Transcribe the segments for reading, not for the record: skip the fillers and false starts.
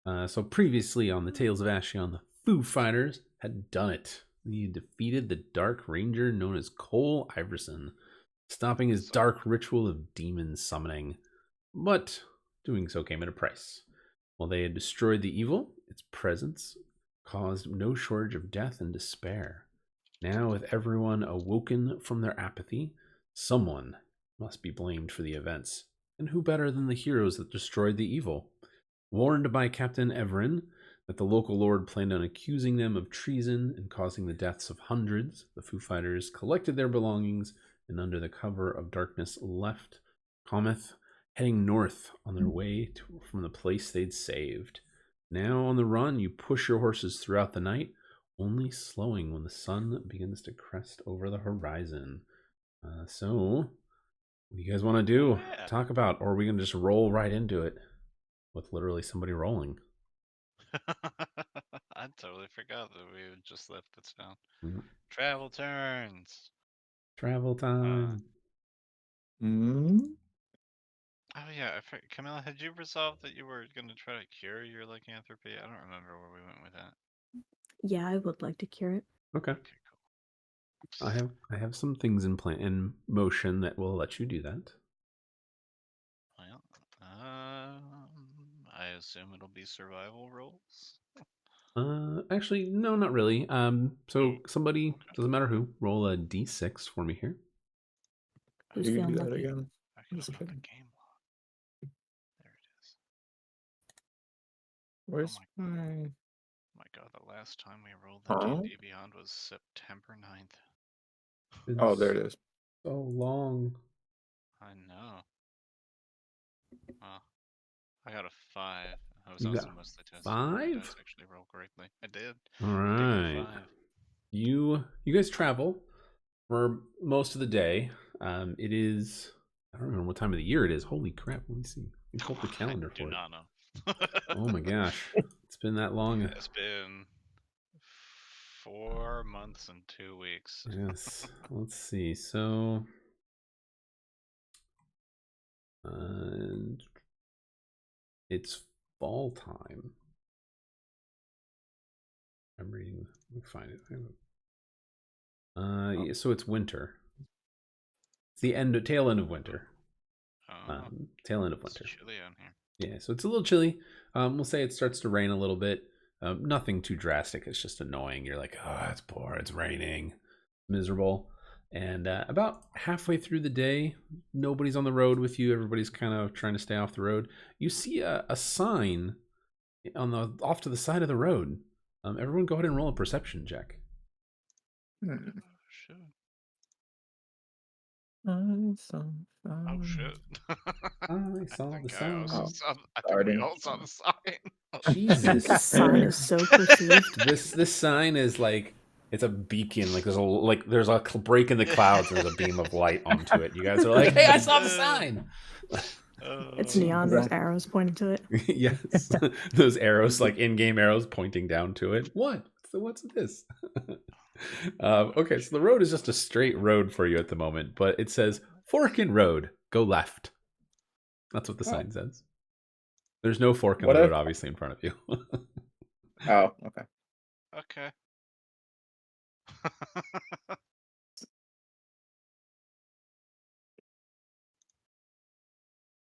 So previously on the Tales of Ashion, the Foo Fighters had done it. They defeated the Dark Ranger known as Cole Iverson, stopping his dark ritual of demon summoning. But doing so came at a price. While they had destroyed the evil, its presence caused no shortage of death and despair. Now, with everyone awoken from their apathy, someone must be blamed for the events. And who better than the heroes that destroyed the evil? Warned by Captain Everin that the local lord planned on accusing them of treason and causing the deaths of hundreds, the Foo Fighters collected their belongings and, under the cover of darkness, left Cometh, heading north on their way from the place they'd saved. Now on the run, you push your horses throughout the night, only slowing when the sun begins to crest over the horizon. So, what do you guys want to do? Yeah. Talk about, or are we going to just roll right into it with literally somebody rolling? I totally forgot that we had just left this down. Mm. Travel turns. Travel time. Oh yeah, Camilla, had you resolved that you were going to try to cure your lycanthropy? I don't remember where we went with that. Yeah, I would like to cure it. Okay. Okay, cool. I have some things in motion that will let you do that. Well, I assume it'll be survival rolls. Actually, no, not really. So Ooh, somebody, okay. doesn't matter who, roll a d6 for me here. Who's You feeling do that lucky? again. I can Just open up the kidding. game log. There it is. Where's Oh my? my god, the last time we rolled the D&D Beyond was September 9th. Oh, there it is. So long. I know. Well, I got a 5. I was You also got mostly testing 5? dice actually roll correctly. I did. All I did get a right. 5. You guys travel for most of the day. It is, I don't remember what time of the year it is. Holy crap! Let me see. Let me pull up the calendar I do for it. not know. Oh my gosh, it's been that long. It's been 4 months and 2 weeks. Yes. Let's see. So, it's fall time. I'm reading. Let me find it. Yeah, so it's winter. It's the tail end of winter. Tail end of winter. It's chilly on here. Yeah, so it's a little chilly. We'll say it starts to rain a little bit. Nothing too drastic. It's just annoying. You're like, oh, it's poor. It's raining. Miserable. And about halfway through the day, nobody's on the road with you. Everybody's kind of trying to stay off the road. You see a sign off to the side of the road. Everyone, go ahead and roll a perception check. Oh, shit. I saw Oh shit. I saw the sign. I think we all saw the sign. Jesus. This sign is so perceived. This sign is like, it's a beacon. Like there's a break in the clouds and there's a beam of light onto it. You guys are like, hey, I saw the sign. It's neon. There's arrows pointing to it. Yes, those arrows, like in-game arrows, pointing down to it. What? So what's this? Okay, so the road is just a straight road for you at the moment, but it says fork in road, go left. That's what the sign says. There's no fork in the road, obviously, in front of you. Oh, okay. Okay.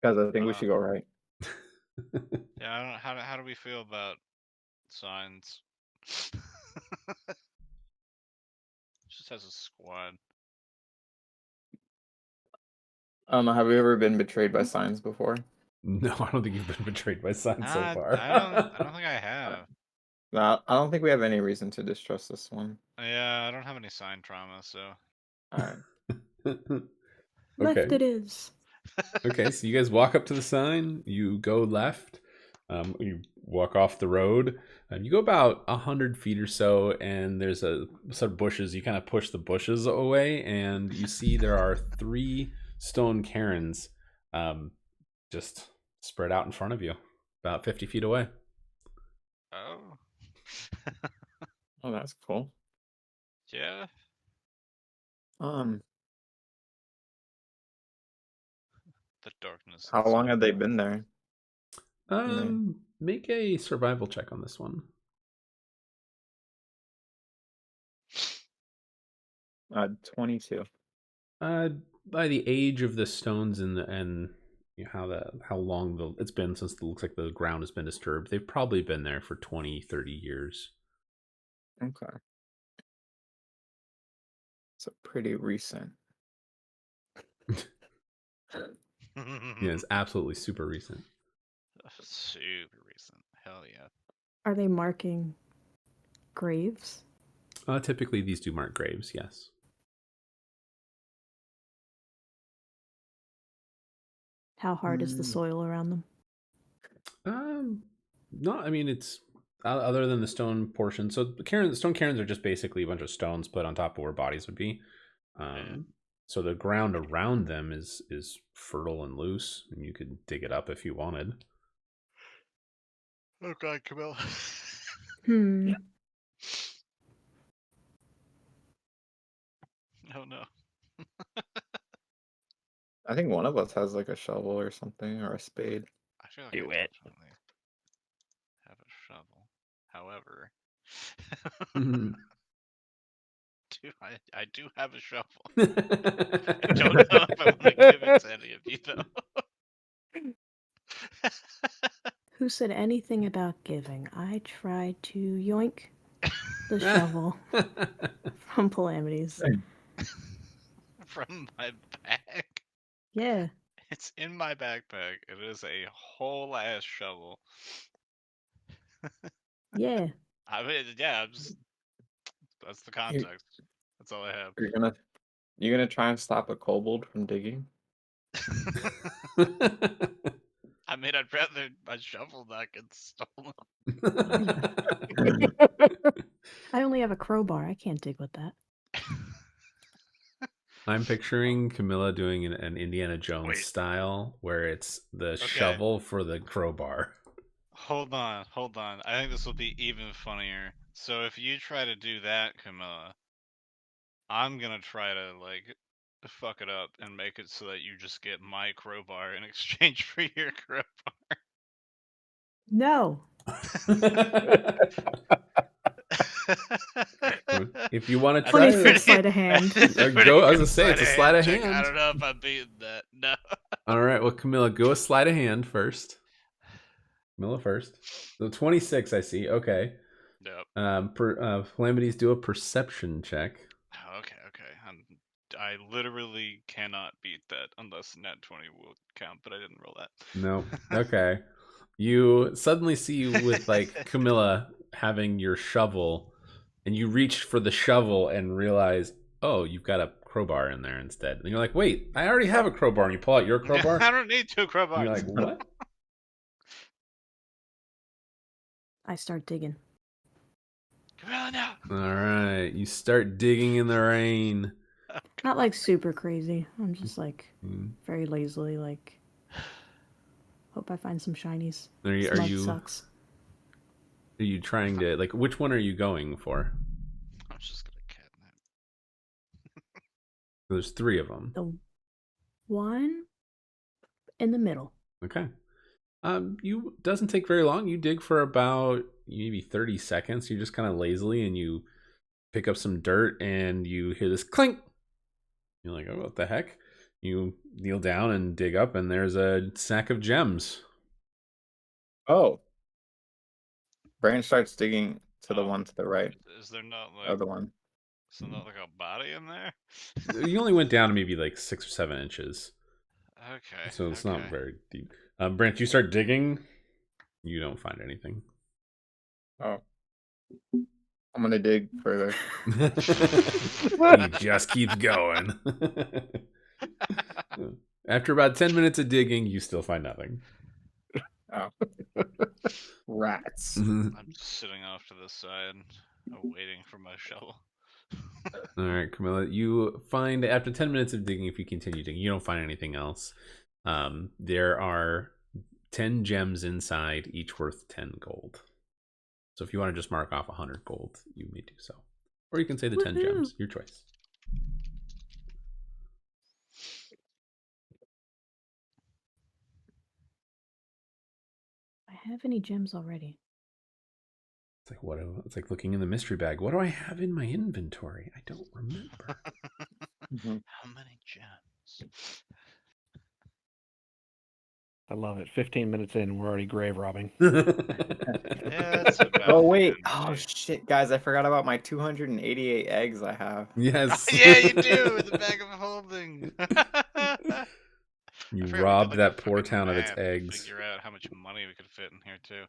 Guys, I think we should go right. Yeah, I don't. How do we feel about signs? Just has a squad. Have you ever been betrayed by signs before? No, I don't think you've been betrayed by signs so far. I don't think I have. No, I don't think we have any reason to distrust this one. Yeah, I don't have any sign trauma, so. All right. Left it is. Okay, so you guys walk up to the sign. You go left. You walk off the road. You go about 100 feet or so, and there's a set of bushes. You kind of push the bushes away, and you see there are 3 stone cairns just spread out in front of you, about 50 feet away. Oh. Oh, that's cool. Yeah. The darkness. How long have they been there? Make a survival check on this one. 22. By the age of the stones and you know, how long it's been since it looks like the ground has been disturbed, they've probably been there for 20, 30 years. Okay. So pretty recent. Yeah, it's absolutely super recent. Super recent. Hell yeah. Are they marking graves? Typically, these do mark graves, yes. How hard is the soil around them? No, I mean, it's other than the stone portion. So the stone cairns are just basically a bunch of stones put on top of where bodies would be. So the ground around them is fertile and loose, and you could dig it up if you wanted. Oh god, Camille. Oh no. I think one of us has like a shovel or something, or a spade. I feel like Do I it. definitely have a shovel. However, I do have a shovel. I don't know if I want to give it to any of you though. Who said anything about giving? I tried to yoink the shovel from Calamities. From my bag. Yeah. It's in my backpack. It is a whole ass shovel. Yeah. I mean, yeah, that's the context. That's all I have. You're gonna try and stop a kobold from digging? I mean, I'd rather my shovel not get stolen. I only have a crowbar. I can't dig with that. I'm picturing Camilla doing an Indiana Jones style where it's the shovel for the crowbar. Hold on. I think this will be even funnier. So if you try to do that, Camilla, I'm gonna try to like fuck it up and make it so that you just get my crowbar in exchange for your crowbar. No. If you want to Funny try for sleight of hand. I was gonna say it's a sleight of hand. I don't know if I'm beating that. No. All right, well, Camilla, go a sleight of hand first. Camilla first. So 26, I see. Okay. Yep. Calamities, do a perception check. Okay. I literally cannot beat that unless Nat 20 will count, but I didn't roll that. No. Okay. You suddenly see with like Camilla having your shovel, and you reach for the shovel and realize, oh, you've got a crowbar in there instead. And you're like, wait, I already have a crowbar. And you pull out your crowbar. I don't need two crowbars. And you're like, what? I start digging. Camilla, no. All right, you start digging in the rain. Not like super crazy. I'm just like very lazily like. Hope I find some shinies. Are you sucks. Are you trying to like? Which one are you going for? I'm just gonna catnap. There's 3 of them. The one in the middle. Okay. You doesn't take very long. You dig for about maybe 30 seconds. You just kind of lazily, and you pick up some dirt, and you hear this clink. You're like, oh, what the heck? You kneel down and dig up, and there's a sack of gems. Oh. Branch starts digging to the one to the right. Is there not like other one? Is there not like a body in there? You only went down to maybe like 6 or 7 inches. Okay. So it's not very deep. Brent, you start digging. You don't find anything. Oh. I'm gonna dig further. He just keeps going. After about 10 minutes of digging, you still find nothing. Oh. Rats. I'm just sitting off to the side, waiting for my shovel. All right, Camilla, you find after 10 minutes of digging, if you continue digging, you don't find anything else. There are 10 gems inside, each worth 10 gold. So if you want to just mark off 100 gold, you may do so. Or you can say the 10 gems, your choice. I have any gems already. It's like it's like looking in the mystery bag. What do I have in my inventory? I don't remember. How many gems? I love it. 15 minutes in, we're already grave robbing. Yeah, it's about. Oh wait! the end, Oh right? shit, guys! I forgot about my 288 eggs I have. Yes. Yeah, you do. The bag of holding. You I forgot we did, robbed like, that a poor fucking town of its math to eggs. figure out how much money we could fit in here too.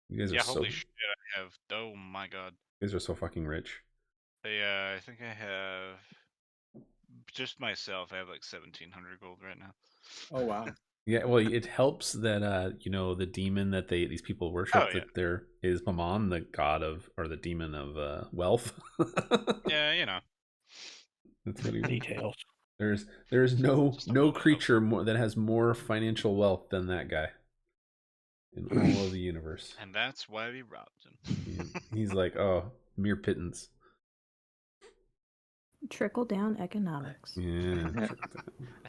You guys are Yeah, so. holy shit! I have. Oh my god. You guys are so fucking rich. Yeah, I think I have. Just myself, I have like 1,700 gold right now. Oh wow! Yeah, well, it helps that you know, the demon that these people worship, Oh, yeah. that there is Mammon, the god of, or the demon of wealth. Yeah, you know. That's what he Details. There's Just a no little bit creature more that has more financial wealth than that guy in all of the universe. And that's why we robbed him. He's like, oh, mere pittance. Trickle down economics. Yeah.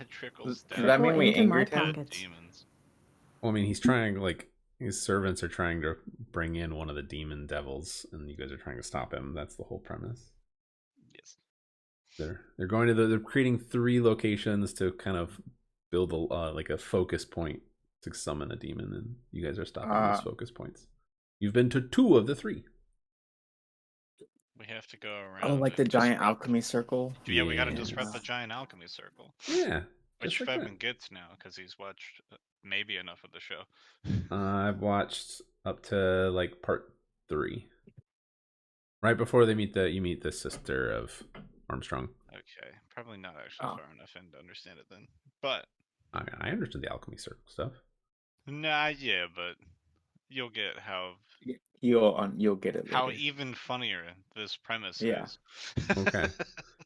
It trickles Does down. that mean we into my angered him? pockets. Demons. Well, I mean, he's trying, like, his servants are trying to bring in one of the demon devils, and you guys are trying to stop him. That's the whole premise. Yes. They're going to they're creating 3 locations to kind of build a like a focus point to summon a demon, and you guys are stopping those focus points. You've been to 2 of the 3. We have to go around. Oh, like the giant alchemy circle. Yeah, we got to Yeah. disrupt the giant alchemy circle. Yeah, Which just like Fevin that. gets now because he's watched maybe enough of the show. I've watched up to like part 3. Right before you meet the sister of Armstrong. Okay, probably not actually far enough in to understand it then. But I understood the alchemy circle stuff. nah, yeah, but you'll get how You'll get it later. how even funnier this premise is. Okay.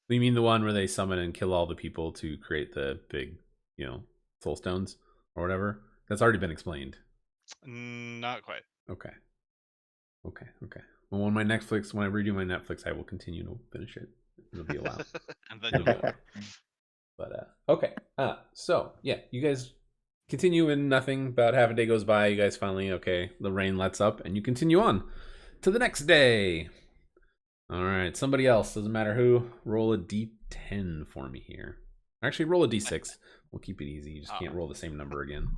You mean the one where they summon and kill all the people to create the big, you know, soul stones or whatever? That's already been explained. Not quite. Okay. Well, when I redo my Netflix, I will continue to finish it. It'll be a while. And then you'll get But okay. So yeah, you guys continue and nothing. About half a day goes by. You guys finally, okay, the rain lets up, and you continue on to the next day. All right, somebody else, doesn't matter who, roll a d10 for me here. Actually, roll a d6. We'll keep it easy. You just can't roll the same number again.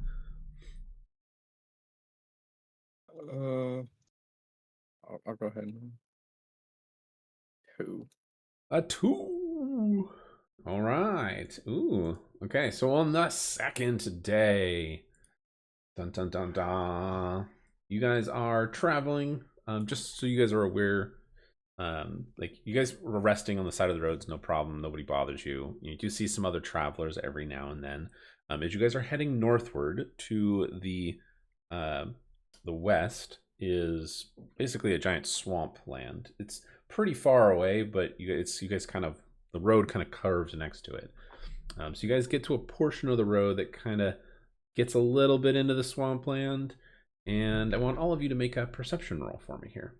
I'll go ahead. 2. A 2. All right. Ooh. Okay, so on the second day, dun dun dun dun, you guys are traveling. Just so you guys are aware, like, you guys were resting on the side of the roads, no problem. Nobody bothers you. You do see some other travelers every now and then. As you guys are heading northward to the west, is basically a giant swamp land. It's pretty far away, but you guys kind of, the road kind of curves next to it. So you guys get to a portion of the road that kind of gets a little bit into the swampland, and I want all of you to make a perception roll for me here.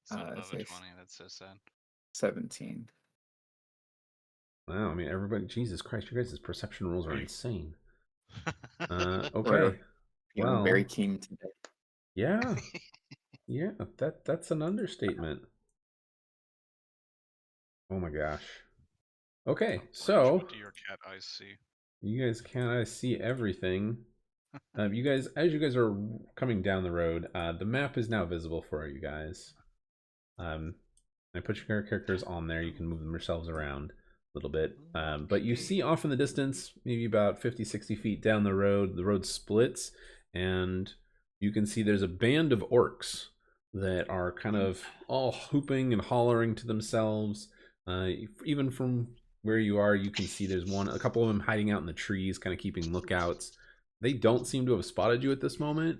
It's not above a 20. That's so sad. 17. Wow, I mean, everybody, Jesus Christ, you guys' perception rolls are insane. Okay. We're feeling very Well, keen today. yeah. Yeah, that's an understatement. Oh my gosh. Okay, so What do your cat eyes see? you guys can see everything. You guys, as you guys are coming down the road, the map is now visible for you guys. I put your characters on there. You can move them yourselves around a little bit. But you see off in the distance, maybe about 50, 60 feet down the road splits, and you can see there's a band of orcs that are kind of all hooping and hollering to themselves. Even from where you are, you can see there's a couple of them hiding out in the trees, kind of keeping lookouts. They don't seem to have spotted you at this moment,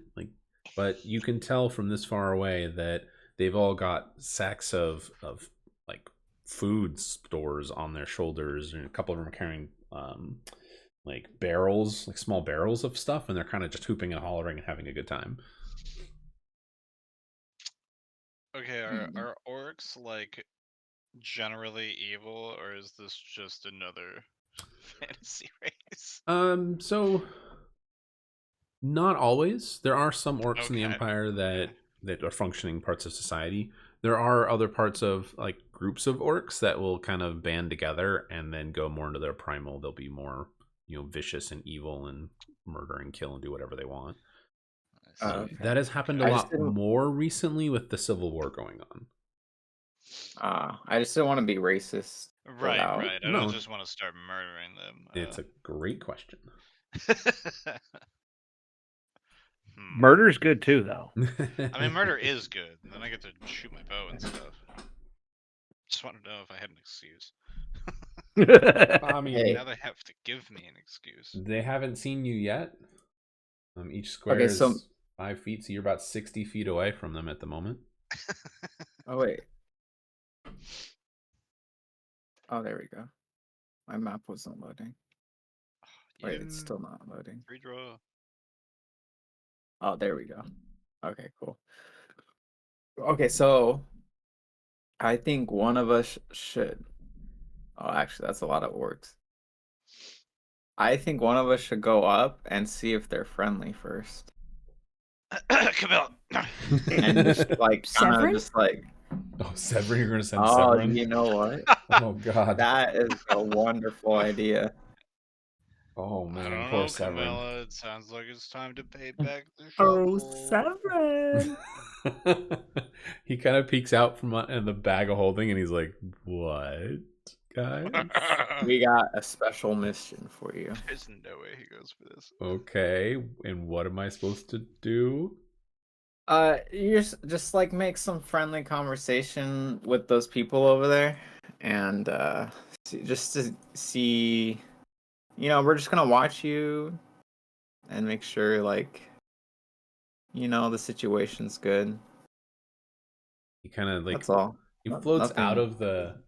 but you can tell from this far away that they've all got sacks of like food stores on their shoulders, and a couple of them are carrying like barrels, like small barrels of stuff, and they're kind of just hooping and hollering and having a good time. Okay, are orcs like generally evil, or is this just another fantasy race. So not always. There are some orcs in the Okay. Empire that are functioning parts of society. There are other parts of like groups of orcs that will kind of band together and then go more into their primal. They'll be more, vicious and evil and murder and kill and do whatever they want. I see. Okay. That has happened a I just lot didn't- more recently with the Civil War going on. I just didn't want to be racist. Right, without- right. I No. don't just want to start murdering them. It's a great question. Murder's good too, though. I mean, murder is good. And then I get to shoot my bow and stuff. Just want to know if I had an excuse. I mean, Hey. Now they have to give me an excuse. they haven't seen you yet. Each square Okay, is so- 5 feet, so you're about 60 feet away from them at the moment. Oh wait. Oh, there we go. My map wasn't loading. Wait, it's still not loading. Redraw. Oh, there we go. Okay, cool. Okay, so I think one of us should. Oh, actually, that's a lot of orcs. I think one of us should go up and see if they're friendly first, Camille. and just like kind of Severin? just like. Oh, Severin, you're gonna send Oh, Severin? you know what? Oh god. That is a wonderful idea. Oh I man, don't poor know, Severin. Camilla. It sounds like it's time to pay back the Oh, shovel. Severin! He kind of peeks out from in the bag of holding, and he's like, "What, guys? We got a special mission for you. There's no way he goes for this. Okay, and what am I supposed to do?" You just like make some friendly conversation with those people over there, and just to see, we're just gonna watch you and make sure, like, the situation's good. He kind of like That's all. he No- floats nothing. out of the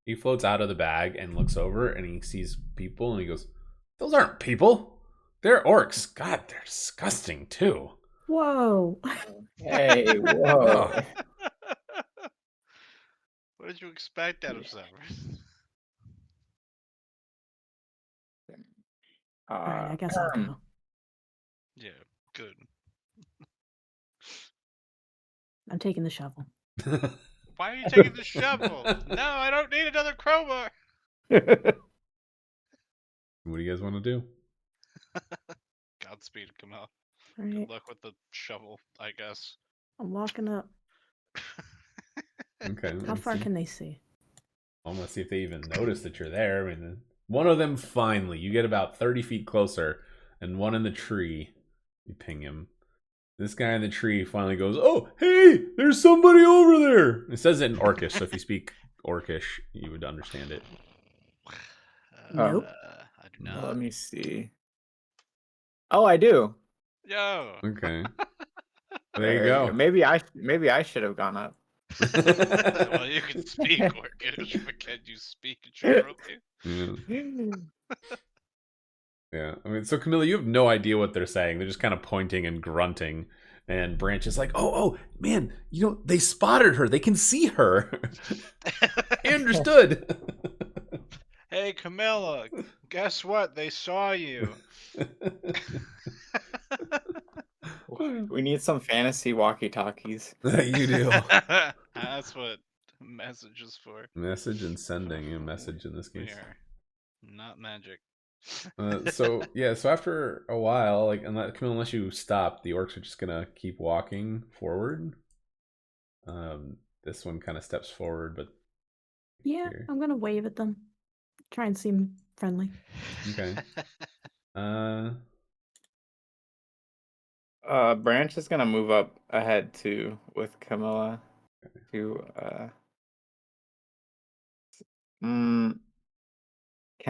he floats out of the bag and looks over, and he sees people, and he goes, "Those aren't people. They're orcs. God, they're disgusting too." Whoa. Hey, whoa! What did you expect out of Severin? Alright, I guess I'll go. Yeah, good. I'm taking the shovel. Why are you taking the shovel? No, I don't need another crowbar. What do you guys want to do? Godspeed, Camille. Alright, Good luck with the shovel, I guess. I'm walking up. Okay. How let's far see. can they see? I want to see if they even notice that you're there. I mean, one of them finally, you get about 30 feet closer, and one in the tree, you ping him. This guy in the tree finally goes, "Oh, hey, there's somebody over there." It says it in Orcish, so if you speak Orcish, you would understand it. Nope. I do not. Let me see. Oh, I do. Yo. Okay. There you go. Maybe I should have gone up. Well, you can speak Orcish, but can you speak generally? Yeah. Yeah. I mean, so Camilla, you have no idea what they're saying. They're just kind of pointing and grunting. And Branch is like, oh, man, they spotted her. They can see her. I understood. Hey, Camilla, guess what? They saw you. We need some fantasy walkie-talkies. You do. That's what message is for. Message and sending a message in this We case. are not magic. So after a while, like, Camille, unless you stop, the orcs are just gonna keep walking forward. This one kind of steps forward, but Yeah, here. I'm gonna wave at them. Try and seem friendly. Okay. Branch is gonna move up ahead too with Camilla. Can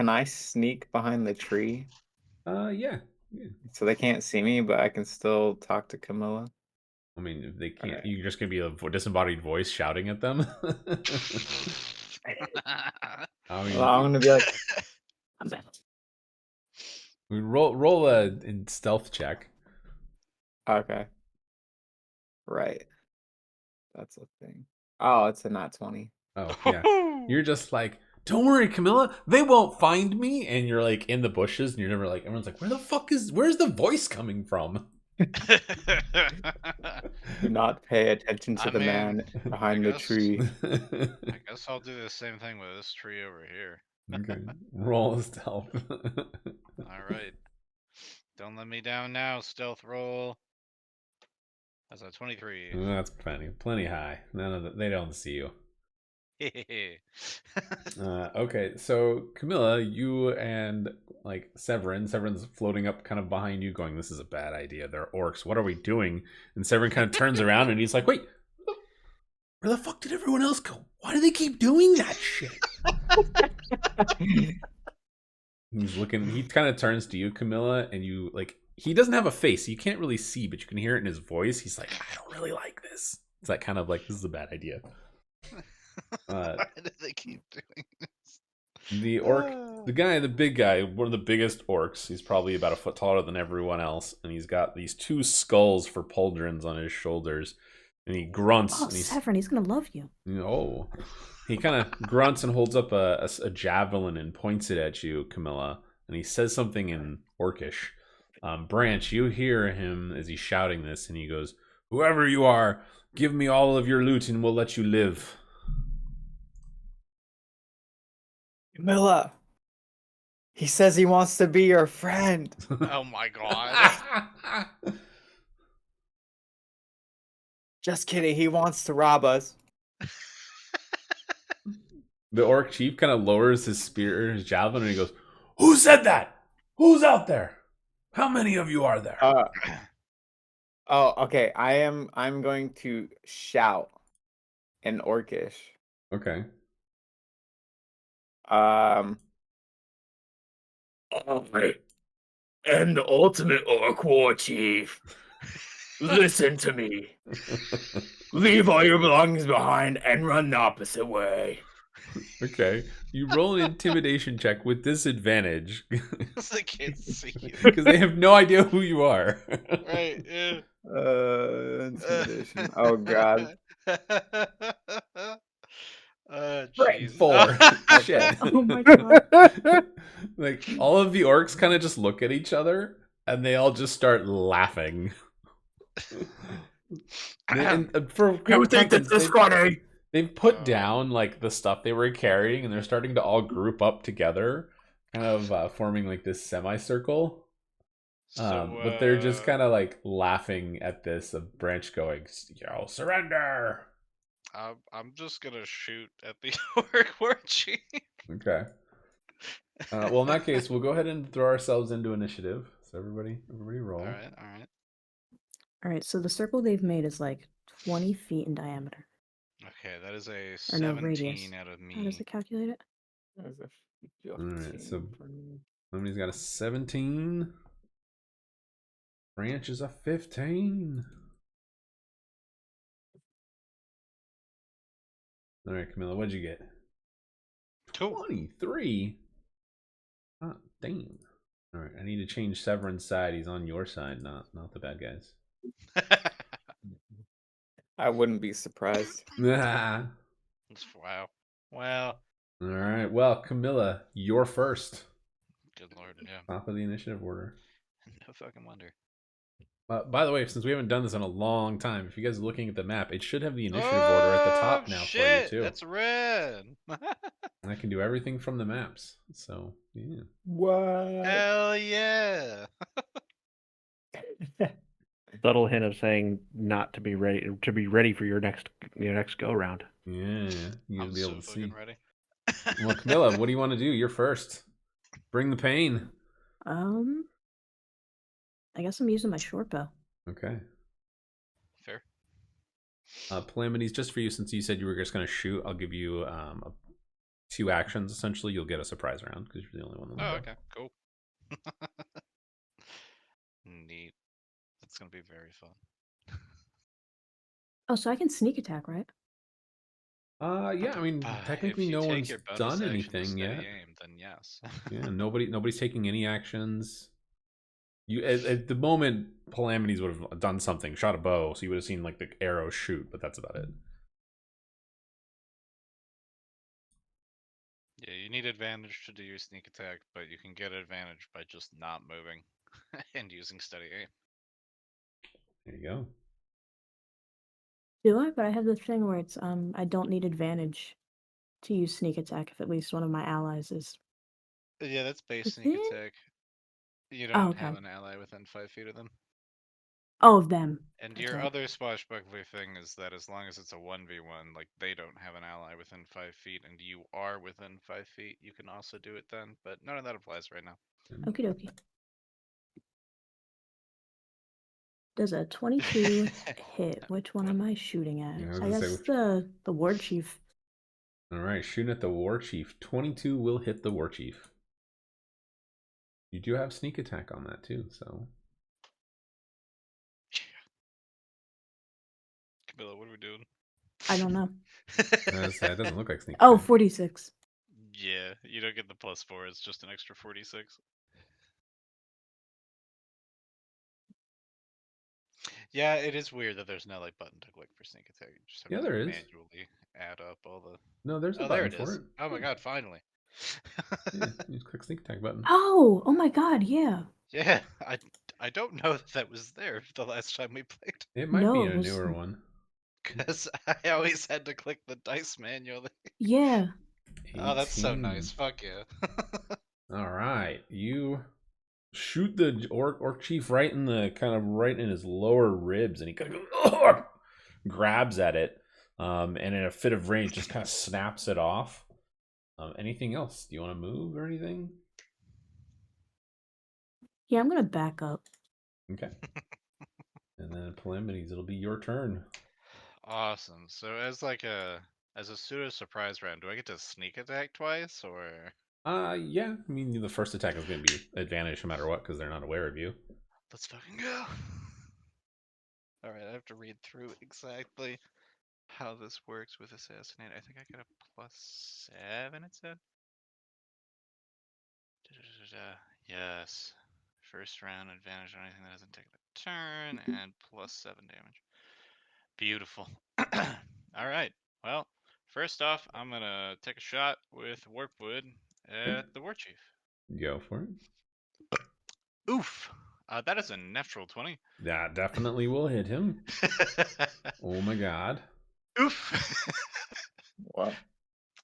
I sneak behind the tree Yeah. so they can't see me, but I can still talk to Camilla? I mean, if they can't, Alright. you're just gonna be a disembodied voice shouting at them. I mean, Well, I'm gonna be like, we roll a in stealth check. okay, right. That's a thing. Oh, it's a nat 20. Oh yeah, you're just like, don't worry, Camilla, they won't find me. And you're like in the bushes, and you're never like, everyone's like, where's the voice coming from? Do not pay attention to I the mean, man behind the guess- tree. I guess I'll do the same thing with this tree over here. Okay, roll a stealth. All right. Don't let me down now. Stealth roll. That's a 23. That's plenty high. They don't see you. Okay, so Camilla, you and like Severin's floating up kind of behind you, going, "This is a bad idea. They're orcs. What are we doing?" And Severin kind of turns around and he's like, "Wait, where the fuck did everyone else go? Why do they keep doing that shit?" He's looking. He kind of turns to you, Camilla, and you like. He doesn't have a face. You can't really see, but you can hear it in his voice. He's like, "I don't really like this." It's that kind of like, "This is a bad idea." Why do they keep doing this? The orc, the big guy, one of the biggest orcs. He's probably about a foot taller than everyone else, and he's got these 2 skulls for pauldrons on his shoulders, and he grunts. Oh, and Severin, he's gonna love you. Oh, he kind of grunts and holds up a javelin and points it at you, Camilla, and he says something in Orcish. Branch, you hear him as he's shouting this, and he goes, "Whoever you are, give me all of your loot, and we'll let you live." Camilla, he says he wants to be your friend. Oh my god. Just kidding. He wants to rob us. The orc chief kind of lowers his spear, his javelin, and he goes, "Who said that? Who's out there? How many of you are there?" Oh, okay. I'm going to shout in Orcish. Okay. I am the ultimate orc war chief. Listen to me. Leave all your belongings behind and run the opposite way. Okay. You roll an intimidation check with disadvantage They can't see you. because they have no idea who you are. Right, yeah. Intimidation. Oh god. Jeez. 4. Shit. Oh my god. Like all of the orcs kind of just look at each other and they all just start laughing. For You think that this funny? They've put down like the stuff they were carrying, and they're starting to all group up together, kind of forming like this semicircle. But they're just kind of like laughing at this. A branch going, "Yo, surrender!" I'm just gonna shoot at the orc war chief. Okay. Well, in that case, we'll go ahead and throw ourselves into initiative. So everybody roll. All right. All right, so the circle they've made is like 20 feet in diameter. Okay, that is a Or no, 17 radius. out of me. How does it calculate it? All right, so somebody's got a 17. Branch is a 15. All right, Camilla, what'd you get? Cool. 23. Ah, damn. All right, I need to change Severin's side. He's on your side, not the bad guys. I wouldn't be surprised. Ah. Wow. Well, All right, well, Camilla, you're first. good lord, yeah. Top of the initiative order. No fucking wonder. By the way, since we haven't done this in a long time, if you guys are looking at the map, it should have the initiative order at the top now shit, for you too. That's red. And I can do everything from the maps. So yeah. What? Hell yeah. Subtle hint of saying not to be ready for your next go round. Yeah, you'll I'm be so able to fucking see. ready. Well, Camilla, what do you want to do? You're first. Bring the pain. I guess I'm using my short bow. Okay. Fair. Calamities, just for you, since you said you were just going to shoot, I'll give you 2 actions. Essentially, you'll get a surprise round because you're the only one. Oh, okay, cool. Neat. That's gonna be very fun. Oh, so I can sneak attack, right? Yeah. I mean, technically, no one's done anything yet. Aim, then yes. Yeah, nobody's taking any actions. You at the moment, Calamities would have done something, shot a bow, so you would have seen like the arrow shoot, but that's about it. Yeah, you need advantage to do your sneak attack, but you can get advantage by just not moving and using steady aim. There you go. Do I? But I have this thing where it's I don't need advantage to use sneak attack if at least one of my allies is. Yeah, that's base sneak Within? attack. You Oh, don't okay. have an ally within 5 feet of them. Oh, of them. And That's your right. other swashbuckler thing is that as long as it's a 1v1, like they don't have an ally within 5 feet and you are within 5 feet, you can also do it then, but none of that applies right now. Okie dokie. Does a 22 hit? Which one am I shooting at? Yeah, I was I gonna say guess which- the war chief. All right, shooting at the war chief. 22 will hit the war chief. You do have sneak attack on that too, so. Camilla, what are we doing? I don't know. That doesn't look like sneak Oh, attack. 46. Yeah, you don't get the +4, it's just an extra 46. Yeah, it is weird that there's no like button to click for sneak attack. You just have Yeah, to there like, is. manually add up all the. No, there's a Oh, there button it for is. it. Oh my god, finally. Yeah, you just click sneak attack button. Oh my god, yeah. Yeah, I don't know that was there the last time we played. It might No, be it a was. newer one. Because I always had to click the dice manually. Yeah. Oh, that's so 18. nice. Fuck yeah. All right, you shoot the orc chief right in the right in his lower ribs, and he kind of goes, grabs at it, and in a fit of rage, just kind of snaps it off. Anything else? Do you want to move or anything? Yeah, I'm gonna back up. Okay. And then Calamities, it'll be your turn. Awesome. So as a pseudo surprise round, do I get to sneak attack twice or? Yeah. I mean, the first attack is going to be advantage no matter what because they're not aware of you. Let's fucking go. All right, I have to read through exactly how this works with assassinate. I think I get a +7. It said. Yes. First round advantage on anything that doesn't take the turn and +7 damage. Beautiful. All right. Well, first off, I'm gonna take a shot with Warpwood at the War Chief. Go for it. Oof. That is a natural 20. That definitely will hit him. Oh my god. Oof. What?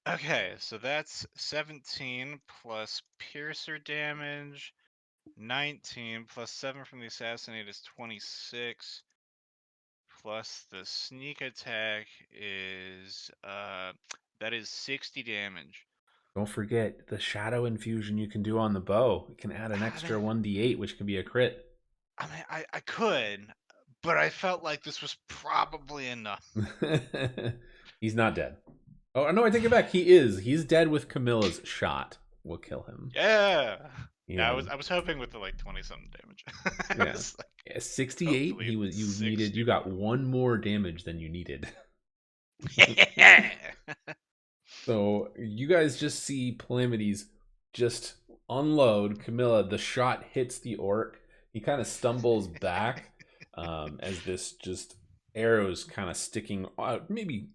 Okay, so that's 17 plus piercer damage, 19 plus 7 from the assassinate is 26, plus the sneak attack is that is 60 damage. Don't forget the shadow infusion you can do on the bow. It can add an extra 1d8, which can be a crit. I mean, I could, but I felt like this was probably enough. He's not dead. Oh, no, I take it back. He is. He's dead with Camilla's shot. We'll kill him. Yeah. Yeah. I was hoping with the like 20-something damage. Yeah. Like, 68. hopefully You got 1 more damage than you needed. So you guys just see Calamities just unload. Camilla, the shot hits the orc. He kind of stumbles back as this just arrow's kind of sticking maybe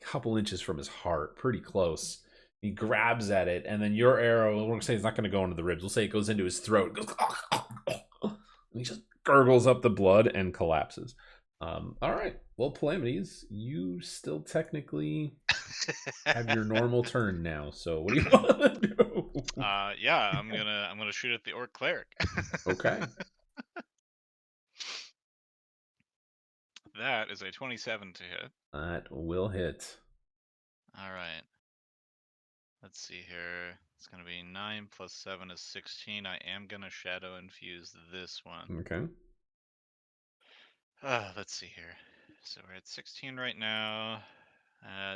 a couple inches from his heart, pretty close. He grabs at it, and then your arrow, we're going to say it's not going to go into the ribs. We'll say it goes into his throat. And he just gurgles up the blood and collapses. All right. Well, Calamities, you still technically have your normal turn now. So what do you want to do? Yeah, I'm gonna shoot at the orc cleric. Okay. That is a 27 to hit. That will hit. All right. Let's see here. It's gonna be 9 plus 7 is 16. I am gonna shadow infuse this one. Okay. Let's see here. So we're at 16 right now.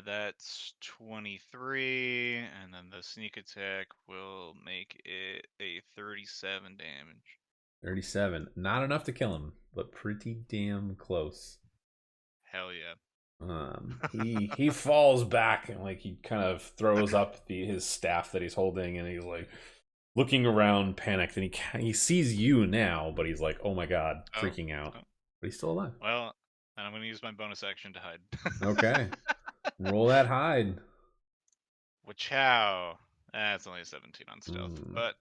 That's 23, and then the sneak attack will make it a 37 damage. 37. Not enough to kill him, but pretty damn close. Hell yeah. He falls back and like he kind of throws up his staff that he's holding, and he's like looking around, panicked, and he sees you now, but he's like, oh my god, freaking out. But he's still alive. Well, and I'm gonna use my bonus action to hide. Okay. Roll that hide. Wachow. It's only a 17 on stealth, Mm. but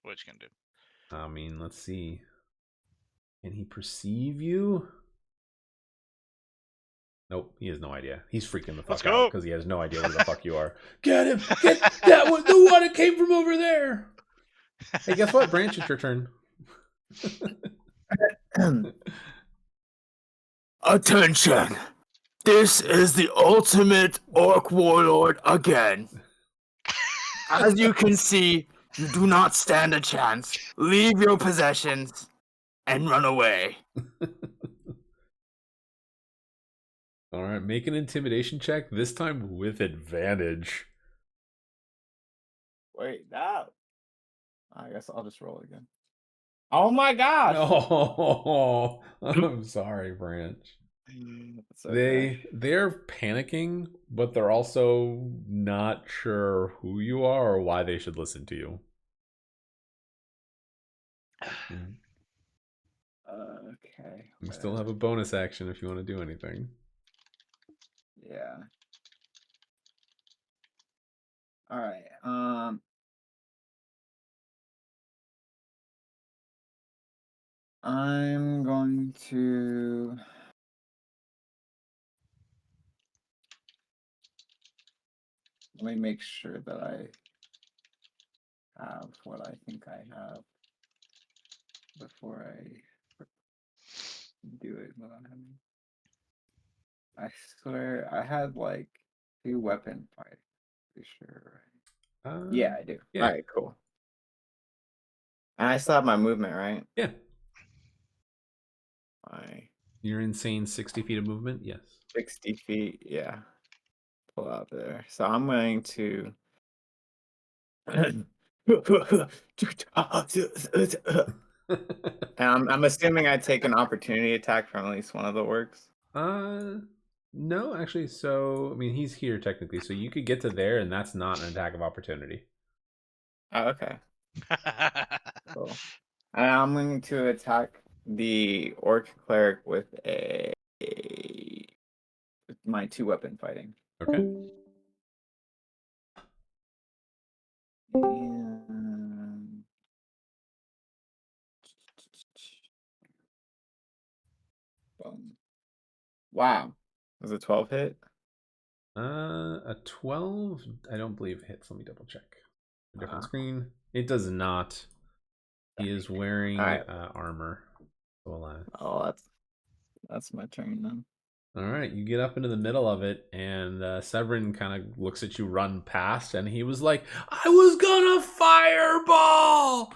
what you can do? I mean, let's see. Can he perceive you? Nope, he has no idea. He's freaking the Let's fuck out go. because he has no idea where the fuck you are. Get him! Get that one! The one that came from over there! Hey, guess what? Branch, it's your turn. Attention! This is the ultimate orc warlord again. As you can see, you do not stand a chance. Leave your possessions and run away. All right, make an intimidation check, this time with advantage. Wait, no. I guess I'll just roll again. Oh my gosh! Oh, I'm sorry, Branch. It's okay. They're panicking, but they're also not sure who you are or why they should listen to you. Okay. You still have a bonus action if you want to do anything. Yeah. All right. I'm going to. Let me make sure that I have what I think I have before I do it without having. I swear I had like 2 weapon fight. Pretty sure, right? Yeah, I do. Yeah. All right, cool. And I still have my movement, right? Yeah. My Your insane 60 feet of movement? Yes. 60 feet, yeah. Pull out there. So I'm going to. And I'm assuming I take an opportunity attack from at least one of the orcs. No, actually, so I mean he's here technically, so you could get to there and that's not an attack of opportunity. Oh, okay. Cool. And I'm going to attack the orc cleric with my 2 weapon fighting. Okay. And... Boom. Wow. Was a 12 hit? A 12, I don't believe hits. Let me double check. A different Wow. screen. It does not. He is wearing All right. armor. Oh, that's my turn then. All right, you get up into the middle of it, and Severin kind of looks at you run past, and he was like, "I was gonna fireball."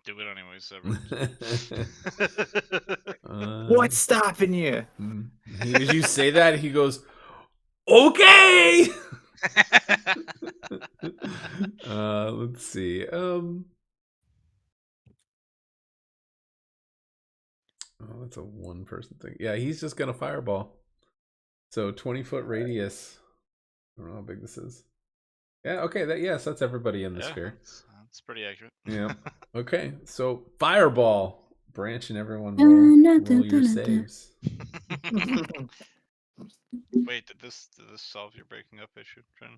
Do it anyway, Severin. What's stopping you? As you say that, he goes, "Okay." Let's see. Oh, that's a one-person thing. Yeah, he's just gonna fireball. So 20-foot radius. I don't know how big this is. Yeah, okay, that's everybody in the sphere. That's pretty accurate. Yeah. Okay, so fireball. Branch and everyone roll your saves. Wait, did this solve your breaking up issue, Trin?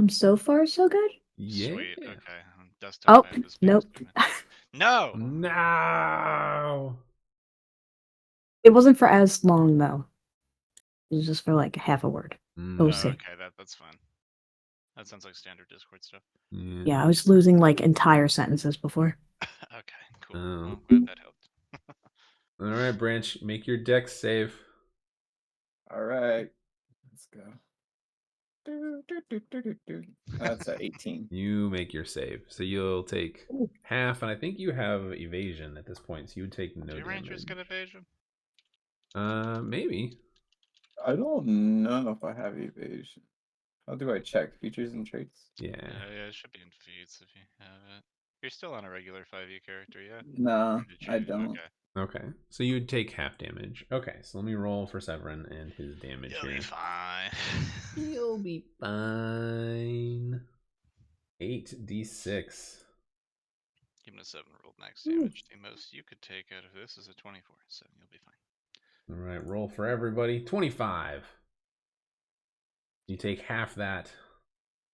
So far so good. Yeah. Sweet. Okay. Oh, Desktop map is nope. No. No. It wasn't for as long though. It was just for like half a word. Oh, see. Okay, that's fine. That sounds like standard Discord stuff. Yeah, I was losing like entire sentences before. Okay, cool. Oh. Well, glad that helped. All right, Branch, make your dex save. All right. Let's go. That's a 18. You make your save. So you'll take half, and I think you have evasion at this point, so you would take no Do damage. Rangers get evasion? Maybe. I don't know if I have evasion. How do I check? Features and traits? Yeah. Yeah, it should be in feats if you have it. You're still on a regular 5e character, yeah? No, I don't. Okay, so you would take half damage. Okay, so let me roll for Severin and his damage You'll here. be fine. You'll be fine. 8d6. Give him a 7 rolled max damage. The most you could take out of this is a 24, so you'll be fine. All right, roll for everybody. 25. You take half that.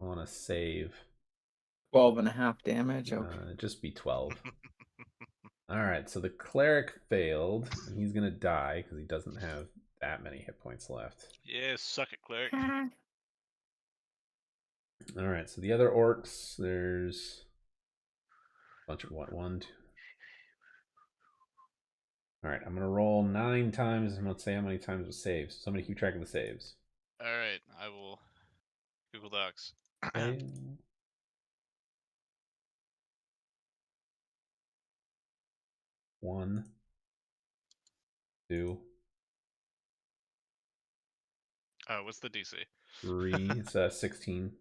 on a save. 12.5 damage. Okay. Just be 12. All right, so the cleric failed, and he's gonna die because he doesn't have that many hit points left. Yeah, suck it, cleric. All right, so the other orcs, there's a bunch of what? 1, 2. All right, I'm gonna roll 9 times. I'm gonna say how many times it saves. Somebody keep track of the saves. All right, I will. Google Docs. Okay. 1, 2, Oh, what's the DC? 3. It's 16.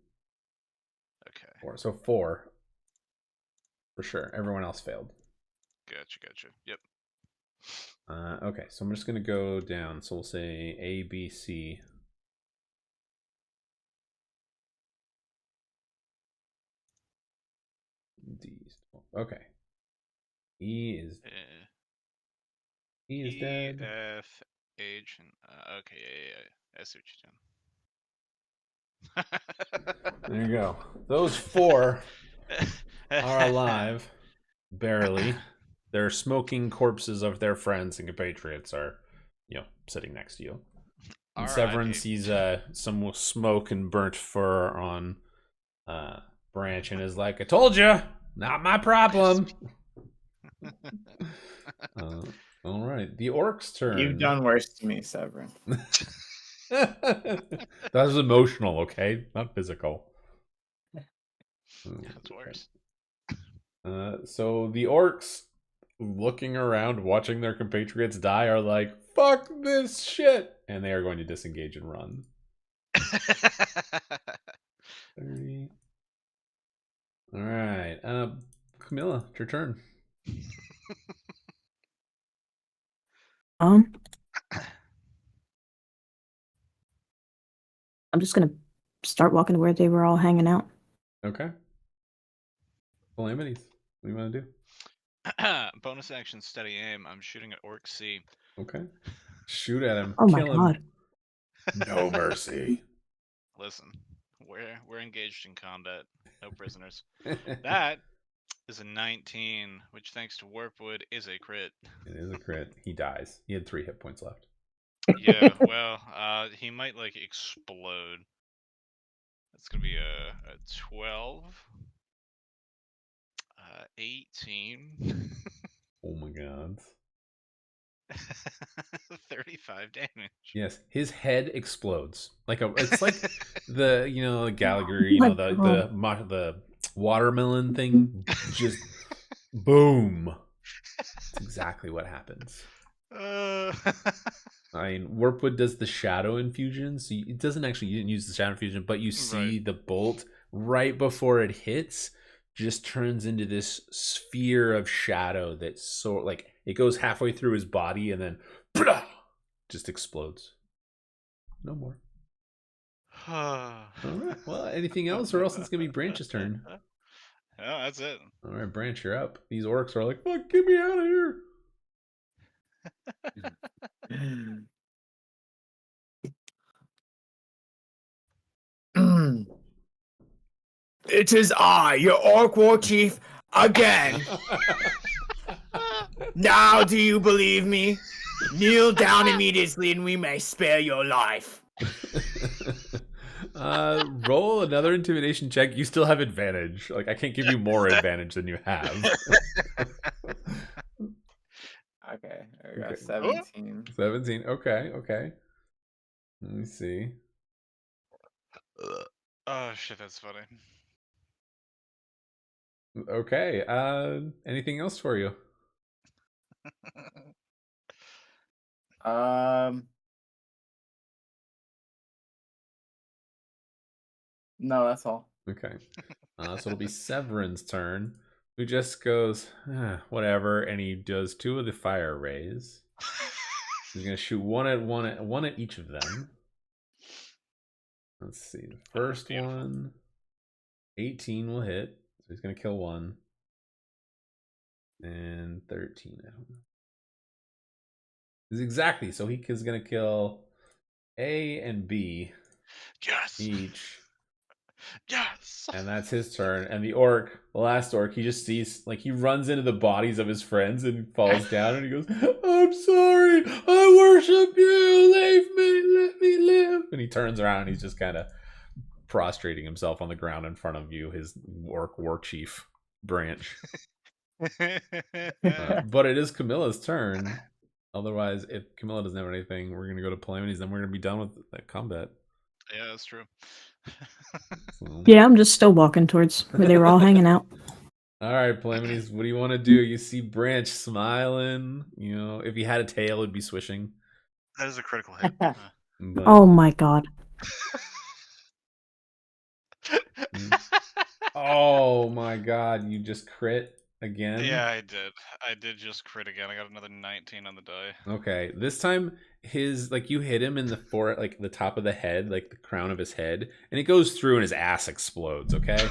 Okay. 4. So 4 for sure. Everyone else failed. Gotcha. Yep. Okay, so I'm just gonna go down. So we'll say A, B, C. D. Okay. E is dead. F, H, and okay, yeah. I see what you're doing. There you go. Those 4 are alive, barely. Their smoking corpses of their friends and compatriots are, sitting next to you. And Severin sees some smoke and burnt fur on Branch and is like, "I told you, not my problem." All right, the orcs' turn. You've done worse to me, Severin. That was emotional, okay, not physical. That's worse. So the orcs, looking around, watching their compatriots die, are like, "Fuck this shit," and they are going to disengage and run. 30. All right, Camilla, it's your turn. I'm just gonna start walking to where they were all hanging out. Okay. Calamities. What do you want to do? Bonus action, steady aim. I'm shooting at Orc C. Okay. Shoot at him. Oh my Kill him. God. No mercy. Listen, we're engaged in combat. No prisoners. That is a 19, which thanks to Warpwood is a crit. It is a crit. He dies. He had 3 hit points left. Yeah, well, he might like explode. That's gonna be a 12. 18. Oh my God. 35 damage. Yes, his head explodes. It's like the Gallagher, the watermelon thing, just boom. That's exactly what happens. I mean, Warpwood does the shadow infusion, so it doesn't actually, you didn't use the shadow infusion, but you see the bolt right before it hits just turns into this sphere of shadow that's it goes halfway through his body and then just explodes. No more. All right. Well, anything else, or else it's gonna be Branch's turn. No, that's it. All right, Branch, you're up. These orcs are like, "Fuck, get me out of here!" It is I, your Orc War Chief, again. Now do you believe me? Kneel down immediately and we may spare your life. Roll another intimidation check. You still have advantage. I can't give you more advantage than you have. Okay, I got 17. 17. Okay. Let me see. Oh shit, that's funny. Okay. Anything else for you? No, that's all. Okay. So it'll be Severin's turn, who just goes, whatever, and he does 2 of the fire rays. He's gonna shoot one at each of them. Let's see. The first one, 18 will hit, so he's gonna kill 1. And 13, I don't know. This is exactly, so he is gonna kill A and B. Yes. Each. Yes. And that's his turn. And the orc, the last orc, he just sees, like, he runs into the bodies of his friends and falls down and he goes, I'm sorry, I worship you, let me live. And he turns around and he's just kind of prostrating himself on the ground in front of you, his orc war chief Branch. But it is Camilla's turn. Otherwise, if Camilla doesn't have anything, we're going to go to Calamities, then we're going to be done with that combat. Yeah, that's true. So. Yeah, I'm just still walking towards where they were all hanging out. All right, Calamities, what do you want to do? You see Branch smiling. You know, if he had a tail, it'd be swishing. That is a critical hit. But... Oh my god. Oh my god, you just crit again? Yeah, I did. I did just crit again. I got another 19 on the die. Okay, this time his, like, you hit him in the forehead, like the top of the head, like the crown of his head, and it goes through and his ass explodes, okay?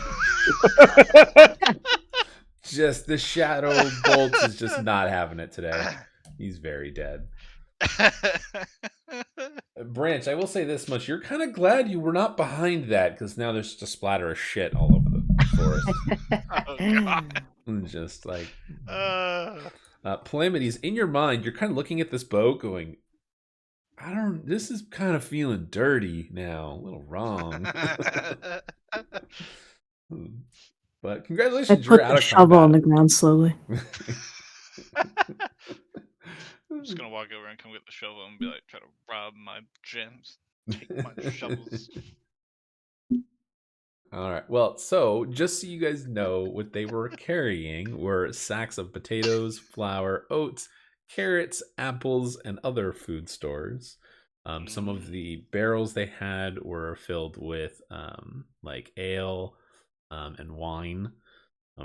Just the shadow bolts is just not having it today. He's very dead. Branch, I will say this much. You're kind of glad you were not behind that, because now there's just a splatter of shit all over the forest. Oh, God. And just like... Calamities, in your mind, you're kind of looking at this boat going, this is kind of feeling dirty now. A little wrong. But congratulations, you're out of shovel combat. on the ground slowly. I'm just gonna walk over and come get the shovel and be like, try to rob my gems, take my shovels. All right. Well, so just so you guys know, what they were carrying were sacks of potatoes, flour, oats, carrots, apples, and other food stores. Some of the barrels they had were filled with like ale and wine.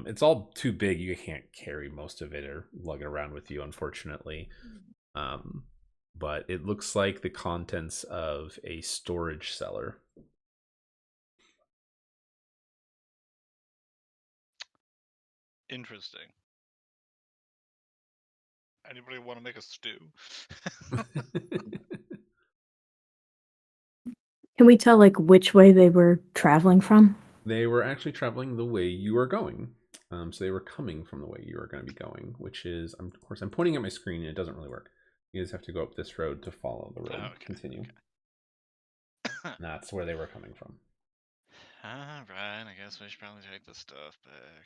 It's all too big. You can't carry most of it or lug it around with you, unfortunately. But it looks like the contents of a storage cellar. Interesting. Anybody want to make a stew? Can we tell, like, which way they were traveling from? They were actually traveling the way you are going. So they were coming from the way you are going to be going, which is, of course, I'm pointing at my screen and it doesn't really work. You guys have to go up this road to follow the road. Oh, okay, Continue. Okay. That's where they were coming from. Alright, I guess we should probably take the stuff back.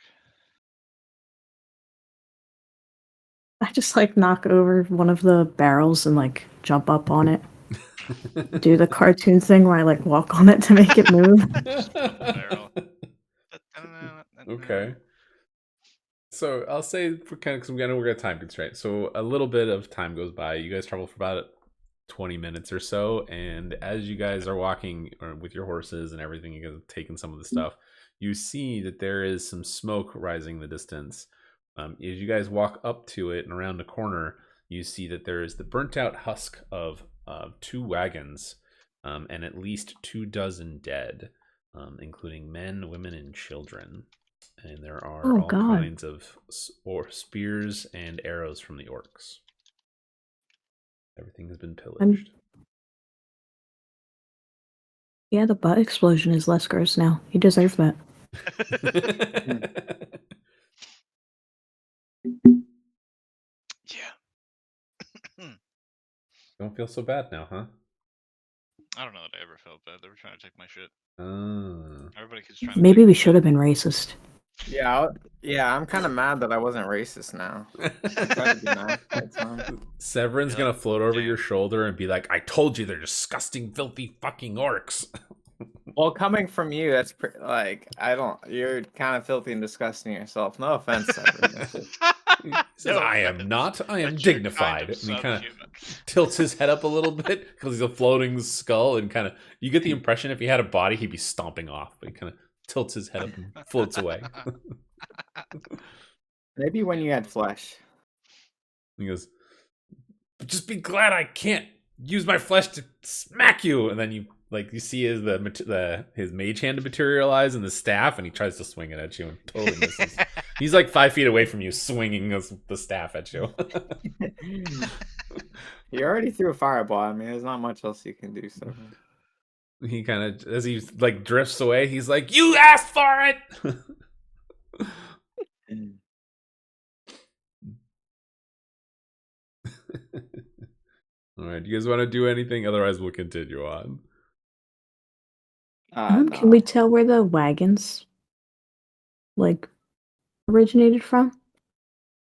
I just, like, knock over one of the barrels and, like, jump up on it. Do the cartoon thing where I, like, walk on it to make it move. Just put the barrel. Okay. So I'll say, for kind of, because we're going to time constraint. So a little bit of time goes by. You guys travel for about 20 minutes or so. And as you guys are walking with your horses and everything, you guys have taken some of the stuff. You see that there is some smoke rising in the distance. As you guys walk up to it and around the corner, you see that there is the burnt out husk of 2 wagons and at least 24 dead, including men, women, and children. And there are all kinds of spears and arrows from the orcs. Everything has been pillaged. Yeah, the butt explosion is less gross now. He deserves that. Yeah. Don't feel so bad now, huh? I don't know that I ever felt bad. They were trying to take my shit. Everybody keeps trying to Maybe we should have been racist. Yeah, I'm kind of mad that I wasn't racist now. Severin's gonna float over your shoulder and be like, I told you they're disgusting, filthy fucking orcs. Well, coming from you, that's like, you're kind of filthy and disgusting yourself. No offense, Severin. Says, I am not. I am dignified. And he kind of tilts his head up a little bit because he's a floating skull, and kind of, you get the impression if he had a body, he'd be stomping off, but he kind of tilts his head up and floats away. Maybe when you had flesh. He goes, just be glad I can't use my flesh to smack you. And then you see his mage hand materialize in the staff, and he tries to swing it at you and totally misses. He's like 5 feet away from you, swinging the staff at you. You already threw a fireball. I mean, there's not much else you can do. So He kind of, as he like drifts away, he's like, "You asked for it." All right, do you guys want to do anything? Otherwise, we'll continue on. Can No. we tell where the wagons like originated from?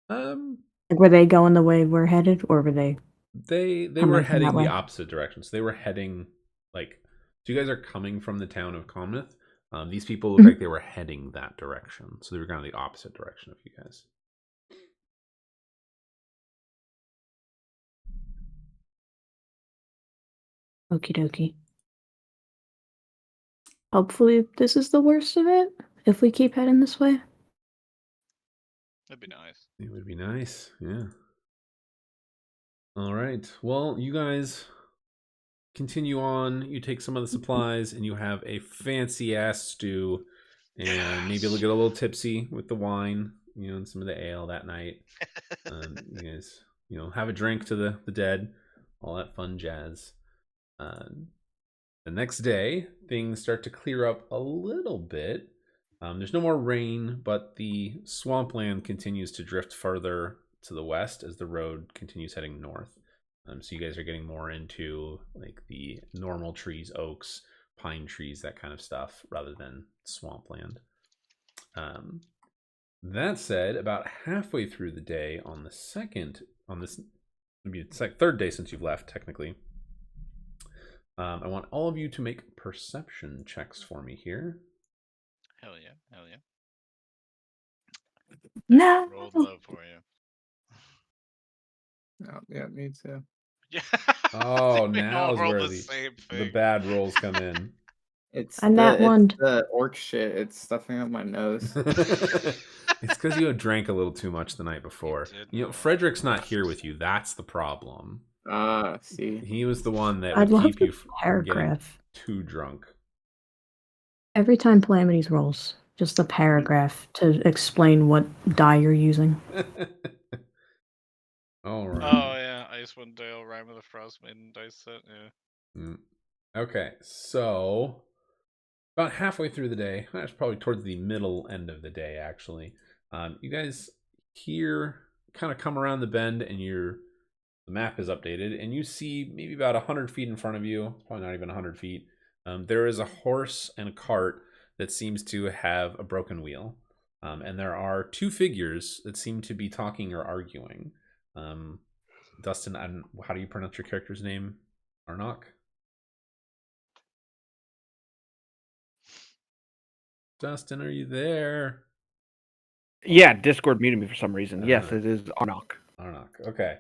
Like, were they going the way we're headed, or were they? They coming were from heading that the way? opposite direction. So they were heading like. So you guys are coming from the town of Commonwealth. These people look Mhm. like they were heading that direction. So they were kind of the opposite direction of you guys. Okie dokie. Hopefully, this is the worst of it. If we keep heading this way. That'd be nice. It would be nice, yeah. All right. Well, you guys continue on. You take some of the supplies, and you have a fancy ass stew, and maybe you'll get a little tipsy with the wine, and some of the ale that night. You guys, have a drink to the dead, all that fun jazz. The next day, things start to clear up a little bit. There's no more rain, but the swampland continues to drift further to the west as the road continues heading north. So you guys are getting more into like the normal trees, oaks, pine trees, that kind of stuff, rather than swampland. That said, about halfway through the day on this, maybe it's like third day since you've left, technically. I want all of you to make perception checks for me here. Hell yeah. Hell yeah. No. Rolled low for you. Oh, yeah, me too. Yeah. Oh, We all now's rolled where the the same thing. bad rolls come in. It's And that one. the orc shit. It's stuffing up my nose. It's because you had drank a little too much the night before. did know. Frederick's not here with you. That's the problem. See. He was the one that I'd would love keep the you from getting paragraph. too drunk. Every time Calamities rolls, just a paragraph to explain what die you're using. All right. Oh yeah, Icewind Dale, Rime of the Frost Maiden dice set. Yeah. Okay, so about halfway through the day, that's probably towards the middle end of the day, actually. You guys kind of come around the bend, and the map is updated, and you see maybe about 100 feet in front of you, probably not even 100 feet. There is a horse and a cart that seems to have a broken wheel, and there are two figures that seem to be talking or arguing. Dustin, how do you pronounce your character's name? Arnok? Dustin, are you there? Yeah, Discord muted me for some reason. Yes, it is Arnok. Arnok. Okay.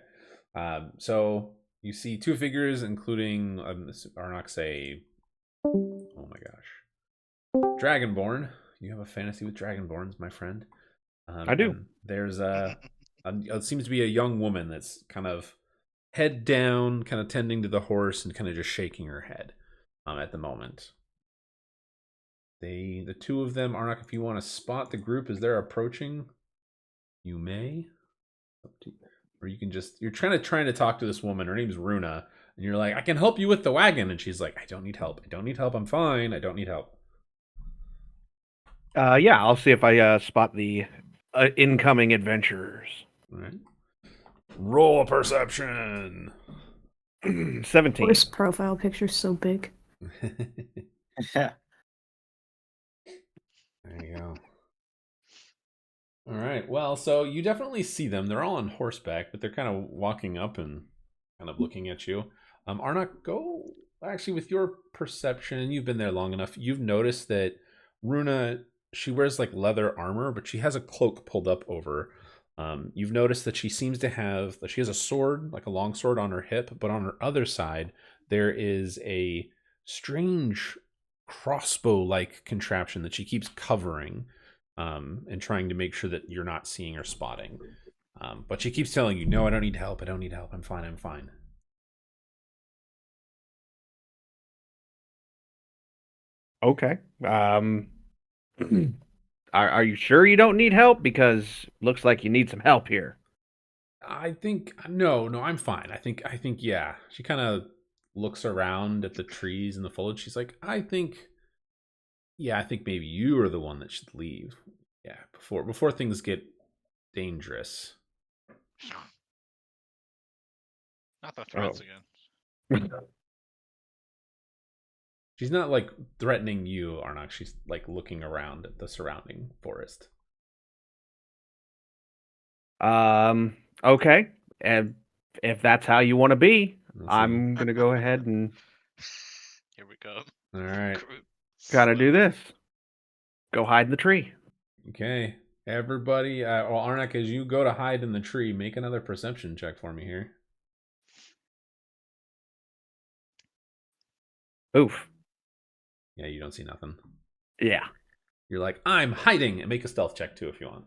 So you see two figures, including Arnok's oh my gosh, Dragonborn. You have a fantasy with Dragonborns, my friend. I do. There's it seems to be a young woman that's kind of head down, kind of tending to the horse and kind of just shaking her head at the moment. The two of them, Arnok, if you want to spot the group as they're approaching, you may. Or you can you're trying to talk to this woman. Her name's Runa. And you're like, I can help you with the wagon. And she's like, I don't need help. I don't need help. I'm fine. I don't need help. Yeah, I'll see if I spot the incoming adventurers. All right. Roll a perception. 17. Horse profile picture's so big. Yeah. There you go. All right. Well, so you definitely see them. They're all on horseback, but they're kind of walking up and kind of looking at you. Arnok, go actually with your perception. You've been there long enough. You've noticed that Runa, she wears like leather armor, but she has a cloak pulled up over. You've noticed that she has a sword, like a long sword on her hip, but on her other side, there is a strange crossbow-like contraption that she keeps covering and trying to make sure that you're not seeing or spotting. But she keeps telling you, no, I don't need help. I don't need help. I'm fine. I'm fine. Okay. Are you sure you don't need help? Because looks like you need some help here. I think no, I'm fine. I think yeah. She kind of looks around at the trees and the foliage. She's like, I think maybe you are the one that should leave. Yeah, before things get dangerous. Not the threats Oh. again. She's not like threatening you, Arnok. She's like looking around at the surrounding forest. Okay. And if that's how you want to be, Let's see. I'm gonna go ahead and Here we go. All right. Group gotta do slowly. this. Go hide in the tree. Okay. Everybody, well, Arnak, as you go to hide in the tree, make another perception check for me here. Oof. Yeah, you don't see nothing. Yeah. You're like, I'm hiding, and make a stealth check too if you want.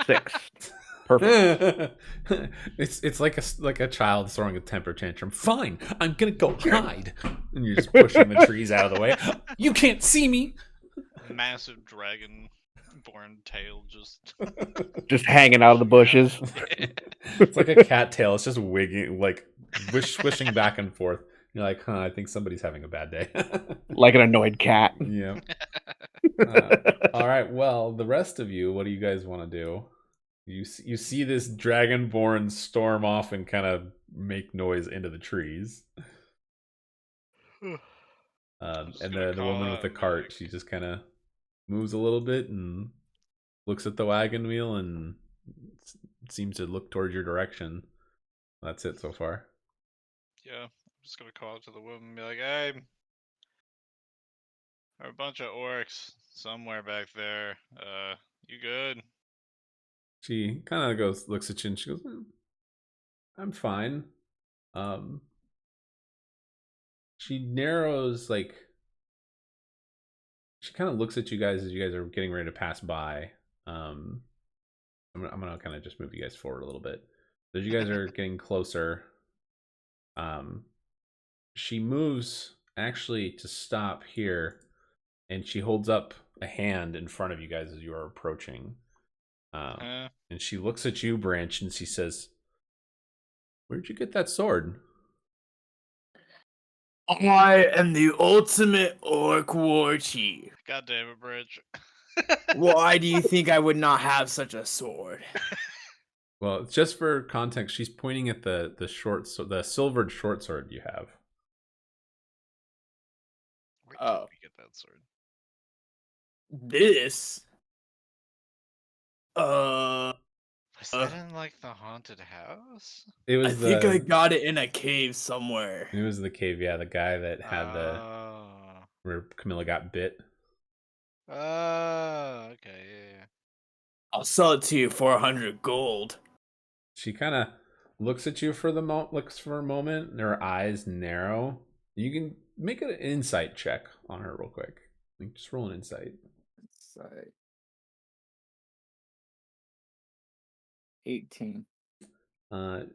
6. Perfect. It's like a child throwing a temper tantrum. Fine, I'm gonna go hide, and you're just pushing the trees out of the way. You can't see me. Massive dragon-born tail just. Just hanging out of the bushes. It's like a cat tail. It's just wigging, like swishing back and forth. You're like, huh? I think somebody's having a bad day. Like an annoyed cat. Yeah. All right. Well, the rest of you, what do you guys want to do? You see this dragonborn storm off and kind of make noise into the trees. And the woman with the cart, she just kind of moves a little bit and looks at the wagon wheel and seems to look towards your direction. That's it so far. Yeah, I'm just gonna call out to the woman and be like, "Hey, there are a bunch of orcs somewhere back there. You good?" She kind of looks at you and she goes, I'm fine. She narrows, like, she kind of looks at you guys as you guys are getting ready to pass by. I'm gonna kind of just move you guys forward a little bit. As you guys are getting closer, she moves actually to stop here, and she holds up a hand in front of you guys as you are approaching. And she looks at you, Branch, and she says, "Where'd you get that sword?" I am the ultimate orc war chief. God damn it, Bridge. Why do you think I would not have such a sword? Well, just for context, she's pointing at the silvered short sword you have. Where did we get that sword? This? Was that in like the haunted house? It was I think I got it in a cave somewhere. It was the cave, yeah. The guy that had where Camilla got bit. Okay, yeah. I'll sell it to you for 100 gold. She kind of looks at you for a moment, and her eyes narrow. You can make an insight check on her real quick. Like, just roll an insight. Insight. 18.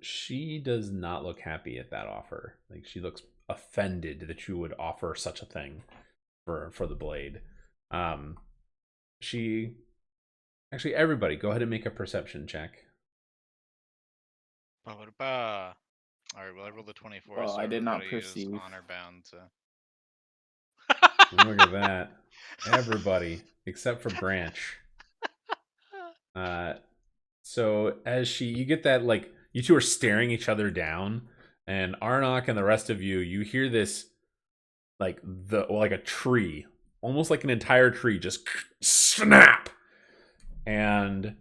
She does not look happy at that offer. Like, she looks offended that you would offer such a thing for the blade. She actually, everybody, go ahead and make a perception check. All right, well, I rolled a 24. Well, so I did not everybody is perceive. honor bound to. Look at that. Everybody except for Branch. So as you get that, like, you two are staring each other down, and Arnok and the rest of you hear this, like a tree, almost like an entire tree, just snap. And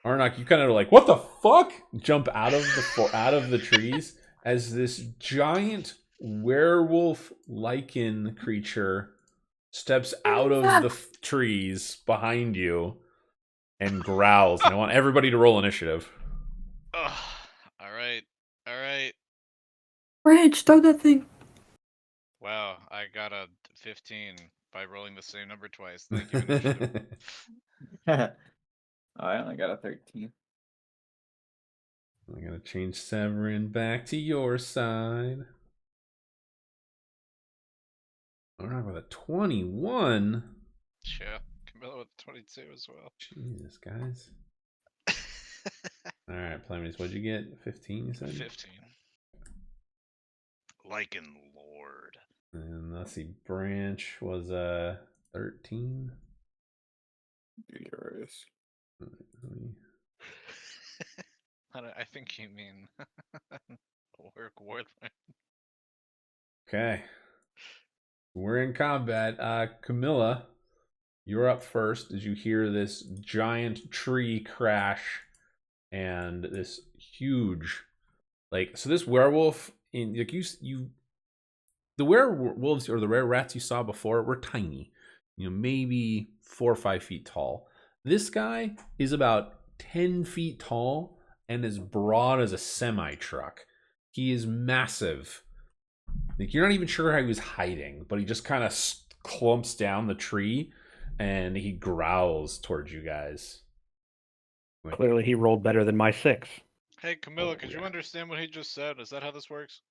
Arnok, you kind of like, what the fuck? Jump out of the trees as this giant werewolf lichen creature steps out of the trees behind you and growls. And I want everybody to roll initiative. Oh, all right. Branch, throw that thing. Wow, I got a 15 by rolling the same number twice. Thank you. Initiative. I only got a 13. I'm gonna change Severin back to your side. Alright, with a 21. Yeah, Camilla with 22 as well. Jesus, guys. All right, Plemons, what'd you get? 15, you said? 15. Lycan Lord. And let's see, Branch was 13. Yours. I think you mean Orc Warlord. Okay. We're in combat. Camilla, you're up first as you hear this giant tree crash and this huge, like, so this werewolf in, like, the werewolves or the rare rats you saw before were tiny, maybe 4 or 5 feet tall. This guy is about 10 feet tall and as broad as a semi truck. He is massive. Like, you're not even sure how he was hiding, but he just kind of clumps down the tree and he growls towards you guys. Clearly, he rolled better than my 6. Hey, Camilla, Oh, could you yeah. understand what he just said? Is that how this works?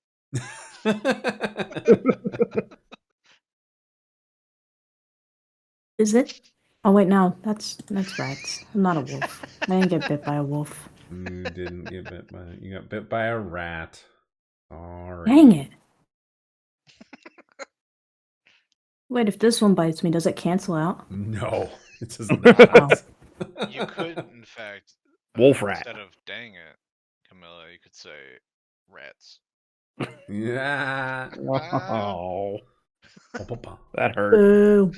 Is it? Oh wait, no, that's rats. I'm not a wolf. I didn't get bit by a wolf. You didn't get bit by. You got bit by a rat. Sorry. Dang it! Wait, if this one bites me, does it cancel out? No, it does not. You could, in fact, Wolf rat. instead of dang it, Camilla, you could say rats. Yeah. Oh, Ba-ba-ba. that hurt. Boo!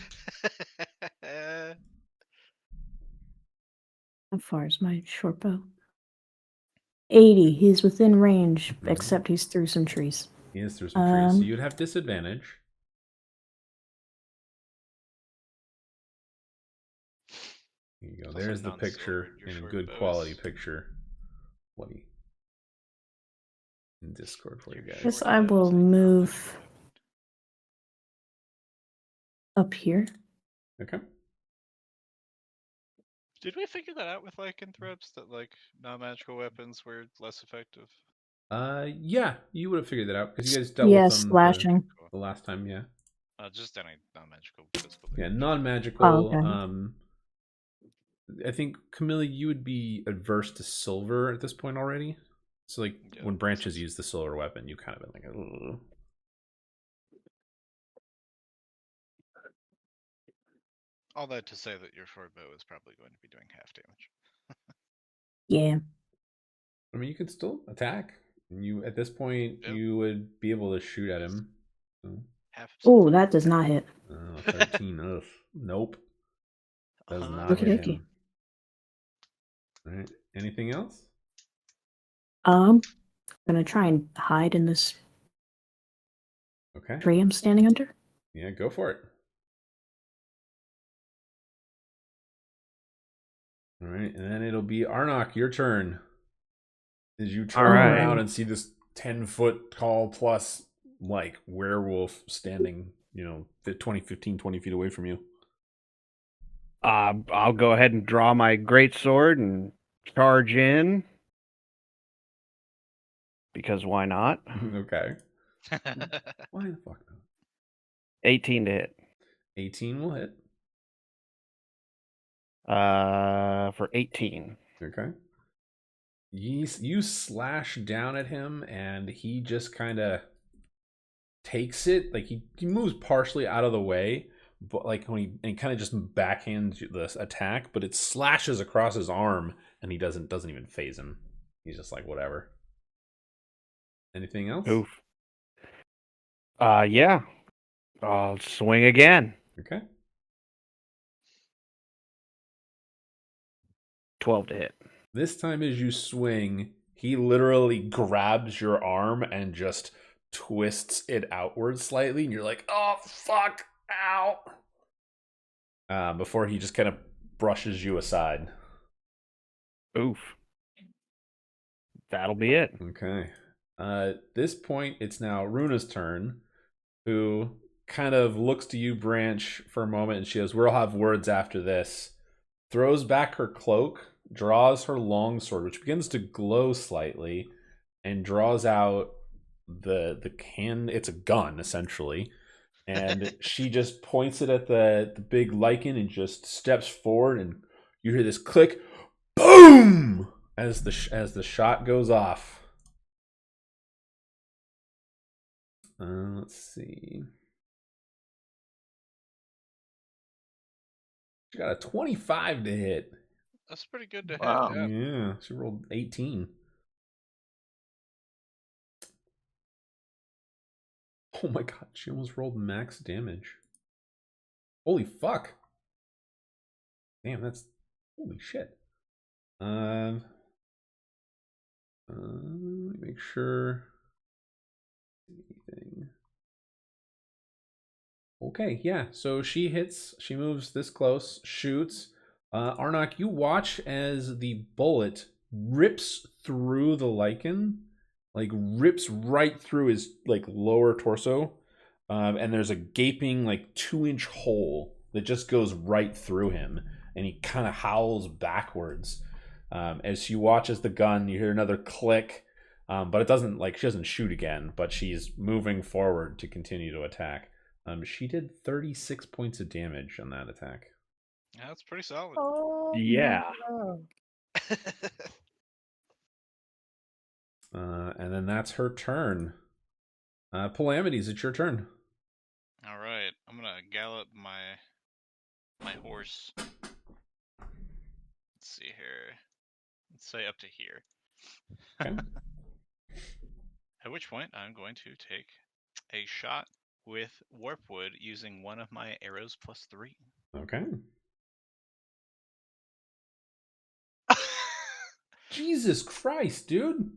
How far is my short bow? 80. He's within range, except he's through some trees. He is through some trees, so you'd have disadvantage. There you go. Also There's the non-silver, picture, your and a short good bow quality is- picture. What in Discord for you guys. Guess Short I bow will is a move non-magical weapon. up here. Okay. Did we figure that out with lycanthropes, that like non-magical weapons were less effective? Yeah, you would have figured that out because you guys dealt with them slashing. the last time. Yeah. Just any non-magical physical Yeah, damage. non-magical. Oh, okay. I think Camilla, you would be adverse to silver at this point already. So, like, Yeah, when makes branches sense. use the silver weapon, you kind of been like, ugh. All that to say that your short bow is probably going to be doing half damage. Yeah. I mean, you could still attack. You at this point, Yep. you would be able to shoot at him. So, Half. Oh, that does not hit. 13. Ugh. Nope. Does not Okie hit dokie. him. All right. Anything else? I'm gonna try and hide in this Okay. tree I'm standing under. Yeah, go for it. All right, and then it'll be Arnok, your turn. As you turn right. around and see this 10-foot tall plus like werewolf standing, 20 feet away from you. I'll go ahead and draw my great sword and charge in. Because why not? Okay. Why the fuck not? 18 to hit. 18 will hit. For 18. Okay. You slash down at him and he just kind of takes it. Like he moves partially out of the way, but like when he kind of just backhands this attack, but it slashes across his arm and he doesn't even phase him. He's just like, whatever. Anything else? Oof. Yeah. I'll swing again. Okay. 12 to hit. This time as you swing, he literally grabs your arm and just twists it outward slightly, and you're like, oh, fuck, ow. Before he just kind of brushes you aside. Oof. That'll be it. Okay. This point, it's now Runa's turn, who kind of looks to you, Branch, for a moment, and she goes, we'll have words after this. Throws back her cloak, draws her longsword, which begins to glow slightly, and draws out the can. It's a gun, essentially. And she just points it at the big lichen and just steps forward, and you hear this click, boom! as the shot goes off. Let's see. She got a 25 to hit. That's pretty good to Wow. hit. Yeah. Yeah, she rolled 18. Oh my god, she almost rolled max damage. Holy fuck. Damn, that's holy shit. Let me make sure. Anything. Okay, yeah. So she hits, she moves this close, shoots. Arnok, you watch as the bullet rips through the lichen, like rips right through his like lower torso. And there's a gaping like 2-inch hole that just goes right through him, and he kind of howls backwards. As you watch as the gun, you hear another click, but it doesn't like she doesn't shoot again, but she's moving forward to continue to attack. She did 36 points of damage on that attack. Yeah, that's pretty solid. Oh, Yeah. no. And then that's her turn. Calamities, it's your turn. All right, I'm gonna gallop my horse. Let's see here. Let's say up to here. Okay. At which point, I'm going to take a shot with Warpwood using one of my arrows +3. Okay. Jesus Christ, dude.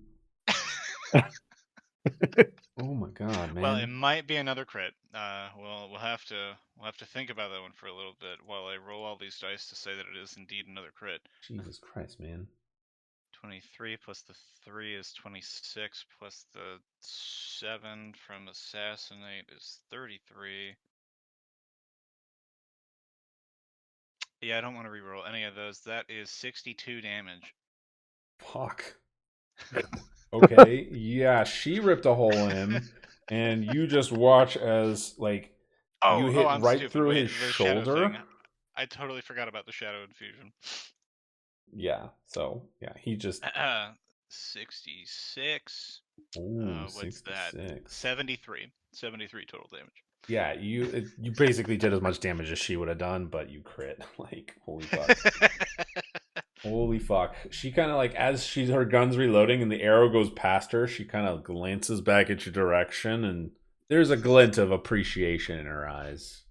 Oh my god, man. Well, it might be another crit. We'll have to think about that one for a little bit while I roll all these dice to say that it is indeed another crit. Jesus Christ, man. 23 plus the 3 is 26, plus the 7 from Assassinate is 33. Yeah, I don't want to reroll any of those. That is 62 damage. Fuck. Okay, yeah, she ripped a hole in him, and you just watch as like you hit I'm right stupid. through Wait, his the shadow shoulder. thing. I totally forgot about the shadow infusion. Yeah, so yeah, he just 66. ooh, What's that? 66. 73. 73 total damage. Yeah, you basically did as much damage as she would have done, but you crit. Like, holy fuck. Holy fuck. She kind of like, as her gun's reloading and the arrow goes past her, she kind of glances back at your direction, and there's a glint of appreciation in her eyes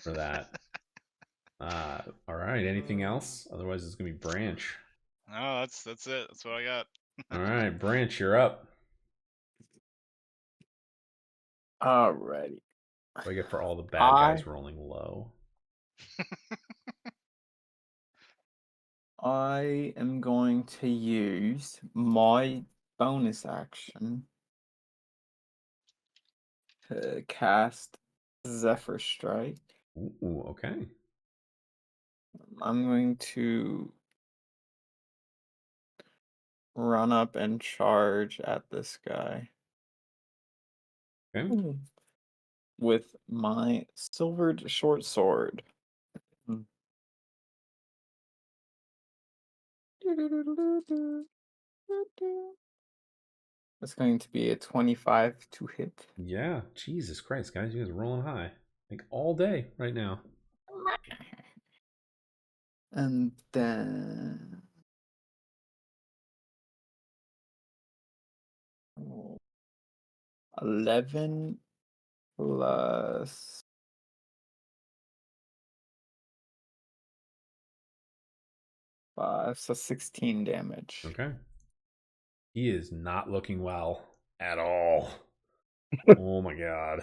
for that. All right, anything else? Otherwise, it's gonna be Branch. No, that's it. That's what I got. All right, Branch, you're up. Alrighty. What do I get for all the bad guys rolling low? I am going to use my bonus action to cast Zephyr Strike. Ooh, okay. I'm going to run up and charge at this guy Okay. with my silvered short sword. It's going to be a 25 to hit. Yeah, Jesus Christ, guys, you guys are rolling high. Like all day right now. And then 11 plus 5, so 16 damage. Okay. He is not looking well at all. Oh my god.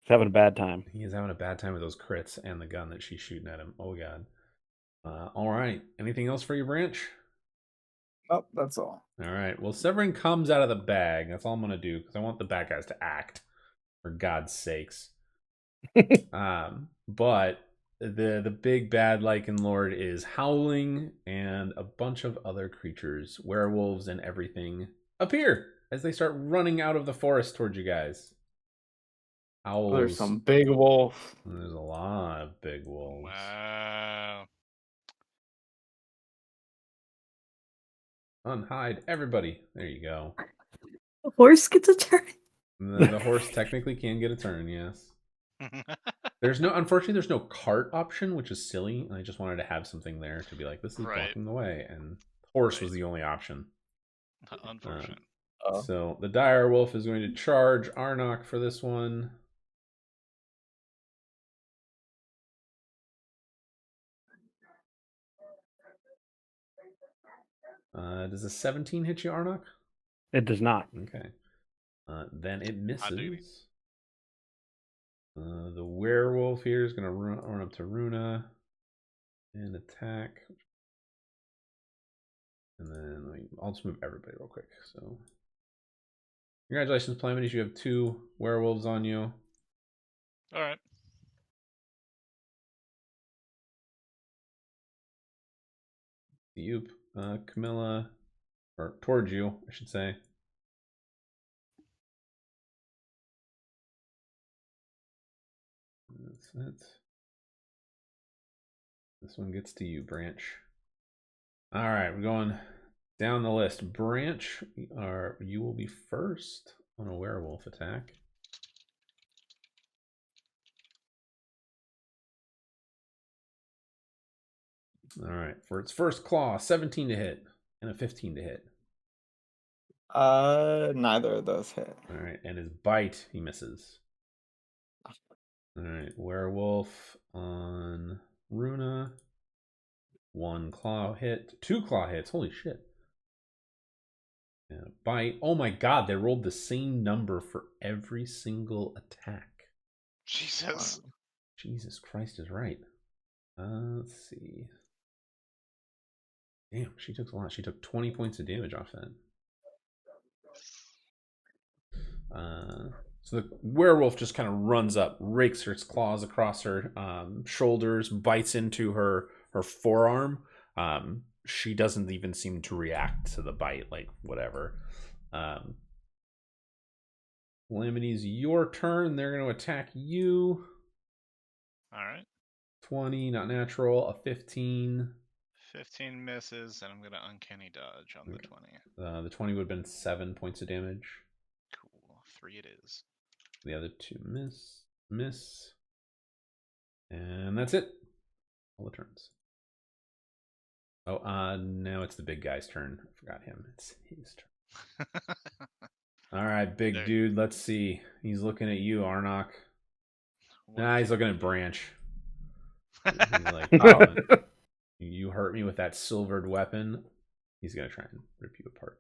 He's having a bad time. He is having a bad time with those crits and the gun that she's shooting at him. Oh god. All right. Anything else for you, Branch? Oh, that's all. All right. Well, Severin comes out of the bag. That's all I'm gonna do because I want the bad guys to act, for God's sakes. But the big bad Lycan Lord is howling, and a bunch of other creatures, werewolves and everything, appear as they start running out of the forest towards you guys. Owls. There's some big wolf. There's a lot of big wolves. Wow. Unhide everybody. There you go. The horse gets a turn. The horse technically can get a turn, yes. Unfortunately, there's no cart option, which is silly. I just wanted to have something there to be like, this is Right. blocking the way, and horse Right. was the only option. Unfortunate. So the dire wolf is going to charge Arnok for this one. Does a 17 hit you, Arnok? It does not. Okay. Then it I do. misses. The werewolf here is going to run up to Runa and attack. And then I'll just move everybody real quick. So, congratulations, Plaminies. You have 2 werewolves on you. All right. You, Camilla, or towards you, I should say. That's it. This one gets to you, Branch. All right, we're going down the list. Branch, you will be first on a werewolf attack. All right, for its first claw, 17 to hit and a 15 to hit. Neither of those hit. All right, and his bite, he misses. All right, werewolf on Runa. 1 claw hit, 2 claw hits. Holy shit. And a bite. Oh my god, they rolled the same number for every single attack. Jesus. Wow. Jesus Christ is right. Let's see. Damn, she took a lot. She took 20 points of damage off that. So the werewolf just kind of runs up, rakes its claws across her shoulders, bites into her forearm. She doesn't even seem to react to the bite, like whatever. Lamini's your turn. They're going to attack you. All right. 20, not natural. A 15. 15 misses, and I'm going to uncanny dodge on the 20. The 20 would have been 7 points of damage. Cool. 3 it is. The other 2 miss. And that's it. All the turns. Oh, now it's the big guy's turn. I forgot him. It's his turn. All right, big dude. Let's see. He's looking at you, Arnok. Nah, he's looking at Branch. He's like, oh, you hurt me with that silvered weapon. He's gonna try and rip you apart.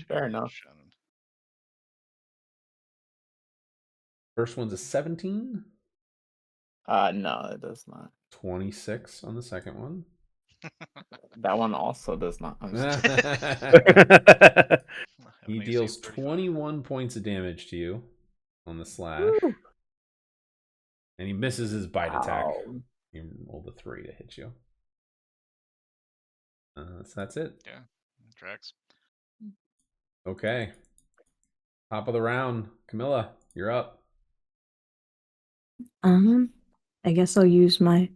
Fair enough. First one's a 17. No, it does not. 26 on the second one. That one also does not. He deals 21 points of damage to you on the slash. Woo. And he misses his bite attack. Wow. He rolled a 3 to hit you. So that's it. Yeah, tracks. Okay. Top of the round. Camilla, you're up. I guess I'll use my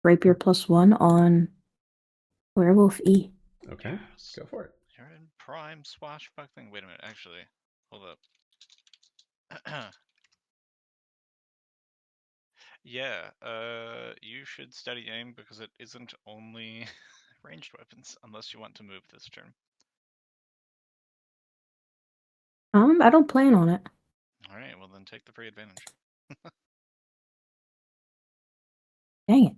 rapier +1 on werewolf E. Okay, Yes. go for it. You're in prime swashbuckling. Wait a minute, actually. Hold up. Yeah, you should study aim because it isn't only ranged weapons, unless you want to move this turn. I don't plan on it. Alright, well then take the free advantage. Dang it.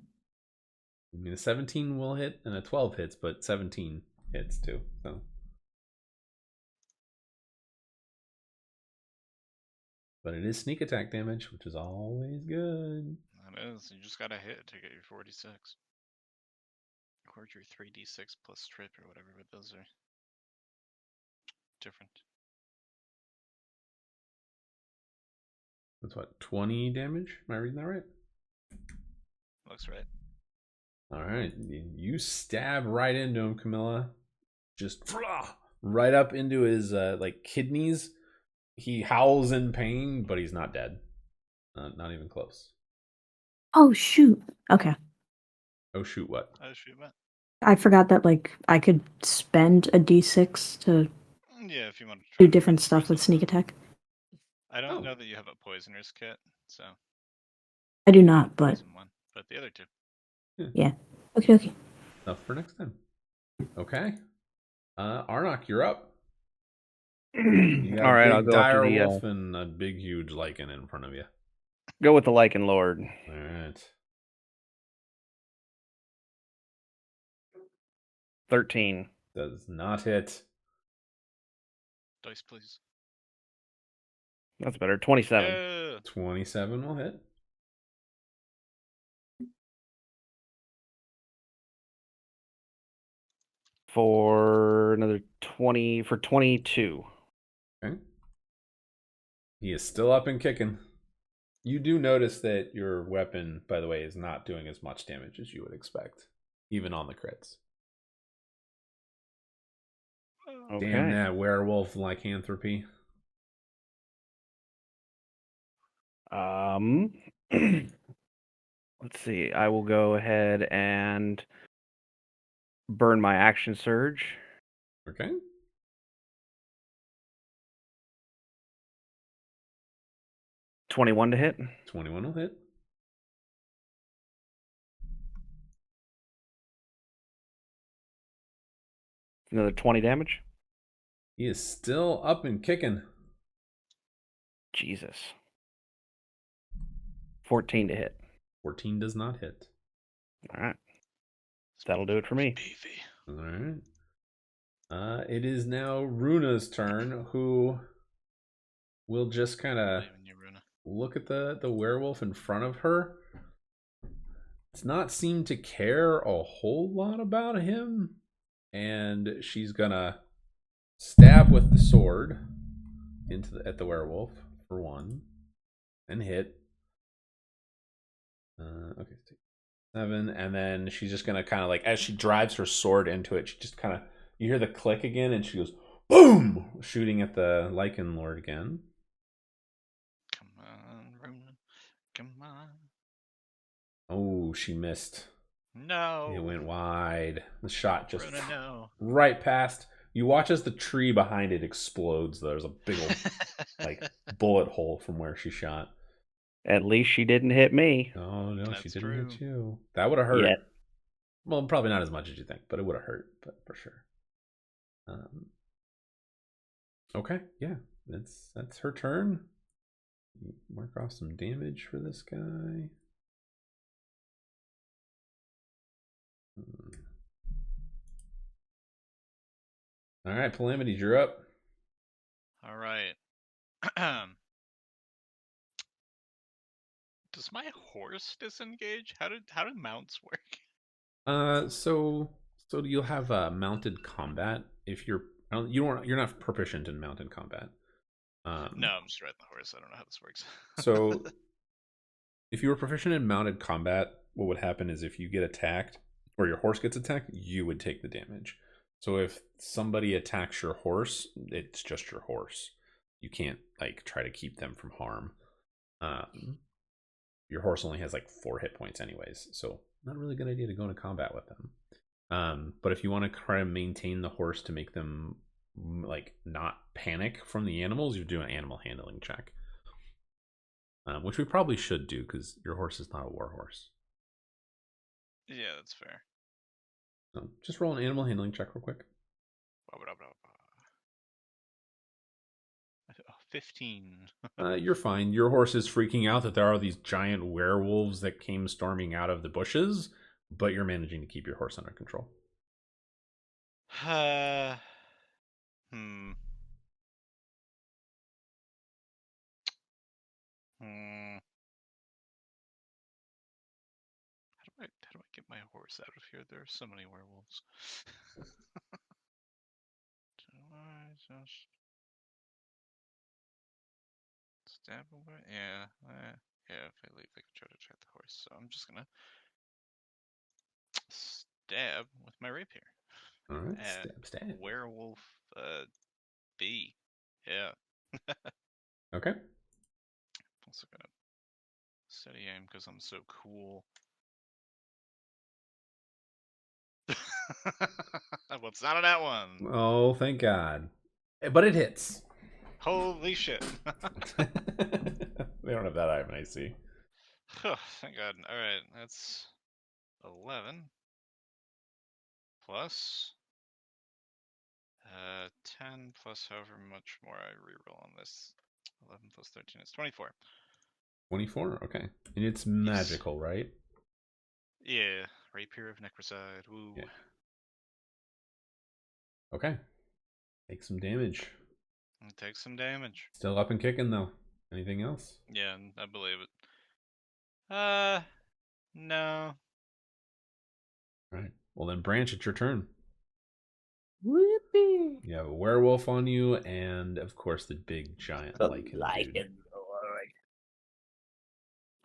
I mean, a 17 will hit and a 12 hits, but 17 hits too. So, but it is sneak attack damage, which is always good. That is, you just gotta hit to get your 46. Or your 3d6 plus strip or whatever, but those are different. That's what, 20 damage? Am I reading that right? Looks right. All right, you stab right into him, Camilla. Just right up into his like kidneys. He howls in pain, but he's not dead. Not even close. Oh, shoot. Okay. Oh shoot! What? Oh shoot, what? I forgot that I could spend a d6 to Yeah, if you want to try do to different find stuff with something. sneak attack. I don't Oh. know that you have a poisoner's kit, so I do not, but poison one, but the other two. yeah. Okay. Stuff for next time. Okay. Arnok, you're up. You got All a right, big I'll go dire after the wolf and a big, huge lichen in front of you. go with the Lycan Lord. All right. 13. Does not hit. Dice, please. That's better. 27. Yeah. 27 will hit. For another 20 for 22. Okay. He is still up and kicking. You do notice that your weapon, by the way, is not doing as much damage as you would expect, even on the crits. Okay. Damn that werewolf lycanthropy. Let's see. I will go ahead and burn my action surge. Okay. 21 to hit. 21 will hit. Another 20 damage. He is still up and kicking. Jesus. 14 to hit. 14 does not hit. All right. That'll do it for me. Beefy. All right. It is now Runa's turn, who will just kind of Believe in you, Runa. look at the werewolf in front of her. Does not seem to care a whole lot about him, and she's gonna stab with the sword at the werewolf for 1 and hit. Okay, 7, and then she's just gonna kind of as she drives her sword into it, she just kind of, you hear the click again, and she goes boom, shooting at the Lycan Lord again. Come on, Runa. Come on. Oh, she missed. No. It went wide. The shot just Runa, no. right past. You watch as the tree behind it explodes. There's a big old bullet hole from where she shot. At least she didn't hit me. Oh no, That's she didn't true. hit you. That would have hurt. Yet. Well, probably not as much as you think, but it would have hurt, but for sure. Okay, yeah, that's her turn. Mark off some damage for this guy. All right, Calamities, you're up. All right. Does my horse disengage? How do mounts work? So you'll have mounted combat if you're not proficient in mounted combat. No, I'm just riding the horse. I don't know how this works. So if you were proficient in mounted combat, what would happen is if you get attacked or your horse gets attacked, you would take the damage. So if somebody attacks your horse, it's just your horse. You can't try to keep them from harm. Your horse only has 4 hit points anyways, so not a really good idea to go into combat with them. But if you want to try to maintain the horse to make them not panic from the animals, you do an animal handling check, which we probably should do because your horse is not a war horse. Yeah, that's fair. So just roll an animal handling check real quick. 15. You're fine. Your horse is freaking out that there are these giant werewolves that came storming out of the bushes, but you're managing to keep your horse under control. How do I get my horse out of here? There are so many werewolves. Do I just stab away? Yeah. Yeah, if I leave, they can try to attack the horse. So I'm just gonna stab with my rapier. All right, stab. Werewolf B. Yeah. Okay. Also gonna steady aim because I'm so cool. Well, it's not on that one. Oh, thank God. But it hits. Holy shit. They don't have that high of an AC. Thank God. Alright, that's 11 plus 10 plus however much more I reroll on this. 11 plus 13 is 24. 24? Okay. And it's Yes. magical, right? Yeah. Rapier of Necrocide. Woo. Yeah. Okay. Take some damage. It takes some damage. Still up and kicking, though. Anything else? Yeah, I believe it. No. All right. Well, then, Branch, it's your turn. Whoopee. You have a werewolf on you, and, of course, the big giant lichen dude.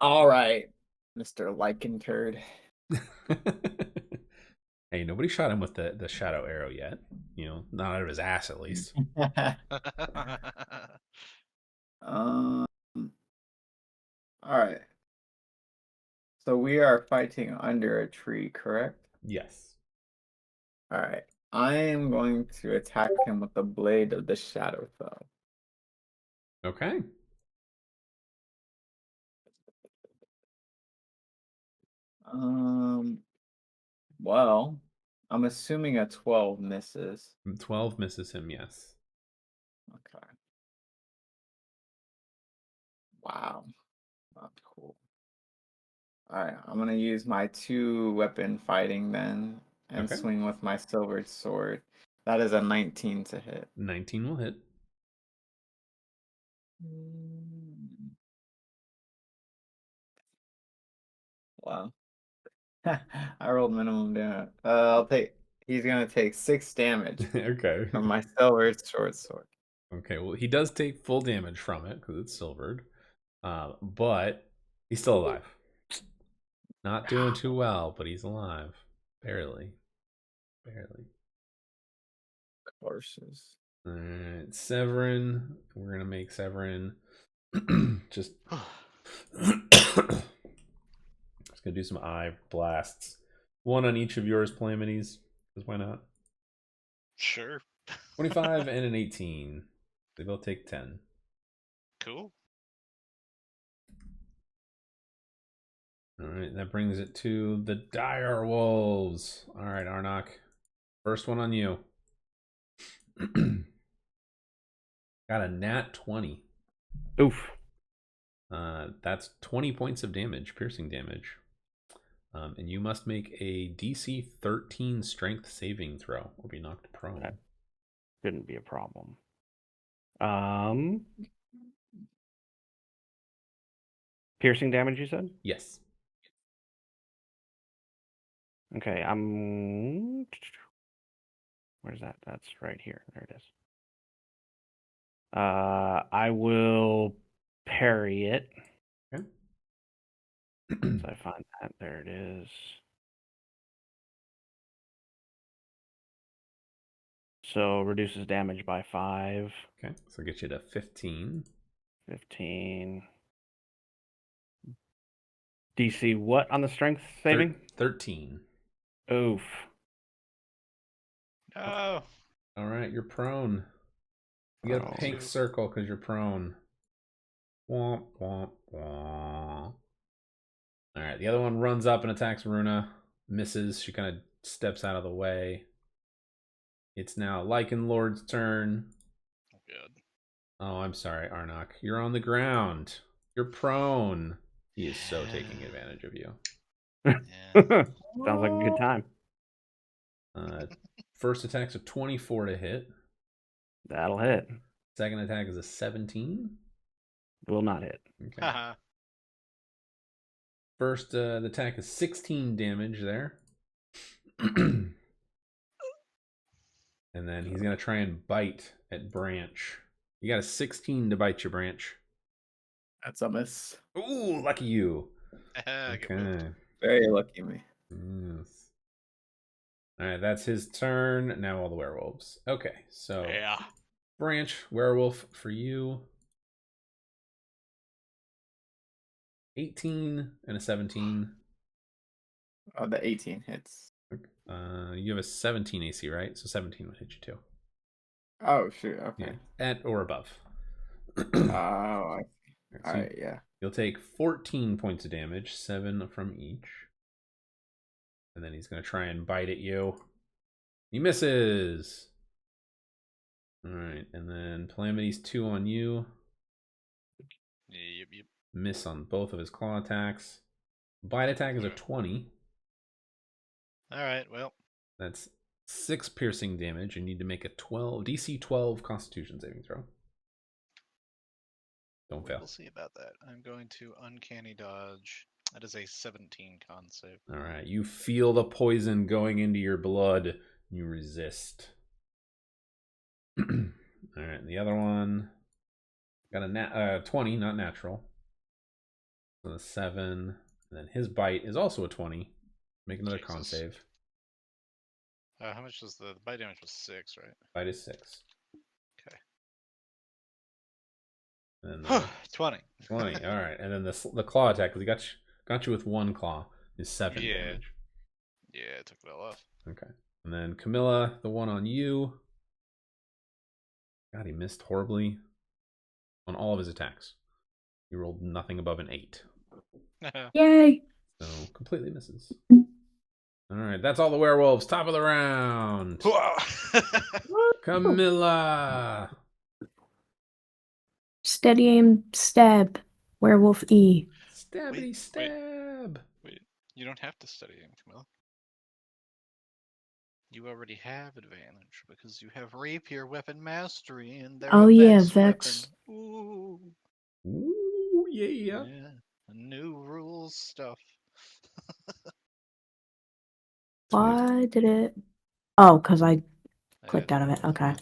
All right, Mr. Lichen Turd. Hey, nobody shot him with the shadow arrow yet. You know, not out of his ass, at least. All right. So we are fighting under a tree, correct? Yes. All right. I am going to attack him with the blade of the shadow thumb. Okay. Well, I'm assuming a 12 misses. 12 misses him, yes. Okay. Wow. That's cool. All right, I'm gonna use my 2-weapon fighting then and Okay. swing with my silver sword. That is a 19 to hit. 19 will hit. Wow. I rolled minimum damage. He's gonna take 6 damage Okay. from my silver short sword. Okay, well, he does take full damage from it because it's silvered. But he's still alive. Not doing too well, but he's alive. Barely. Barely. Horses. Alright, Severin. We're going to make Severin just. Just going to do some eye blasts. One on each of yours, Calamities. Because why not? Sure. 25 and an 18. They both take 10. Cool. All right, that brings it to the dire wolves. All right, Arnok. First one on you. Got a nat 20. Oof. That's 20 points of damage, piercing damage. And you must make a DC 13 strength saving throw or be knocked prone. That shouldn't be a problem. Piercing damage, you said? Yes. Okay, where's that? That's right here. There it is. I will parry it. Okay. Once I find that, there it is. So reduces damage by 5. Okay, so get you to 15. 15. DC what on the strength saving? 13. Oof. No. All right, you're prone. You got a Prone. pink circle because you're prone. Womp, womp, womp. All right, the other one runs up and attacks Runa. Misses. She kind of steps out of the way. It's now Lycan Lord's turn. Good. Oh, I'm sorry, Arnok. You're on the ground. You're prone. He is so taking advantage of you. Yeah. Sounds like a good time. First attack's a 24 to hit. That'll hit. Second attack is a 17. Will not hit. Okay. First the attack is 16 damage there. And then he's going to try and bite at Branch. You got a 16 to bite your Branch. That's a miss. Ooh, lucky you. Get moved. Okay. Very lucky me. Yes. All right, that's his turn. Now all the werewolves. Okay, so Yeah. Branch, werewolf for you. 18 and a 17. Oh, the 18 hits. You have a 17 AC, right? So 17 would hit you too. Oh shoot. Yeah, Okay. at or above. Oh, All all right. Yeah. You'll take 14 points of damage, 7 from each. And then he's going to try and bite at you. He misses. All right, and then Calamity's 2 on you. Yep. Miss on both of his claw attacks. Bite attack is a 20. All right. Well, That's 6 piercing damage. You need to make a DC 12 Constitution saving throw. Don't fail. we'll see about that. I'm going to uncanny dodge. That is a 17 con save. All right, you feel the poison going into your blood. You resist. All right, the other one got a 20, not natural. So a 7. And then his bite is also a 20. Make another con Jesus. save. How much was the bite damage? Was 6, right? Bite is 6. Okay. And then 20. 20. All right, and then the claw attack, because he got you with 1 claw, is 7 damage. Yeah, I took it all off. Okay. And then Camilla, the one on you. God, he missed horribly on all of his attacks. He rolled nothing above an 8. Yay! So completely misses. All right, that's all the werewolves. Top of the round. Camilla. Steady aim, stab. Werewolf E. Stabby stab. Wait, you don't have to study him, Camilla. You already have advantage because you have rapier weapon mastery and they're Oh a yeah, Vex Vex. weapon. Ooh. Ooh, yeah. Yeah. New rules stuff. Why did it? Oh, because I I clicked had out of it. Okay.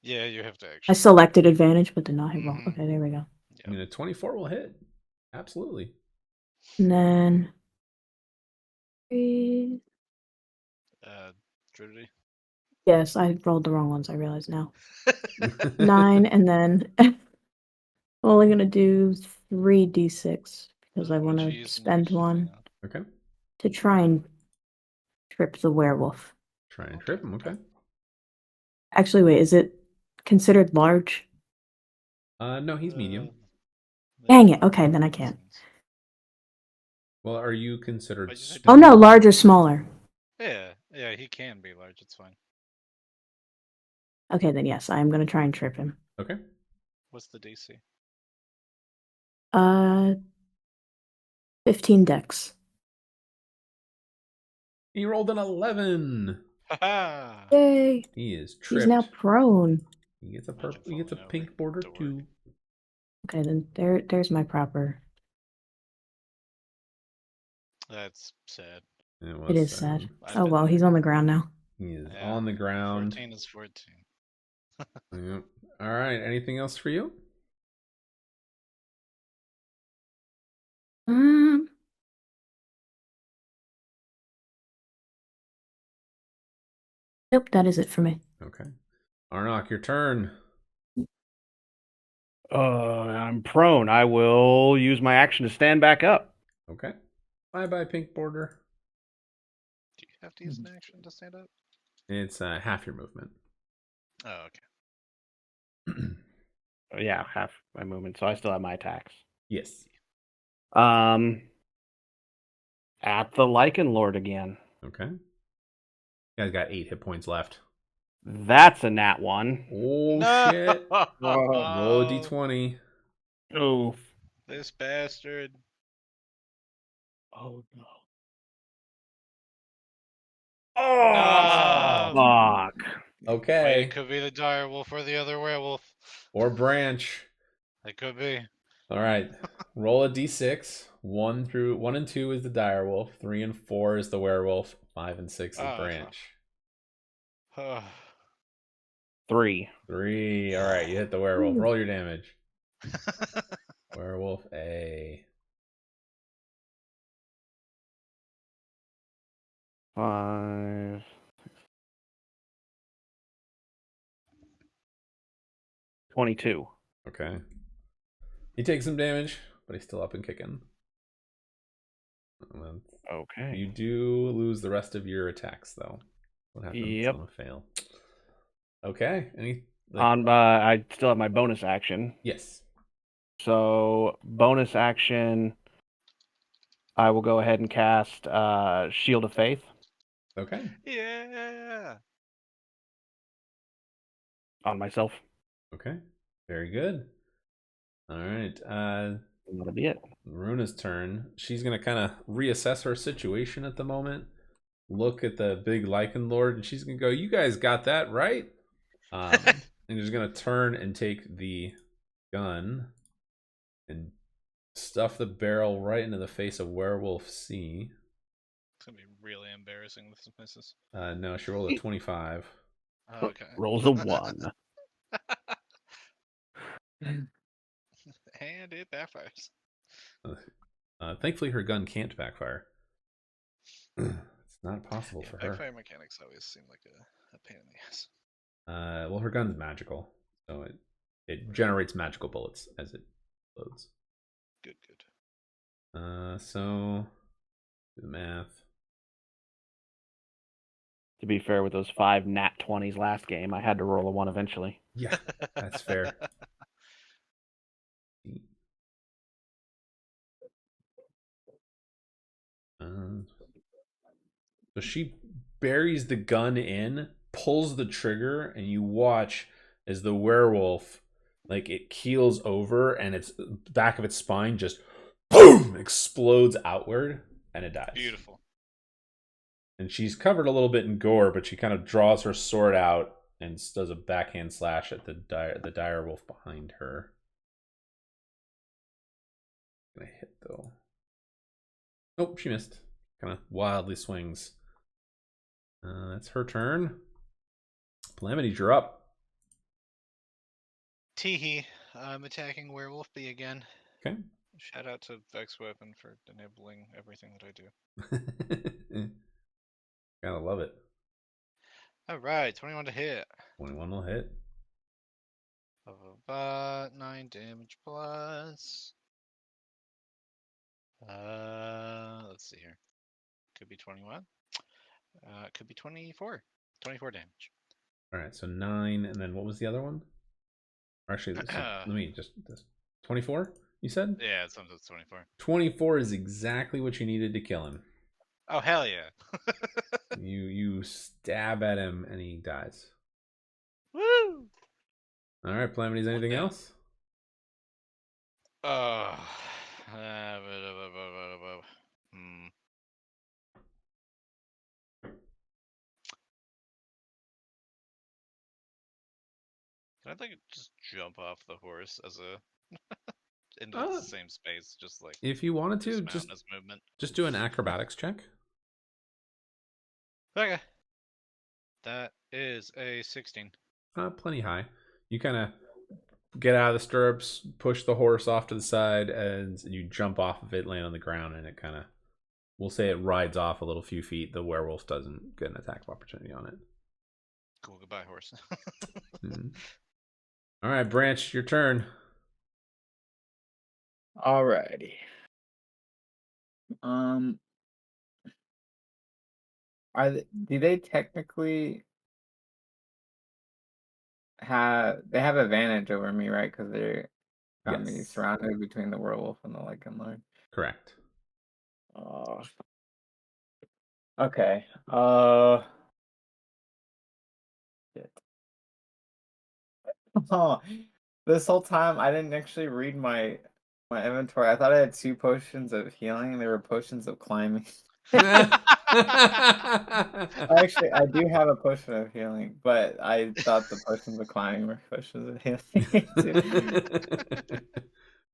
Yeah, you have to I actually. selected advantage, but did not hit roll. Mhm. Okay, there we go. I mean, a 24 will hit. Absolutely. And then 3. Trinity. Yes, I rolled the wrong ones. I realize now. 9, and then I'm only gonna do 3d6 because I want to spend one Okay. to try and trip the werewolf. Try and trip him. Okay. Actually, wait, is it considered large? No, he's medium. Dang it. Okay, then I can't. Well, are you considered? Why'd you say Oh no, large or smaller. Yeah, he can be large. It's fine. Okay, then yes, I'm gonna try and trip him. Okay. What's the DC? 15 dex. He rolled an 11. Haha! Yay! He is tripped. He's now prone. He gets a Imagine He gets a falling pink over. border Don't too. worry. Okay, then there's my proper. That's sad. It is sad. I've Oh been well, there. he's on the ground now. He is Yeah, on the ground. 14 is 14. Yep. All right. Anything else for you? Nope, that is it for me. Okay. Arnok, your turn. I'm prone. I will use my action to stand back up. Okay. Bye-bye, pink border. Do you have to use an action to stand up? It's half your movement. Oh, okay. Yeah, half my movement, so I still have my attacks. Yes. At the Lycan Lord again. Okay. You guys got 8 hit points left. That's a nat 1. Oh, No! shit. Roll a d20. Oh. This bastard. Oh, no. Oh! Fuck. Wait, Okay. it could be the dire wolf or the other werewolf. Or branch. It could be. All right. Roll a d6. 1 and 2 is the dire wolf. 3 and 4 is the werewolf. 5 and 6 is branch. 3. 3. All right. You hit the werewolf. Roll your damage. Werewolf A. 5. 22. Okay. He takes some damage, but he's still up and kicking. Okay. You do lose the rest of your attacks, though. What happens Yep. on a fail? Okay. I still have my bonus action. Yes. So bonus action, I will go ahead and cast Shield of Faith. Okay. Yeah. On myself. Okay. Very good. All right. That'll be it. Runa's turn. She's gonna kind of reassess her situation at the moment. Look at the big Lycan Lord, and she's gonna go, "You guys got that right." And she's gonna turn and take the gun and stuff the barrel right into the face of Werewolf C. It's gonna be really embarrassing if this misses. No, she rolled a 25. Okay. Rolls a 1. And it backfires. Thankfully, her gun can't backfire. It's not possible for her. Backfire mechanics always seem like a pain in the ass. Well, her gun's magical, so it generates magical bullets as it loads. Good. So do the math. To be fair, with those 5 nat 20s last game, I had to roll a 1 eventually. Yeah, that's fair. So she buries the gun in, pulls the trigger, and you watch as the werewolf, like, it keels over and its back of its spine just boom explodes outward and it dies. Beautiful. And she's covered a little bit in gore, but she kind of draws her sword out and does a backhand slash at the dire wolf behind her. Gonna hit though. Nope, she missed. Kind of wildly swings. That's her turn. Calamity, you're up. Teehee. I'm attacking Werewolf B again. Okay. Shout out to Vex Weapon for enabling everything that I do. Gotta love it. Alright, 21 to hit. 21 will hit. 9 damage plus. Let's see here. Could be 21. Could be 24. 24 damage. All right, so 9, and then what was the other one? Actually, let me just 24. You said? Yeah, it's 24. 24 is exactly what you needed to kill him. Oh hell yeah! You stab at him and he dies. Woo! All right, Calamities. Anything else? Can I like just jump off the horse as a into the same space, just like if you wanted to, just do an acrobatics check. Okay. That is a 16. Plenty high. You kind of get out of the stirrups, push the horse off to the side, and you jump off of it, land on the ground, and it kind of, we'll say it rides off a little few feet. The werewolf doesn't get an attack of opportunity on it. Cool, goodbye, horse. All right, Branch, your turn. Alrighty. Do they technically have advantage over me, right? Because they're got me surrounded between the werewolf and the Lycan Lord. Correct. Okay. Shit. Oh, this whole time I didn't actually read my inventory. I thought I had 2 potions of healing. They were potions of climbing. Actually, I do have a potion of healing, but I thought the potions of climbing were potions of healing too.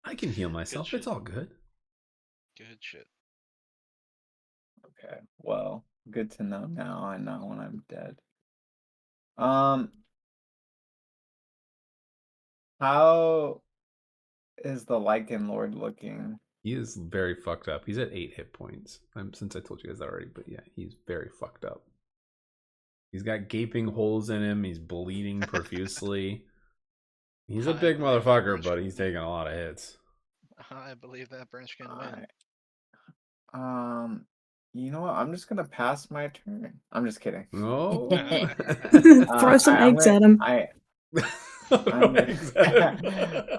I can heal myself. It's all good. Good shit. Okay, well, good to know now. I know when I'm dead. How is the Lycan Lord looking? He is very fucked up. He's at 8 hit points. Since I told you guys that already, but yeah, he's very fucked up. He's got gaping holes in him. He's bleeding profusely. He's a big motherfucker, but he's taking a lot of hits. I believe that Branch can win. You know what? I'm just gonna pass my turn. I'm just kidding. Oh. Throw some eggs at him. I'm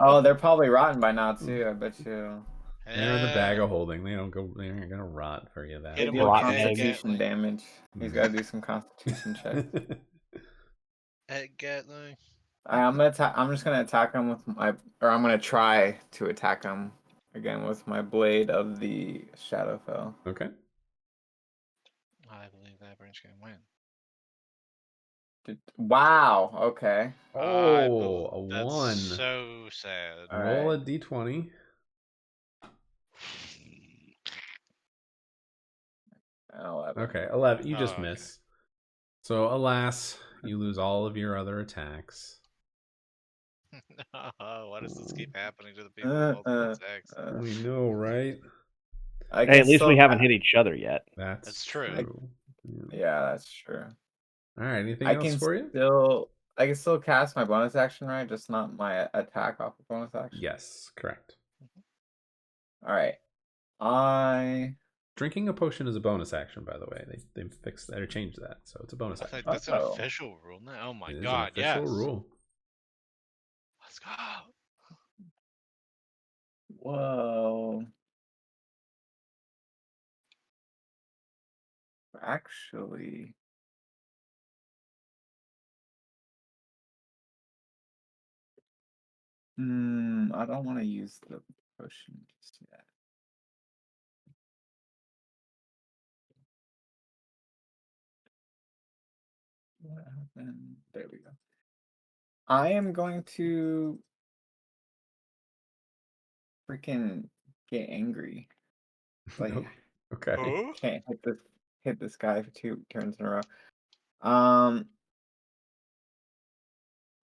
oh, they're probably rotten by now too. I bet you. They're in the bag of holding. They don't go. They aren't gonna rot for you. That They Hit him deal with rotten the egg constitution Gatling. damage. He's got to do some constitution checks. Egg Gatling. I'm just gonna attack him with my, or I'm gonna try to attack him again with my blade of the Shadowfell. Okay. I believe that branch can win. Wow. Okay. Oh, a That's 1. so sad. Roll Alright. a d20. 11. Okay, 11. You just Oh, okay. miss. So, alas, you lose all of your other attacks. Why does this keep happening to the people with multiple attacks? We know, right? I Hey, can at least we still haven't hit each other yet. That's true. Yeah, that's true. All right. Anything I else can for you? I can still cast my bonus action, right? Just not my attack off of bonus action. Yes, correct. All right. Drinking a potion is a bonus action, by the way. They fixed that or changed that, so it's a bonus I action. think that's an Uh-oh. official rule now. Oh my It is god, an official yes. rule. Let's go. Whoa. Actually, I don't want to use the potion just yet. What happened? There we go. I am going to freaking get angry. Like, Okay. Oh? can't hit this guy for 2 turns in a row.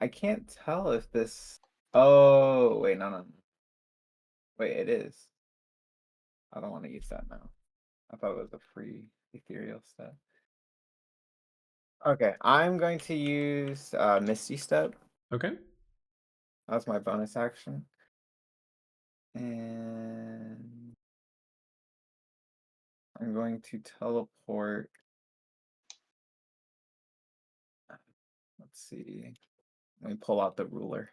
I can't tell if this. Oh wait, no. Wait, it is. I don't want to use that now. I thought it was a free ethereal step. Okay, I'm going to use Misty Step. Okay. That's my bonus action. And I'm going to teleport. Let's see. Let me pull out the ruler.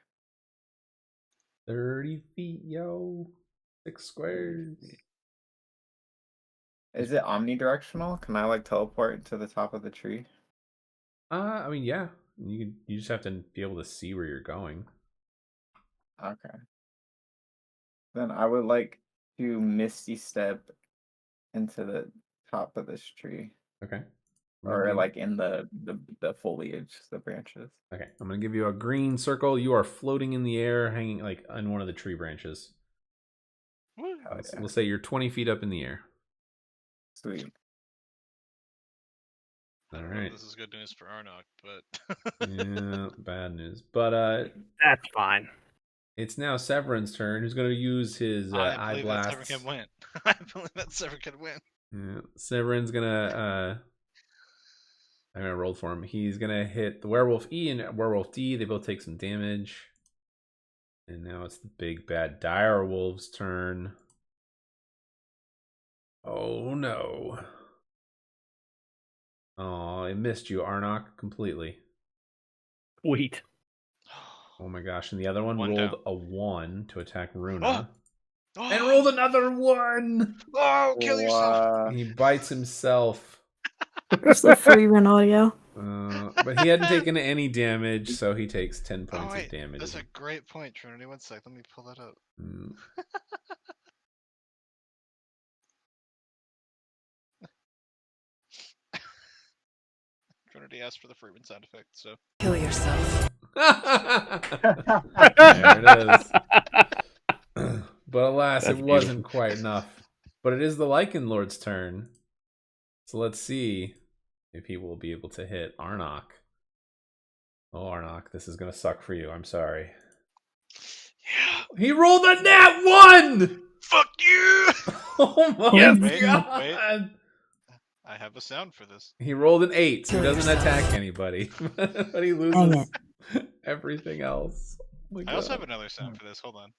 30 feet, yo. 6 squares. Is it omnidirectional? Can I like teleport to the top of the tree? I mean, yeah. You just have to be able to see where you're going. Okay. Then I would like to Misty Step into the top of this tree. Okay. Or like in the foliage, the branches. Okay, I'm gonna give you a green circle. You are floating in the air, hanging like on one of the tree branches. Woo. Oh, yeah. We'll say you're 20 feet up in the air. Sweet. I don't know if this is good news for Arnok, but Yeah, bad news. But That's fine. it's now Severin's turn. Who's gonna use his I eye believe blast? that Severin can win. I believe that Severin can win. Yeah, Severin's gonna I'm gonna roll for him. He's gonna hit the werewolf E and werewolf D. They both take some damage. And now it's the big bad dire wolf's turn. Oh no. Oh, it missed you, Arnok, completely. Sweet. Oh my gosh. And the other one One rolled down. a 1 to attack Runa. Oh, And rolled another 1! oh, kill yourself! He bites himself. It's the free run audio. But he hadn't taken any damage, so he takes 10 Oh points wait, of damage. that's a great point, Trinity. 1 sec, let me pull that up. Mm. Trinity asked for the Freeman sound effect, so. Kill yourself. There it is. But alas, That's it wasn't quite enough. But it is the Lycan Lord's turn. So let's see if he will be able to hit Arnok. Oh, Arnok, this is going to suck for you. I'm sorry. Yeah. He rolled a nat 1! Fuck you! Oh my Yes. god! Wait. I have a sound for this. He rolled an 8, so he doesn't attack anybody. But he loses everything else. Oh my I also God. have another sound for this. Hold on.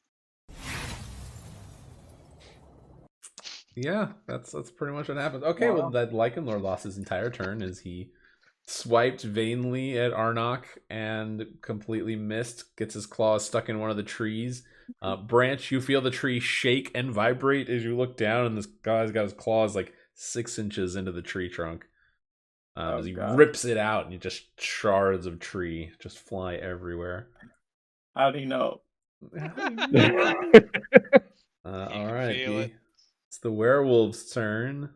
Yeah, that's pretty much what happens. Okay, well, that Lycanlord lost his entire turn as he swiped vainly at Arnok and completely missed. Gets his claws stuck in one of the trees. Branch, you feel the tree shake and vibrate as you look down, and this guy's got his claws like 6 inches into the tree trunk. As he rips it out, and just shards of tree just fly everywhere. How do you know? All right, feel it. it's the werewolf's turn.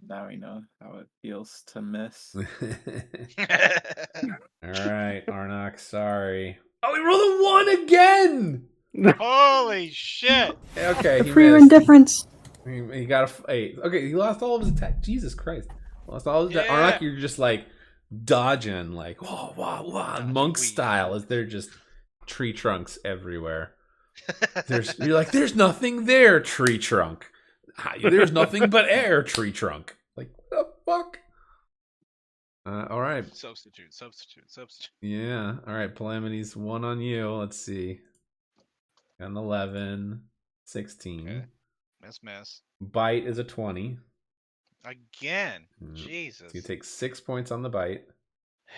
Now we know how it feels to miss. All right, Arnok, sorry. Oh, he rolled a 1 again! Holy shit! Okay, he For your missed. indifference. He got a 8. Okay, he lost all of his attack. Jesus Christ. Lost all of his attack. Yeah. Arnok, you're just like dodging, like, whoa, whoa, whoa, monk style, as they're just tree trunks everywhere. You're like, there's nothing there, tree trunk. There's nothing but air, tree trunk. Like, what the fuck? All right. Substitute. Yeah. All right. Calamity's 1 on you. Let's see. Got an 11, 16. Okay. Miss. Bite is a 20. Again. Jesus. So you take 6 points on the bite.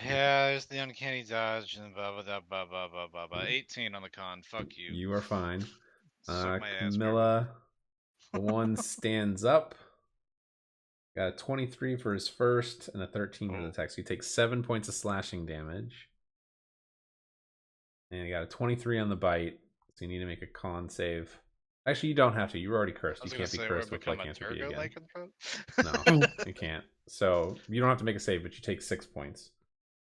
Yeah, there's the uncanny dodge and blah blah blah blah blah blah blah. 18 on the con. Fuck you. You are fine. Suck my ass, Camilla, the one stands up. Got a 23 for his first and a 13 for the attack. So you take 7 points of slashing damage. And you got a 23 on the bite. So you need to make a con save. Actually, you don't have to. You were already cursed. You can't be cursed with lycanthropy again. No, you can't. So you don't have to make a save, but you take 6 points.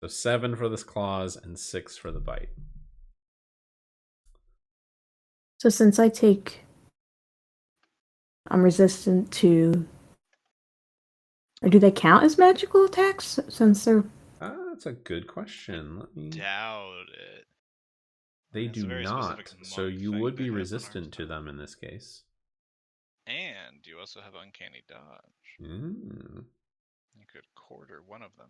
So 7 for this claws and 6 for the bite. So since I'm resistant to, or do they count as magical attacks since they're? That's a good question. Let me. Doubt it. They do not. So you would be resistant to them in this case. And you also have uncanny dodge. Mm. You could quarter one of them.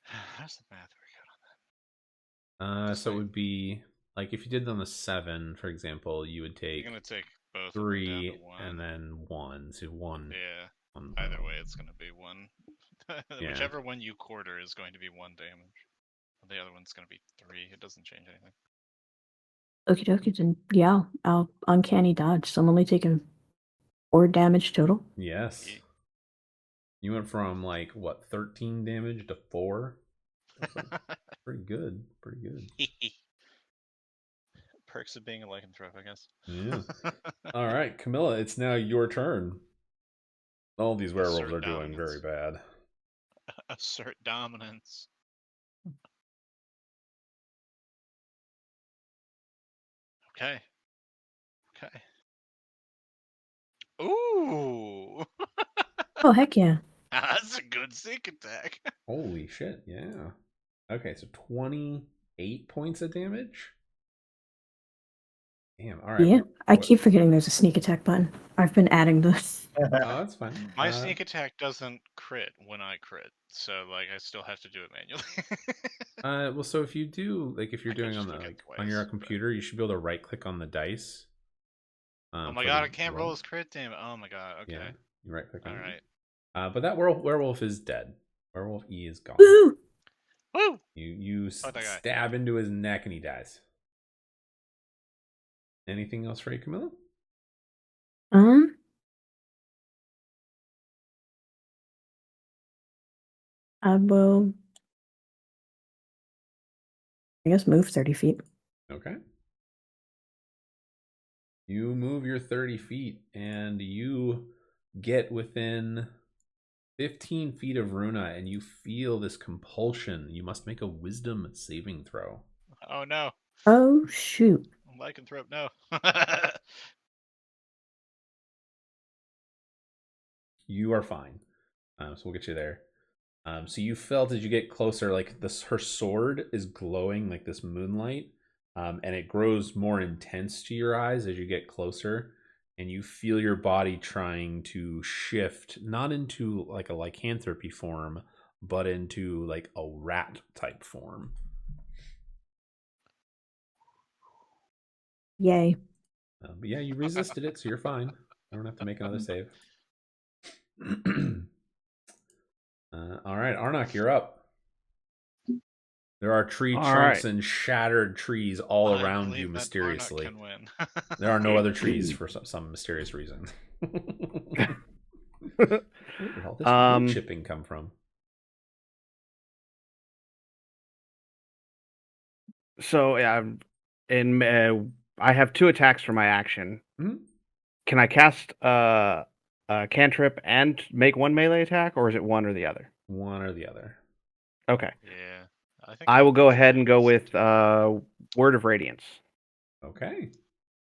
How's the math we got on that? So it would be like if you did on the 7, for example, you would take. You're gonna take both 3 down to 1. and then 1. So 1. Yeah. One Either way, it's gonna be 1. Yeah. Whichever one you quarter is going to be 1 damage. The other one's gonna be 3. It doesn't change anything. Okie dokie, then yeah, I'll uncanny dodge. So I'm only taking 4 damage total. Yes. You went from like what 13 damage to 4. Pretty good. Pretty good. Perks of being a lycanthrope, I guess. Yeah. All right, Camilla, it's now your turn. All these werewolves are doing very bad. Assert dominance. Okay. Ooh. Oh heck yeah. That's a good sneak attack. Holy shit, yeah. Okay, so 28 points of damage? Damn, all right. Yeah, I keep forgetting there's a sneak attack button. I've been adding this. Oh, that's fine. My sneak attack doesn't crit when I crit, so like I still have to do it manually. Well, so if you do, like, if you're doing on the on your computer, you should be able to right click on the dice. Oh my god, I can't roll his crit damage. Oh my god, okay. Yeah, you right click on it. Alright. But that werewolf is dead. Werewolf E is gone. Woo! Woo! You stab into his neck and he dies. Anything else for you, Camilla? I will, I guess, move 30 feet. Okay. You move your 30 feet and you get within 15 feet of Runa and you feel this compulsion. You must make a wisdom saving throw. Oh no. Oh shoot. Lycanthrope, no. You are fine. So we'll get you there. So you felt as you get closer, like her sword is glowing like this moonlight, and it grows more intense to your eyes as you get closer, and you feel your body trying to shift, not into like a lycanthropy form, but into like a rat type form. Yay. But yeah, you resisted it, so you're fine. I don't have to make another save. All right, Arnok, you're up. There are tree trunks and shattered trees all around you mysteriously. Can win. There are no other trees for some mysterious reason. Where did all this wood chipping come from? So I have 2 attacks for my action. Mm-hmm. Can I cast a cantrip and make 1 melee attack, or is it one or the other? One or the other. Okay. Yeah. I will go ahead and go with Word of Radiance. Okay.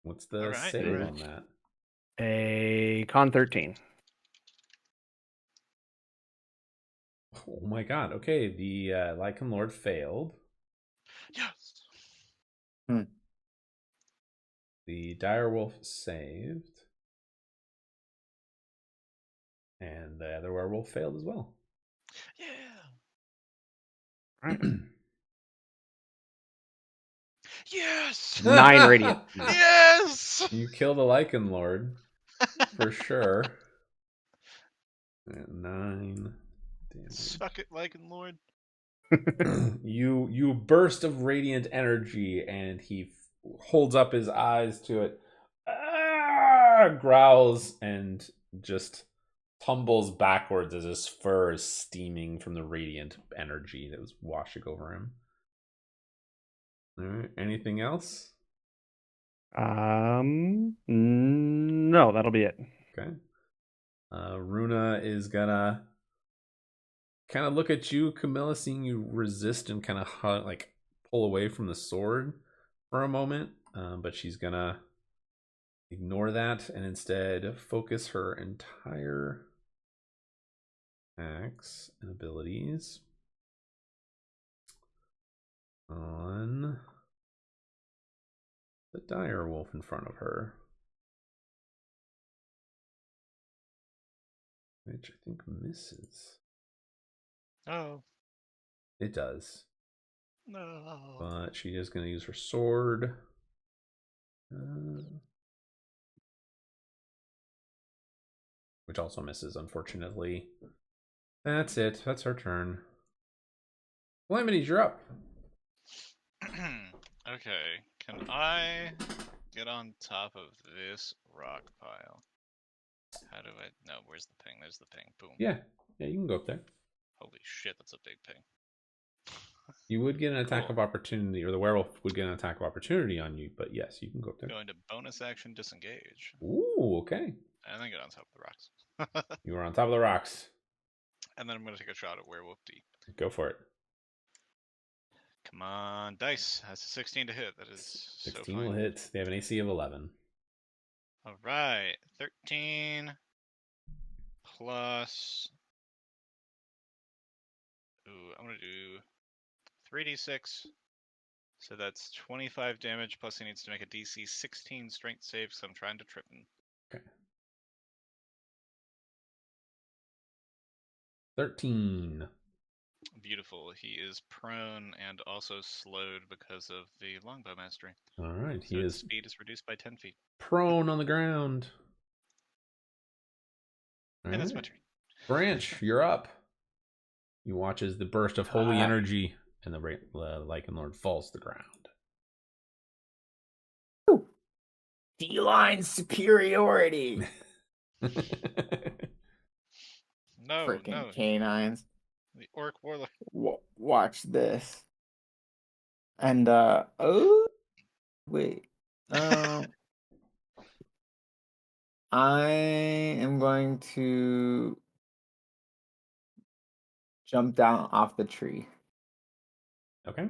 What's the save on that? A con 13. Oh my god. Okay, the Lycan Lord failed. Yes. The Direwolf saved. And the other werewolf failed as well. Yeah. Right. Yes. 9 radiant. Yes. You kill the Lycan Lord for sure. And 9 damage. Suck it, Lycan Lord. You burst of radiant energy, and he holds up his eyes to it, growls, and just tumbles backwards as his fur is steaming from the radiant energy that was washing over him. All right, anything else? No, that'll be it. Okay. Runa is gonna kind of look at you, Camilla, seeing you resist and kind of like pull away from the sword for a moment, but she's gonna ignore that and instead focus her entire acts and abilities on the dire wolf in front of her, which I think misses. Oh. It does. No. But she is going to use her sword. Which also misses, unfortunately. That's it. That's her turn. Calamities, you're up. Okay. Can I get on top of this rock pile? How do I... No, where's the ping? There's the ping. Boom. Yeah, you can go up there. Holy shit, that's a big ping. You would get an attack of opportunity, or the werewolf would get an attack of opportunity on you, but yes, you can go up there. Going to bonus action disengage. Ooh, okay. And then get on top of the rocks. You are on top of the rocks. And then I'm going to take a shot at Werewolf D. Go for it. Come on, dice. That's a 16 to hit. That is 16 will hit. They have an AC of 11. All right. 13 plus... Ooh, I'm going to do 3d6. So that's 25 damage, plus he needs to make a DC 16 strength save, so I'm trying to trip him. Okay. 13. Beautiful. He is prone and also slowed because of the longbow mastery. All right. So his speed is reduced by 10 feet. Prone on the ground. All and that's my turn. Branch, you're up. You watch as the burst of holy energy and the Lycan Lord falls to the ground. Feline superiority. No, Freaking no. canines. The orc warlock. Watch this. And oh wait. I am going to jump down off the tree. Okay.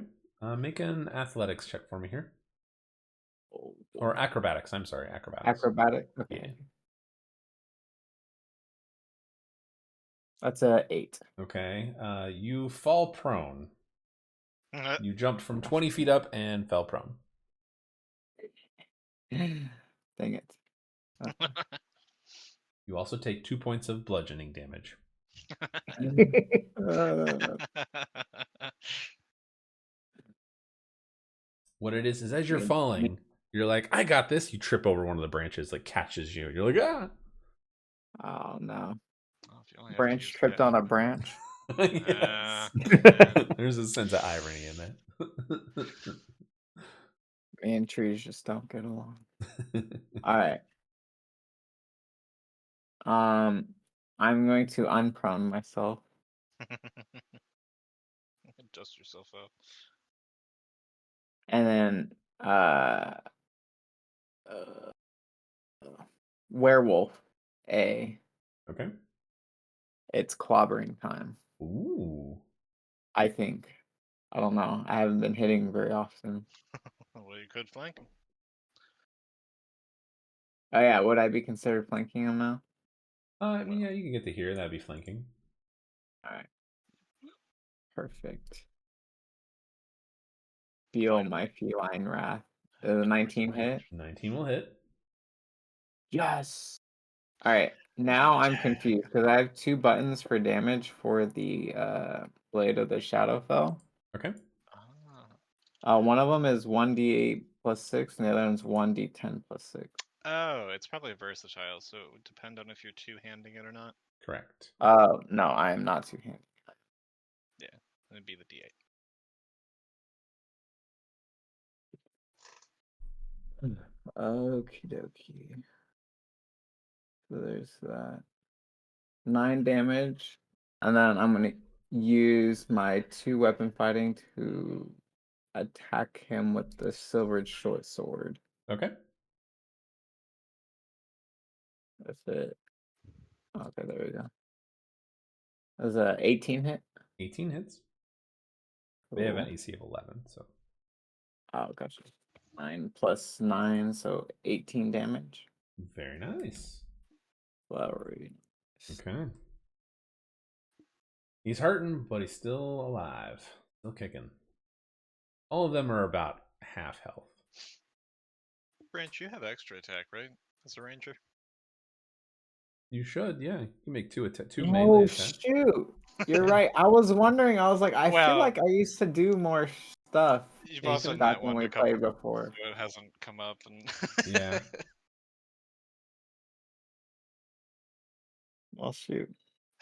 Make an athletics check for me here. Oh, or acrobatics. I'm sorry, acrobatics. Acrobatic. Okay. Yeah. That's a 8. Okay. You fall prone. You jumped from 20 feet up and fell prone. Dang it. Okay. You also take 2 points of bludgeoning damage. What it is as you're falling, You're like, I got this. You trip over one of the branches, like catches you. You're like, ah. Oh no. Oh, if you only have to Branch use tripped on a branch. Yes. yeah. There's a sense of irony in that. Me and trees just don't get along. Alright. I'm going to unprone myself. Dust yourself up. And then werewolf A. Okay. It's clobbering time. Ooh. I think. I don't know. I haven't been hitting very often. Well, you could flank him. Oh yeah, would I be considered flanking him now? I mean, yeah, you can get to here. That'd be flanking. Alright. Perfect. Feel my feline wrath. Does a 19 hit? 19 will hit. Yes. Alright. Now I'm confused because I have 2 buttons for damage for the Blade of the Shadowfell. Okay. One of them is 1d8 plus 6, and the other one's 1d10 plus 6. Oh, it's probably versatile, so it would depend on if you're two-handing it or not. Correct. No, I am not two-handed. Yeah, it'd be the D8. Okie dokie. So there's that. 9 damage. And then I'm gonna use my 2 weapon fighting to attack him with the silvered short sword. Okay. That's it. Okay, there we go. That's a 18 hit. 18 hits. They have an Cool. AC of 11, so. Oh, gotcha. 9 plus 9, so 18 damage. Very nice. Flowery. Okay. He's hurting, but he's still alive. Still kicking. All of them are about half health. Branch, you have extra attack, right? As a ranger? You should, yeah. You can make two Oh, melee attacks. shoot. You're right. I was wondering. I was like, I feel Well, like I used to do more stuff You've Yeah, you also could- not back when won we a couple, played before. so it hasn't come up. And Yeah. Well, shoot.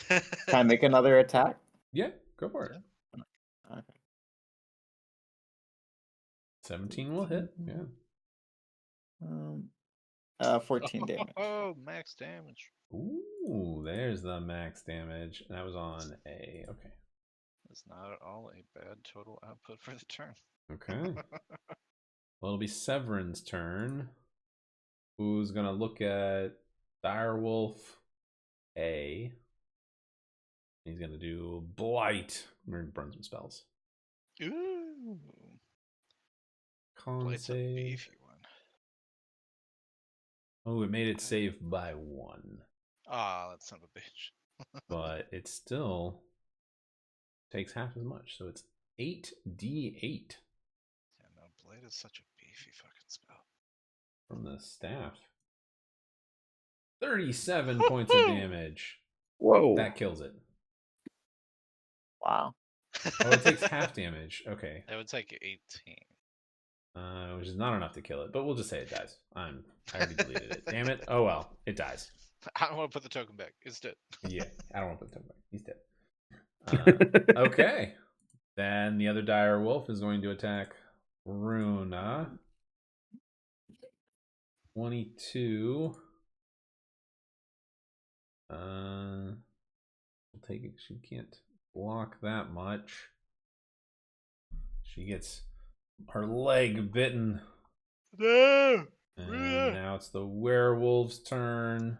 Can I make another attack? Yeah, go for it. Okay. 17 will hit, yeah. 14 damage. Oh, max damage. Ooh, there's the max damage. That was on A. Okay. That's not at all a bad total output for the turn. Okay. Well, it'll be Severin's turn. Who's gonna look at Direwolf A. He's gonna do Blight. We're gonna burn some spells. Ooh. Con Blight's a save. beefy one. Oh, it made it save by 1. Ah, that son of a bitch. But it still takes half as much. So it's 8d8 Yeah, no, Blight is such a beefy fucking spell. from the staff. 37 points of damage. Whoa. That kills it. Wow. Oh, it takes half damage. Okay. That would take 18. Which is not enough to kill it, but we'll just say it dies. I already deleted it. Damn it. Oh well, it dies. I don't want to put the token back. It's dead. Yeah, I don't want to put him back. He's dead. Okay. Then the other dire wolf is going to attack Runa. 22. We'll take it. She can't block that much. She gets her leg bitten. No! And now it's the werewolf's turn.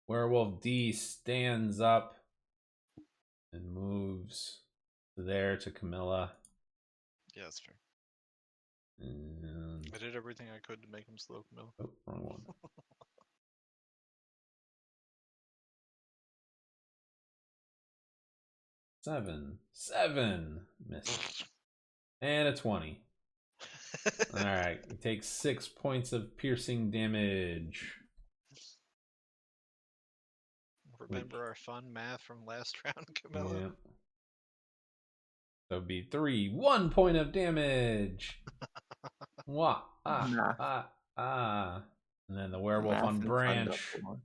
Werewolf D stands up and moves there to Camilla. Yeah, that's fair. And I did everything I could to make him slow, Camilla. oh, wrong one. Seven. Missed. And a 20. Alright, it takes 6 points of piercing damage. Remember our fun math from last round, Camilla? Yeah. So it'd be 1 point of damage. Wah, Math. And then the werewolf Math on and fun branch. double.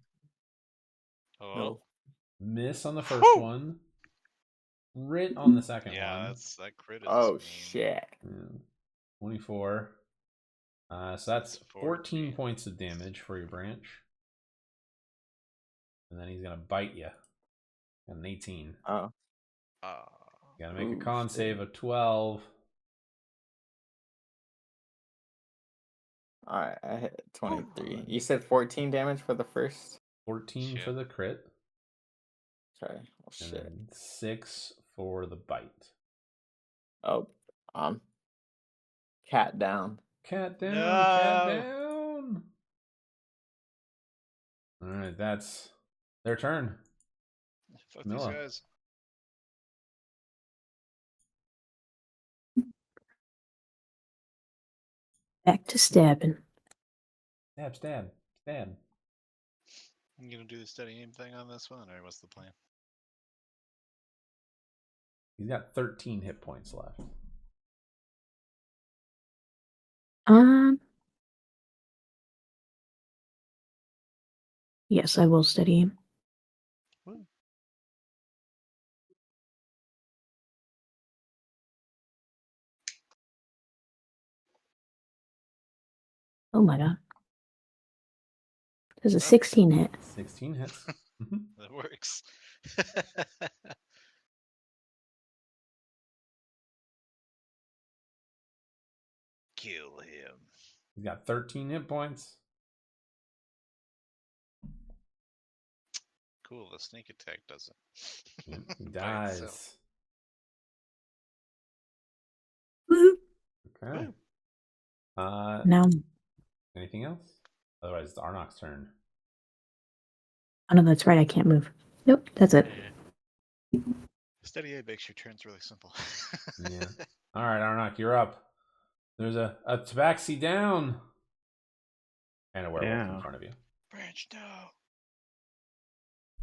Oh, No. Miss on the first Whew! one. Crit on the second yeah, one. that crit is Oh mean. shit. Yeah. 24. So that's 14 points of damage for your branch. And then he's going to bite you. Got an 18. Oh. You got to make a con shit. save of 12. Alright, I hit 23. You said 14 damage for the first? 14 Shit. for the crit. Okay. Oh And shit. then 6 for the bite. Oh, cat down. Cat down, No! cat down. All right, that's their turn. Fuck Camilla. these guys. Back to stabbing. Stab, stab, stab. You gonna do the steady aim thing on this one, or what's the plan? He's got 13 hit points left. Yes, I will steady him. Woo. Oh my god. There's a 16 hit. 16 hits. That works. Kill him. He's got 13 hit points. Cool, the sneak attack does it. Yep, he By itself. dies. Woo! Okay. Woo. Now, Anything else? Otherwise, it's Arnok's turn. oh no, that's right. I can't move. Nope, that's it. Steady aim makes your turns really simple. Yeah. All right, Arnok, you're up. There's a tabaxi down. And a werewolf in front of you. Branch, no.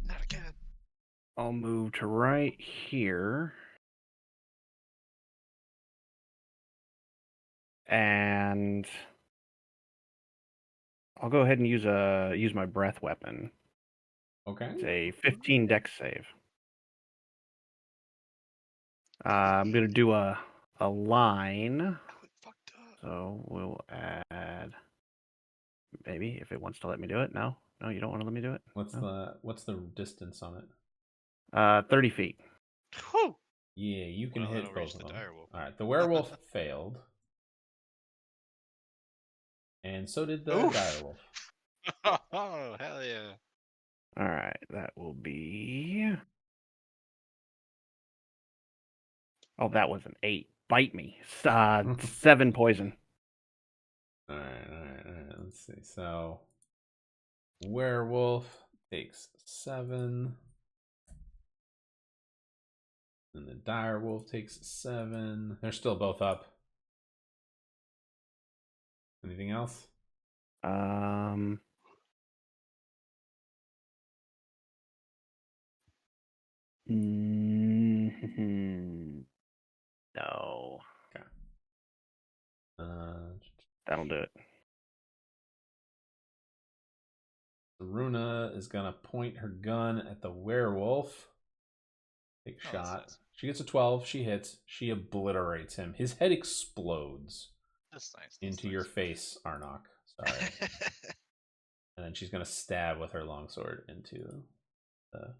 Not again. I'll move to right here. And I'll go ahead and use my breath weapon. Okay. It's a 15 dex save. I'm gonna do a line. So we'll add, maybe if it wants to let me do it. No, you don't want to let me do it. What's the distance on it? 30 feet. Whew. Yeah, you can Well, hit that'll both reach of the them. direwolf. All right, the werewolf failed, and so did the Oof. direwolf. Oh, hell yeah. All right, that will be. Oh, that was an 8. Bite me. 7 poison. All right. Let's see. So, werewolf takes 7, and the direwolf takes 7. They're still both up. Anything else? No. Okay. That'll do it. Runa is gonna point her gun at the werewolf. Take Oh, shot. nice. She gets a 12. She hits. She obliterates him. His head explodes That's nice. into your face, Arnok. Sorry. And then she's gonna stab with her longsword into the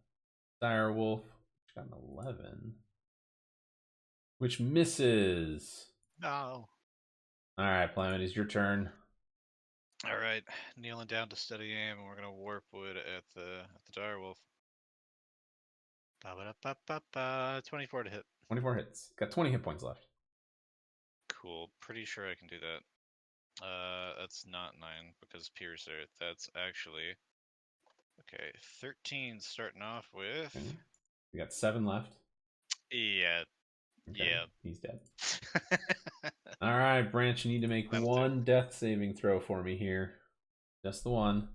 dire wolf. She got an 11, which misses. No. All right, Planet, it's your turn. All right, kneeling down to steady aim, and we're gonna warp wood at the direwolf. 24 to hit. 24 hits. Got 20 hit points left. Cool. Pretty sure I can do that. That's not 9 because piercer. That's actually okay. 13 starting off with. Okay. We got 7 left. Yeah. Okay. Yeah. He's dead. All right, Branch, you need to make one death saving throw for me here. Just the one.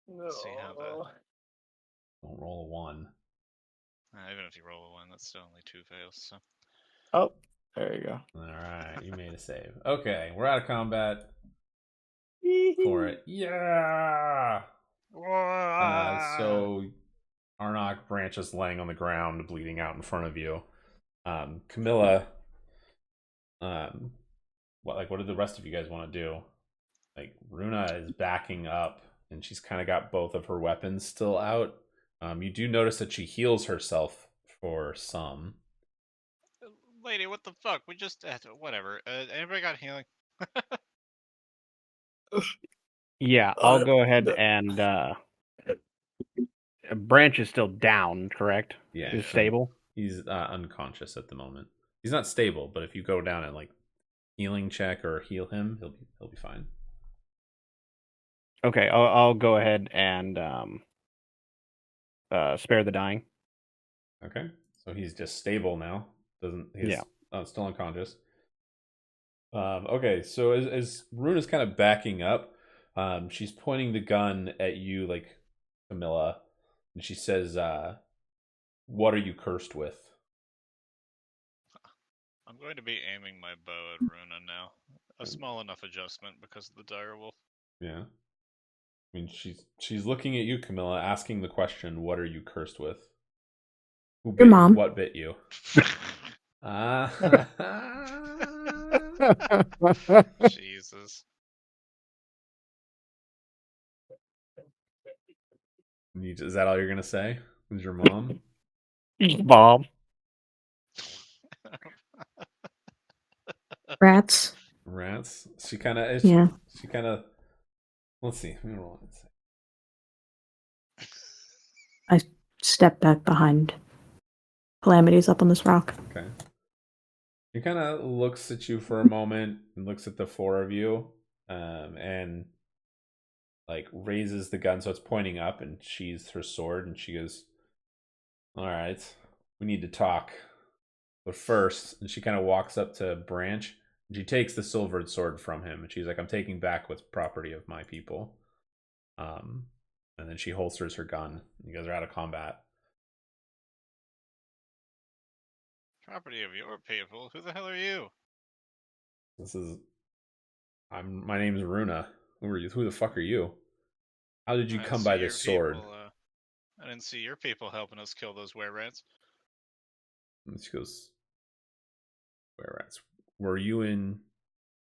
Let's see how that. Don't roll a 1. Even if you roll a 1, that's still only 2 fails. So. Oh, There you go. All right, you made a save. Okay, we're out of combat for it. Yeah. So Arnok Branch is laying on the ground, bleeding out in front of you. Camilla, what did the rest of you guys want to do? Like Runa is backing up, and she's kind of got both of her weapons still out. You do notice that she heals herself for some. Lady, what the fuck? We just whatever. Anybody got healing? Yeah, I'll go ahead and Branch is still down, correct? Yeah, Is stable. He's unconscious at the moment. He's not stable, but if you go down and like healing check or heal him, he'll be fine. Okay, I'll go ahead and spare the dying. Okay, so he's just stable now. Still unconscious. Okay, so as Rune is kind of backing up, she's pointing the gun at you, like Camilla, and she says, "What are you cursed with?" I'm going to be aiming my bow at Runa now. A small enough adjustment because of the dire wolf. Yeah. I mean, she's looking at you, Camilla, asking the question, "What are you cursed with?" Your mom. What bit you? Jesus. Is that all you're gonna say? Is your mom? Mom. Rats. Rats. She kind of. Yeah. She kind of. Let's see. Let me roll it. I step back behind Calamity's up on this rock. Okay. He kind of looks at you for a moment and looks at the four of you, and like raises the gun so it's pointing up and sheathes her sword, and she goes, "All right, we need to talk, but first," and she kind of walks up to Branch and she takes the silvered sword from him and she's like, "I'm taking back what's property of my people." And then she holsters her gun. You guys are out of combat. Property of your people? Who the hell are you? My name's Runa. Who are you? Who the fuck are you? How did you come by this sword? I didn't see your people helping us kill those were-rats. And she goes, "Were-rats? Were you in..."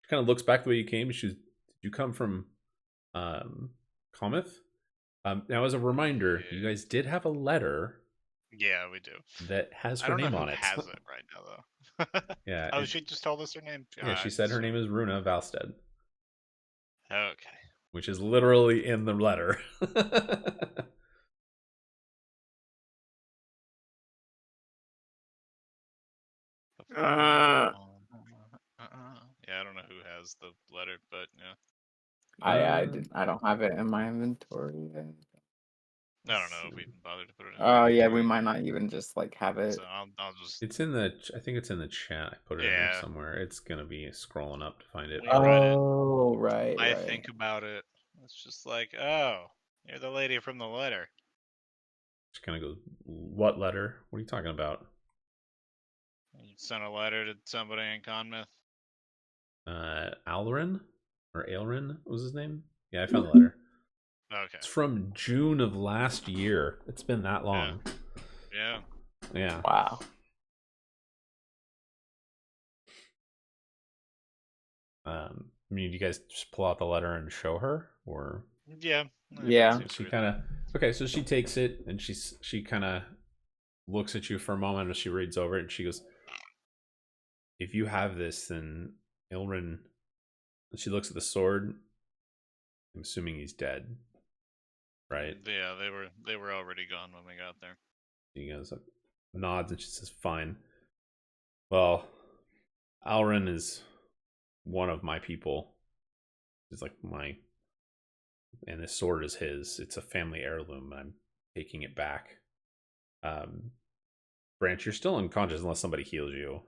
She kind of looks back the way you came. She goes, "Did you come from Cometh?" Now, as a reminder, you guys did have a letter. Yeah, we do. That has her name on it. I don't know who has it right now, though. Yeah. Oh, she just told us her name? Yeah, she said her name is Runa Valstead. Okay. Which is literally in the letter. Yeah, I don't know who has the letter, but yeah. I don't have it in my inventory. I don't know if we can bother to put it in. Oh yeah, we might not even just like have it. So I'll just. It's in the. I think it's in the chat. I put it in there somewhere. It's gonna be scrolling up to find it. Oh right. I think about it. It's just like, oh, you're the lady from the letter. Just kind of goes, "What letter? What are you talking about?" You sent a letter to somebody in Conmouth. Alrin or Aelrin was his name. Yeah, I found the letter. Okay. It's from June of last year. It's been that long. Yeah. Wow. I mean, do you guys just pull out the letter and show her, or? Yeah. She kind of. Okay, so she takes it and she kind of looks at you for a moment as she reads over it, and she goes, "If you have this, then Ilrin..." She looks at the sword. I'm assuming he's dead, right? Yeah, they were already gone when we got there. He goes, nods, and she says, "Fine. Well, Alrin is one of my people. He's like and this sword is his. It's a family heirloom. I'm taking it back. Branch, you're still unconscious unless somebody heals you.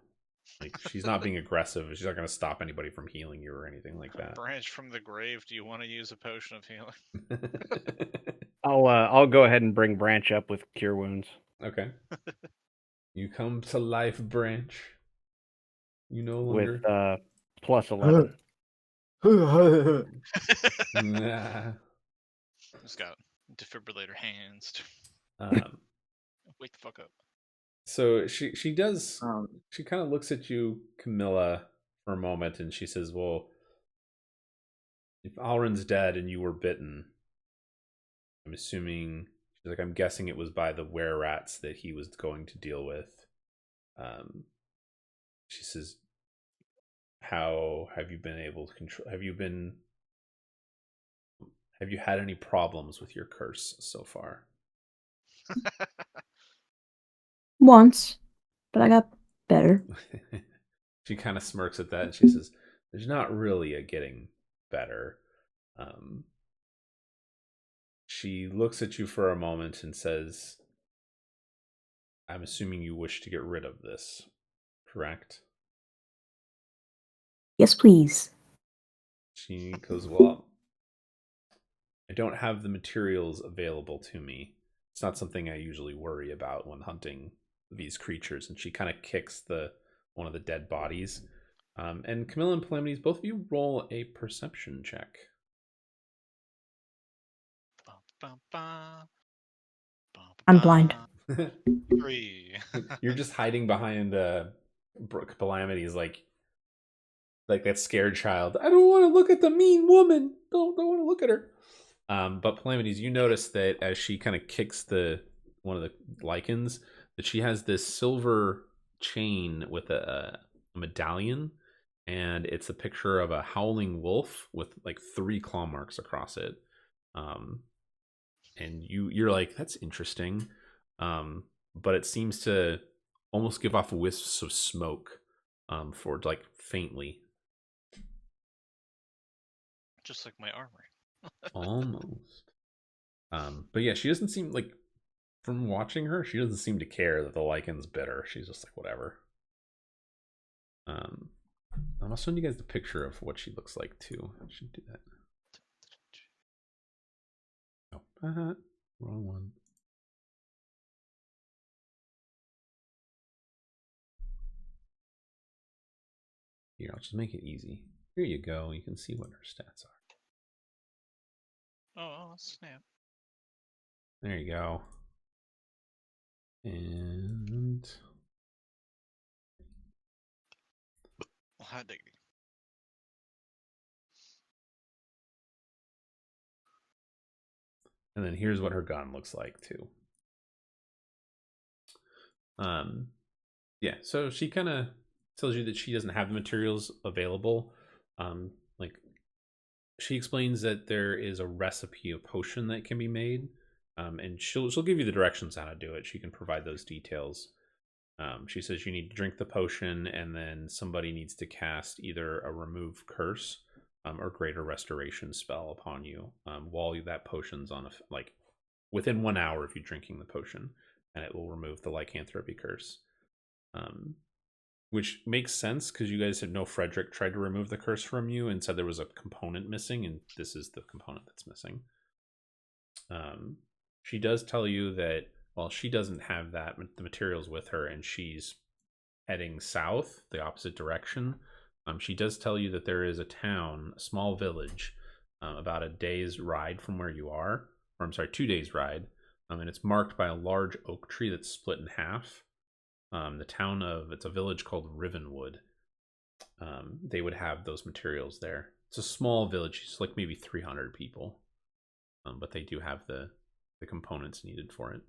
Like, she's not being aggressive. She's not going to stop anybody from healing you or anything like that." Branch from the grave. Do you want to use a potion of healing? I'll go ahead and bring Branch up with cure wounds. Okay. You come to life, Branch. You no with longer. plus 11. Nah. Just got defibrillator hands. Um, Wake the fuck up. so she does. Um, She kind of looks at you, Camilla, for a moment, and she says, "Well, if Alrin's dead and you were bitten, I'm assuming." She's like, "I'm guessing it was by the were rats that he was going to deal with." Um, she says, "How have you been able to control? Have you had any problems with your curse so far?" Once, but I got better. She kind of smirks at that and she says, "There's not really a getting better." Um, she looks at you for a moment and says, "I'm assuming you wish to get rid of this, correct?" Yes, please. She goes, "Well, I don't have the materials available to me. It's not something I usually worry about when hunting these creatures." And she kind of kicks one of the dead bodies. And Camilla and Palamides, both of you roll a perception check. I'm blind. 3. You're just hiding behind Calamities, like that scared child. I don't want to look at the mean woman. Don't want to look at her. But Calamities, you notice that as she kind of kicks one of the lichens, that she has this silver chain with a medallion, and it's a picture of a howling wolf with like 3 claw marks across it. And you're like, that's interesting. But it seems to almost give off wisps of smoke, for like faintly. Just like my armor. Almost. But yeah, she doesn't seem like, from watching her, she doesn't seem to care that the lichen's bitter. She's just like, whatever. I'll send you guys the picture of what she looks like too. I should do that. Oh, wrong one. Here, I'll just make it easy. Here you go. You can see what her stats are. Oh, snap. There you go. And Well, hot diggity. then here's what her gun looks like too. Yeah, so she kind of tells you that she doesn't have the materials available. Like, she explains that there is a recipe of potion that can be made, and she'll give you the directions on how to do it. She can provide those details. She says you need to drink the potion, and then somebody needs to cast either a remove curse, or greater restoration spell upon you, while that potion's on within 1 hour of you drinking the potion, and it will remove the lycanthropy curse. Which makes sense because you guys know Frederick tried to remove the curse from you and said there was a component missing, and this is the component that's missing. She does tell you that, well, she doesn't have the materials with her, and she's heading south, the opposite direction. She does tell you that there is a town, a small village, about a day's ride from where you are, or I'm sorry, 2 days ride, and it's marked by a large oak tree that's split in half. It's a village called Rivenwood. They would have those materials there. It's a small village, it's like maybe 300 people, but they do have the components needed for it.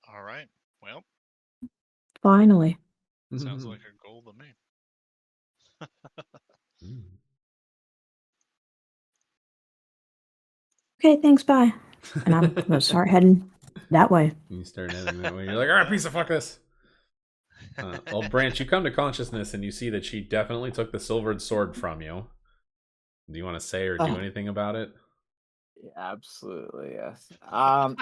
All right. Well, Finally. sounds like a goal to me. Okay, thanks, bye. And I'm gonna start heading that way. You start heading that way. You're like, all right, piece of fuck this. Well, Branch, you come to consciousness and you see that she definitely took the silvered sword from you. Do you want to say or do anything about it? Absolutely, yes. Hi,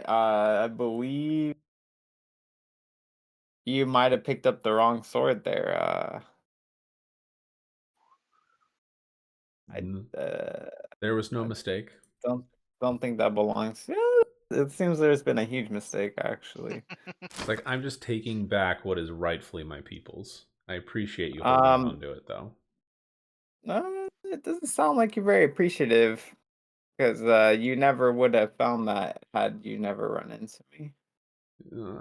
I believe you might have picked up the wrong sword there. There was no mistake. Don't think that belongs. Yeah, it seems there's been a huge mistake actually. It's like I'm just taking back what is rightfully my people's. I appreciate you holding on to it though. It doesn't sound like you're very appreciative, because you never would have found that had you never run into me.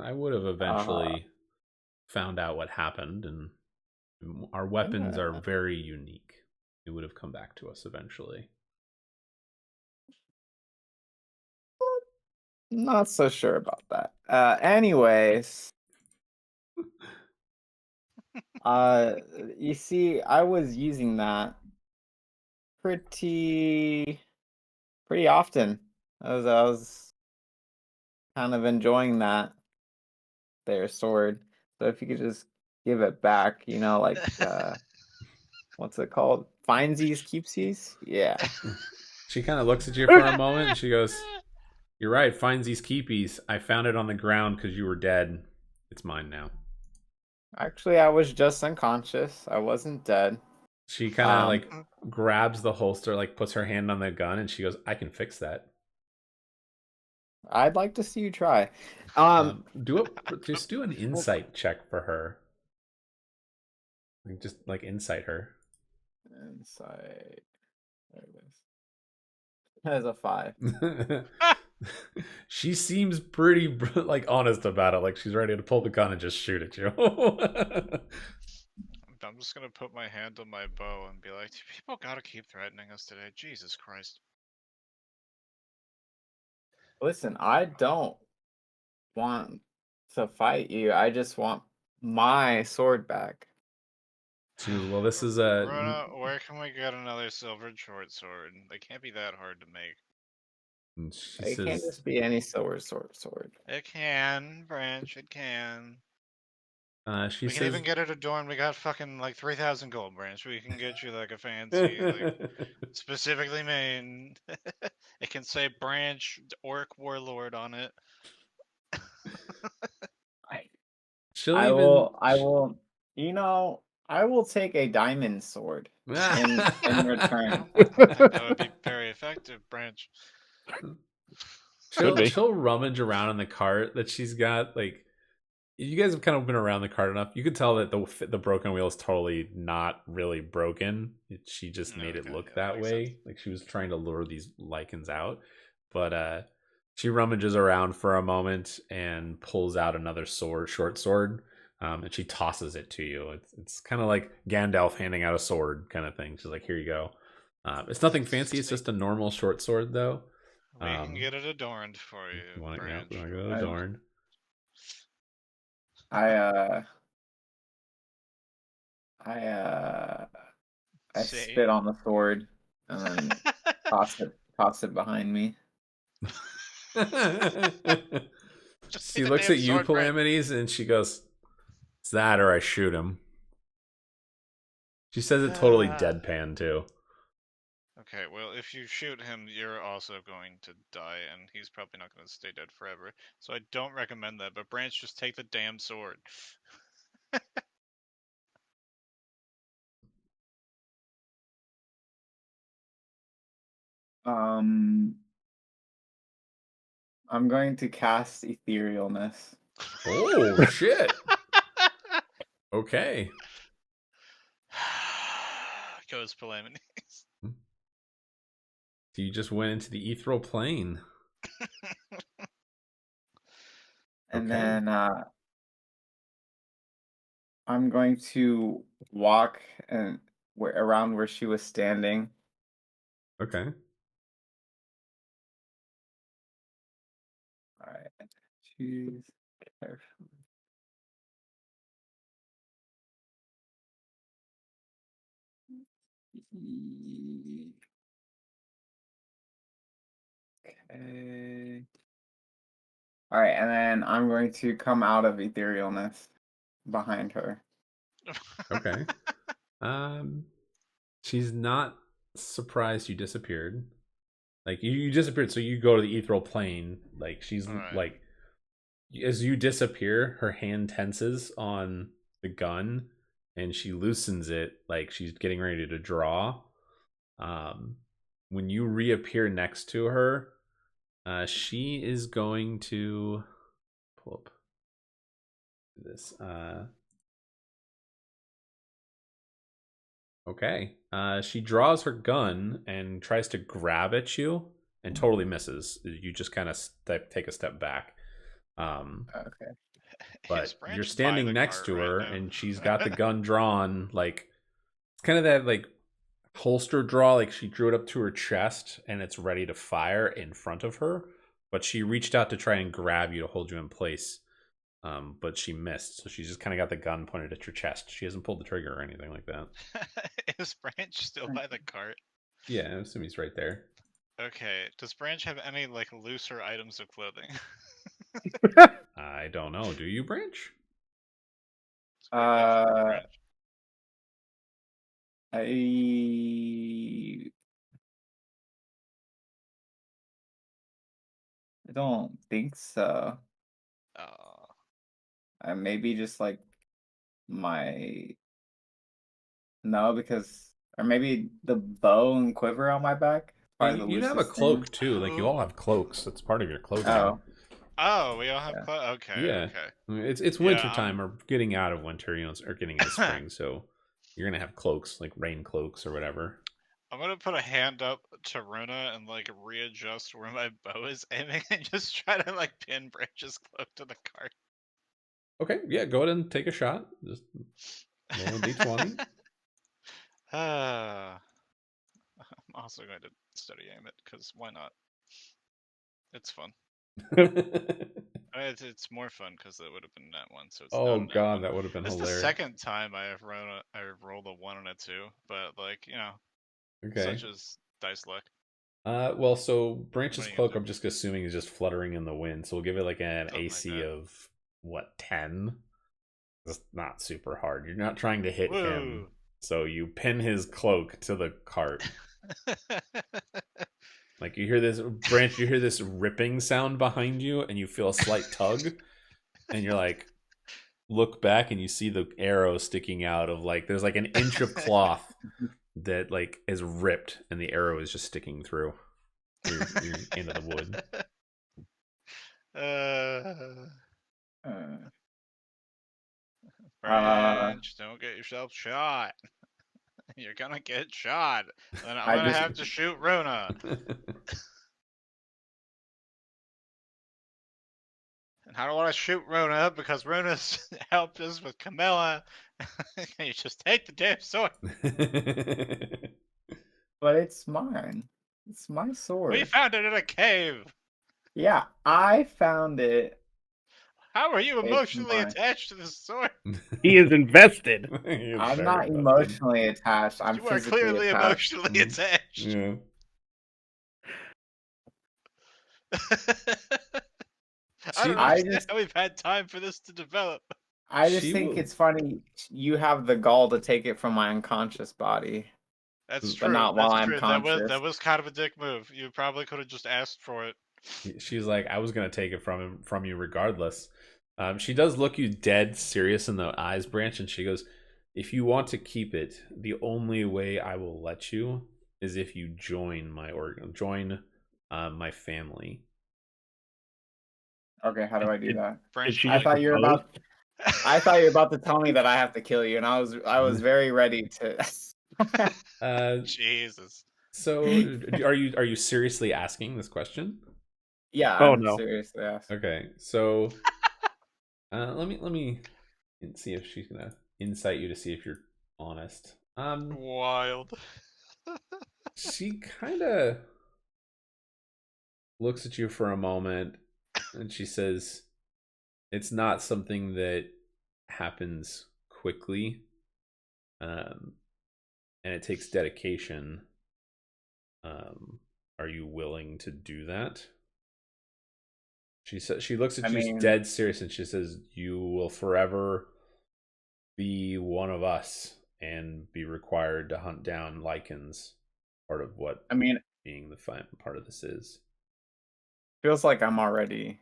I would have eventually found out what happened, and our weapons are very unique. It would have come back to us eventually. Not so sure about that. Anyways, you see, I was using that pretty often. I was kind of enjoying that their sword. So if you could just give it back, like what's it called? Finesies, keepsies? Yeah. She kind of looks at you for a moment and she goes, "You're right, Finesies keepies. I found it on the ground because you were dead. It's mine now." Actually, I was just unconscious. I wasn't dead. She kind of like grabs the holster, like puts her hand on the gun, and she goes, "I can fix that." I'd like to see you try. Just do an insight check for her. Like, just like insight her. Insight. There it is. As a 5. She seems pretty like honest about it. Like she's ready to pull the gun and just shoot at you. I'm just gonna put my hand on my bow and be like, people gotta keep threatening us today. Jesus Christ. Listen, I don't want to fight you. I just want my sword back. She goes, "Well, this is a." Rona, where can we get another silvered short sword? They can't be that hard to make. And she It says, can't just be any sword. It can, Branch, it can. She We can says, even get it adorned. We got fucking like 3,000 gold, Branch. We can get you like a fancy, like specifically made. It can say Branch Orc Warlord on it. I will. I will take a diamond sword in return. That would be very effective, Branch. She'll rummage around in the cart that she's got. Like, you guys have kind of been around the cart enough. You could tell that the broken wheel is totally not really broken. She just made it look that way. Sense. Like she was trying to lure these lichens out. But she rummages around for a moment and pulls out another short sword. And she tosses it to you. It's kind of like Gandalf handing out a sword kind of thing. She's like, "Here you go." It's nothing fancy. It's just a normal short sword, though. We can get it adorned for you. You want to get it adorned? I spit on the sword and then toss it behind me. She looks at you, Calamities, and she goes, "It's that or I shoot him." She says it totally deadpan, too. Okay, well, if you shoot him, you're also going to die, and he's probably not going to stay dead forever. So I don't recommend that, but Branch, just take the damn sword. I'm going to cast Etherealness. Oh, shit. Okay. Goes Calamities. So you just went into the ethereal plane. And then I'm going to walk around where she was standing. Okay. All right. Choose carefully. Okay. All right, and then I'm going to come out of Etherealness behind her. Okay. She's not surprised you disappeared. Like you disappeared, so you go to the ethereal plane. Like she's like, as you disappear, her hand tenses on the gun, and she loosens it like she's getting ready to draw. When you reappear next to her, she is going to pull up this. Okay. She draws her gun and tries to grab at you and totally misses. You just kind of take a step back. Okay. But Is Branch you're by standing the next cart to right her now? and she's got the gun drawn. Like, it's kind of that like holster draw. Like she drew it up to her chest and it's ready to fire in front of her. But she reached out to try and grab you to hold you in place. But she missed, so she's just kind of got the gun pointed at your chest. She hasn't pulled the trigger or anything like that. Is Branch still by the cart? Yeah, I assume he's right there. Okay. Does Branch have any like looser items of clothing? I don't know. Do you, Branch? It's a great question for Uh, Branch. I don't think so. Maybe just like my because or maybe the bow and quiver on my back. Yeah, Probably the you have a loosest cloak thing. too. Like you all have cloaks. That's part of your clothing. Oh, We all have yeah. okay, Yeah. okay. I mean, it's Yeah, winter time or getting out of winter, or getting into spring. So you're gonna have cloaks, like rain cloaks or whatever. I'm gonna put a hand up to Runa and like readjust where my bow is aiming and just try to like pin Branch's cloak to the cart. Okay, yeah, go ahead and take a shot. Just roll a d20. I'm also going to steady aim it because why not? It's fun. It's more fun because it would have been that one, so it's Oh not a nat god, one. that would have been It's the hilarious. second time I have rolled a 1 and a 2, but like Okay. such as dice luck. Well, so Branch's What are you cloak, gonna I'm just assuming is just fluttering in the wind. So we'll give it like an Something like AC that. of what, 10? It's not super hard. You're not trying to hit him. Woo! So you pin his cloak to the cart. Like you hear this Branch, you hear this ripping sound behind you, and you feel a slight tug, and you're like, look back, and you see the arrow sticking out of like there's like an inch of cloth that like is ripped, and the arrow is just sticking through. You're into the wood. Branch, don't get yourself shot. You're gonna get shot. Then I'm gonna have to shoot Runa. And how do I shoot Runa? Because Runa's helped us with Camilla. Can you just take the damn sword? But it's mine. It's my sword. We found it in a cave. Yeah, I found it. How are you It's emotionally mine. attached to this sword? He is invested. I'm not emotionally attached. I'm You are physically clearly attached. emotionally attached. Yeah. I don't understand how we've had time for this to develop. I just think it's funny you have the gall to take it from my unconscious body. That's But true. not while That's I'm true. conscious. That was kind of a dick move. You probably could have just asked for it. She's like, I was gonna take it from you regardless. She does look you dead serious in the eyes, Branch, and she goes, if you want to keep it, the only way I will let you is if you join my my family. Okay, how do I do that? Branch, I thought you were about to tell me that I have to kill you, and I was very ready to. Jesus. So, are you seriously asking this question? Yeah, Oh, I'm no. seriously asking. Okay, so let me see if she's gonna insight you to see if you're honest. Wild. She kind of looks at you for a moment, and she says, "It's not something that happens quickly, and it takes dedication. Are you willing to do that?" She says, she looks at you dead serious, and she says, "You will forever be one of us and be required to hunt down lichens." Part of what being the fun part of this is. Feels like I'm already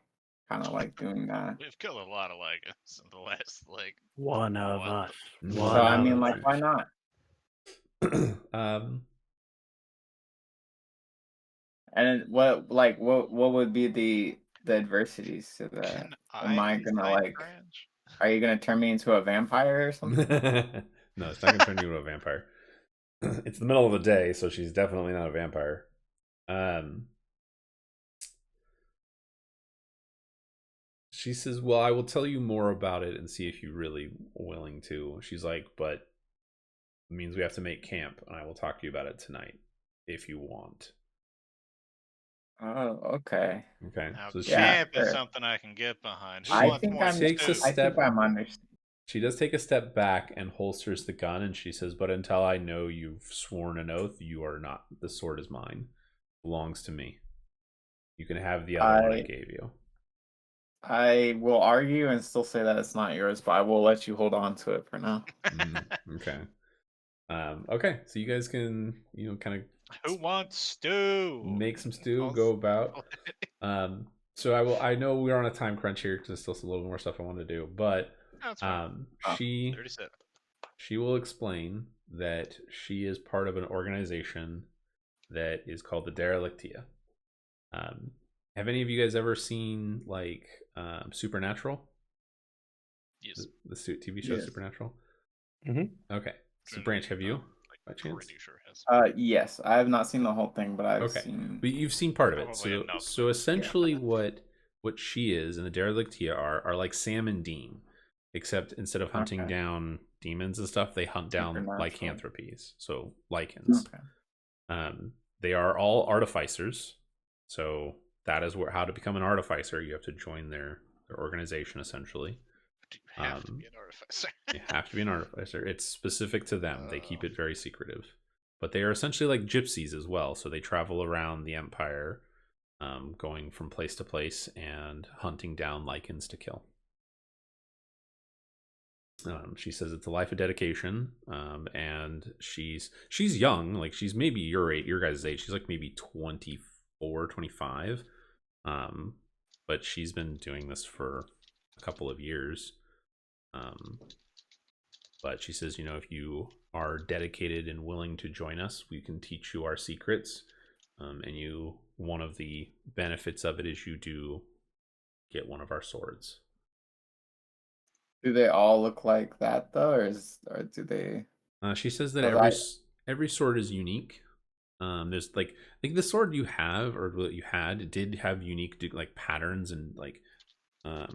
kind of like doing that. We've killed a lot of lichens in the last like one of us. So I mean, like, why not? And what would be the adversities to that? Can Am I be gonna side branch? Are you gonna turn me into a vampire or something? No, it's not gonna turn you into a vampire. It's the middle of the day, so she's definitely not a vampire. She says, well, I will tell you more about it and see if you're really willing to. She's like, but it means we have to make camp, and I will talk to you about it tonight if you want. Oh, okay. Okay. Now, So camp is sure. something I can get behind. Who I wants think more I'm takes a stew? I think step. I'm understanding. She does take a step back and holsters the gun, and she says, but until I know you've sworn an oath, you are not. The sword is mine. Belongs to me. You can have the other one I gave you. I will argue and still say that it's not yours, but I will let you hold on to it for now. Okay. Okay, so you guys can, kind of Who wants stew? make some stew, go about. I know we're on a time crunch here because there's still a little more stuff I want to do, but she 37. She will explain that she is part of an organization that is called the Derelictia. Have any of you guys ever seen like Supernatural? Yes. The TV show Supernatural? Mm-hmm. Okay. So Branch, have you? By chance? Pretty sure has. Yes, I have not seen the whole thing, but I've seen. But you've seen part of it. Probably enough. So essentially, what she is and the Derelictia are like Sam and Dean, except instead of hunting down demons and stuff, they hunt down lycanthropes, so lichens. They are all artificers, so that is how to become an artificer. You have to join their organization essentially. You have to be an artificer. You have to be an artificer. It's specific to them. They keep it very secretive. But they are essentially like gypsies as well. So they travel around the empire, going from place to place and hunting down lichens to kill. She says it's a life of dedication, and she's young. Like she's maybe your guys' age. She's like maybe 24, 25. But she's been doing this for a couple of years. But she says, if you are dedicated and willing to join us, we can teach you our secrets. And one of the benefits of it is you do get one of our swords. Do they all look like that though, or do they? She says that every sword is unique. There's like the sword you have or that you had, it did have unique like patterns and like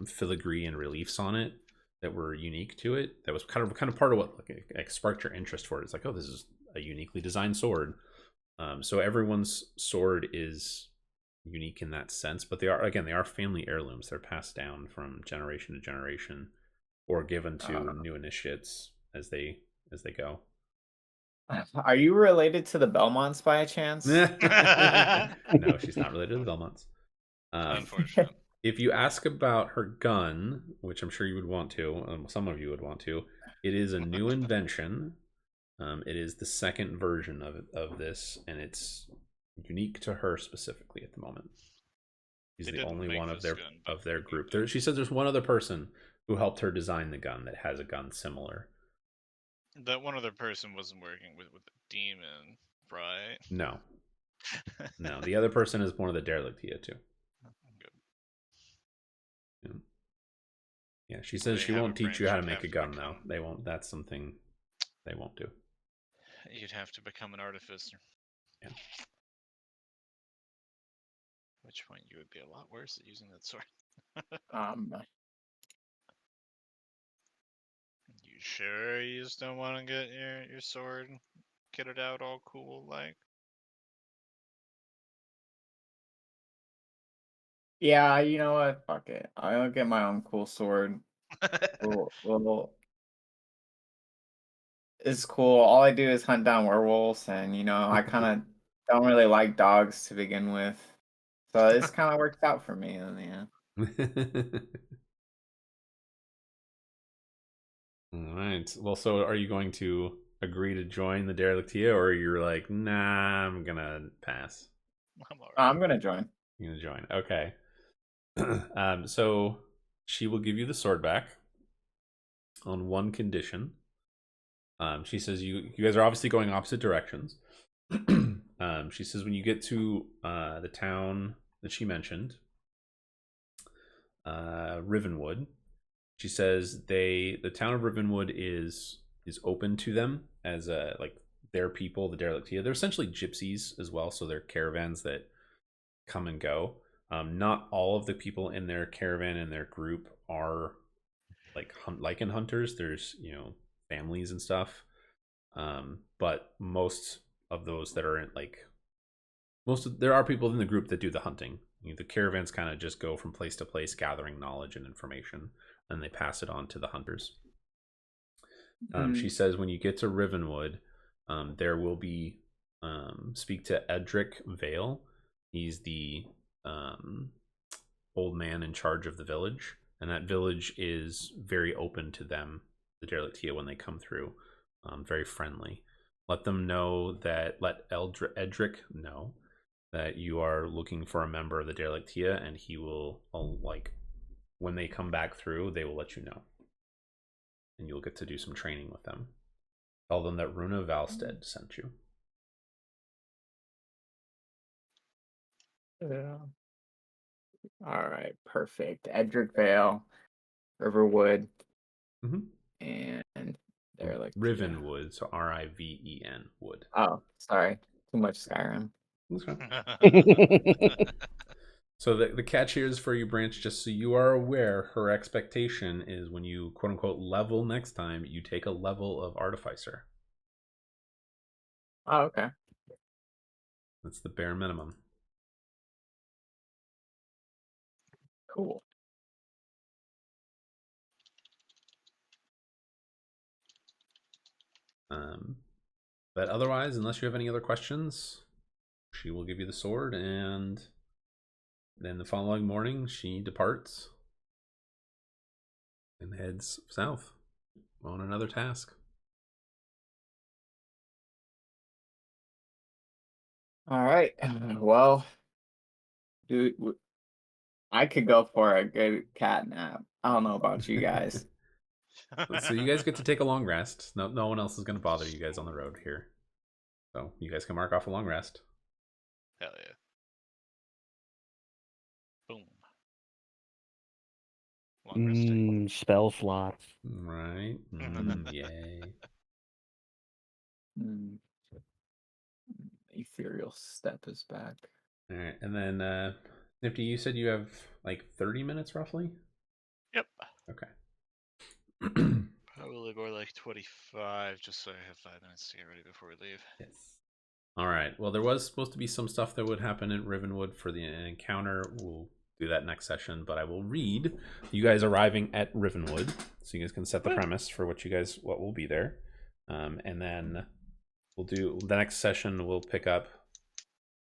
filigree and reliefs on it that were unique to it. That was kind of part of what like sparked your interest for it. It's like, oh, this is a uniquely designed sword. So everyone's sword is unique in that sense, but they are family heirlooms. They're passed down from generation to generation or given to new initiates as they go. Are you related to the Belmonts by a chance? No, she's not related to the Belmonts. Unfortunately. If you ask about her gun, which I'm sure you would want to, some of you would want to, it is a new invention. It is the second version of this, and it's unique to her specifically at the moment. She's the only one of their group. She says there's one other person who helped her design the gun that has a gun similar. That one other person wasn't working with the demon, right? No. No, the other person is one of the Derelictia too. Yeah, she says she won't teach you how to make a gun though. They won't. That's something they won't do. You'd have to become an artificer. Yeah. At which point you would be a lot worse at using that sword. You sure you just don't want to get your sword kitted out all cool like? Yeah, you know what? Fuck it. I'll get my own cool sword. Well, it's cool. All I do is hunt down werewolves, and I kind of don't really like dogs to begin with, so this kind of works out for me. And yeah. All right. Well, so are you going to agree to join the Derelictia, or you're like, nah, I'm gonna pass? I'm gonna join. You're gonna join. Okay. So she will give you the sword back on one condition. She says you guys are obviously going opposite directions. She says when you get to the town that she mentioned, Rivenwood, she says the town of Rivenwood is open to them as like their people, the Derelictia. They're essentially gypsies as well, so they're caravans that come and go. Not all of the people in their caravan and their group are like lichen hunters. There's families and stuff, but most of those that are in there are people in the group that do the hunting. The caravans kind of just go from place to place gathering knowledge and information, and they pass it on to the hunters. She says when you get to Rivenwood, there will be speak to Edric Vale. He's the old man in charge of the village, and that village is very open to them, the Derelictia, when they come through. Very friendly. Let Edric know that you are looking for a member of the Derelictia, and he will, when they come back through, they will let you know. And you'll get to do some training with them. Tell them that Runa Valstead sent you. Yeah. All right, perfect. Edric Vale, Riverwood, and Rivenwood, so Riven wood. Oh, sorry, too much Skyrim. So the catch here is for you, Branch, just so you are aware, her expectation is when you quote unquote level next time, you take a level of Artificer. Oh, okay. That's the bare minimum. Cool. But otherwise, unless you have any other questions, she will give you the sword, and then the following morning she departs and heads south on another task. All right. Well, dude, I could go for a good cat nap. I don't know about you guys. So you guys get to take a long rest. No one else is going to bother you guys on the road here. So you guys can mark off a long rest. Hell yeah. Boom. Long resting. Spell slots. Right. Yay. Ethereal Step is back. All right. And then, Nifty, you said you have like 30 minutes roughly? Yep. Okay. Probably more like 25, just so I have 5 minutes to get ready before we leave. Yes. All right. Well, there was supposed to be some stuff that would happen in Rivenwood for the encounter. We'll do that next session, but I will read you guys arriving at Rivenwood, so you guys can set the premise for what will be there, and then we'll do the next session. We'll pick up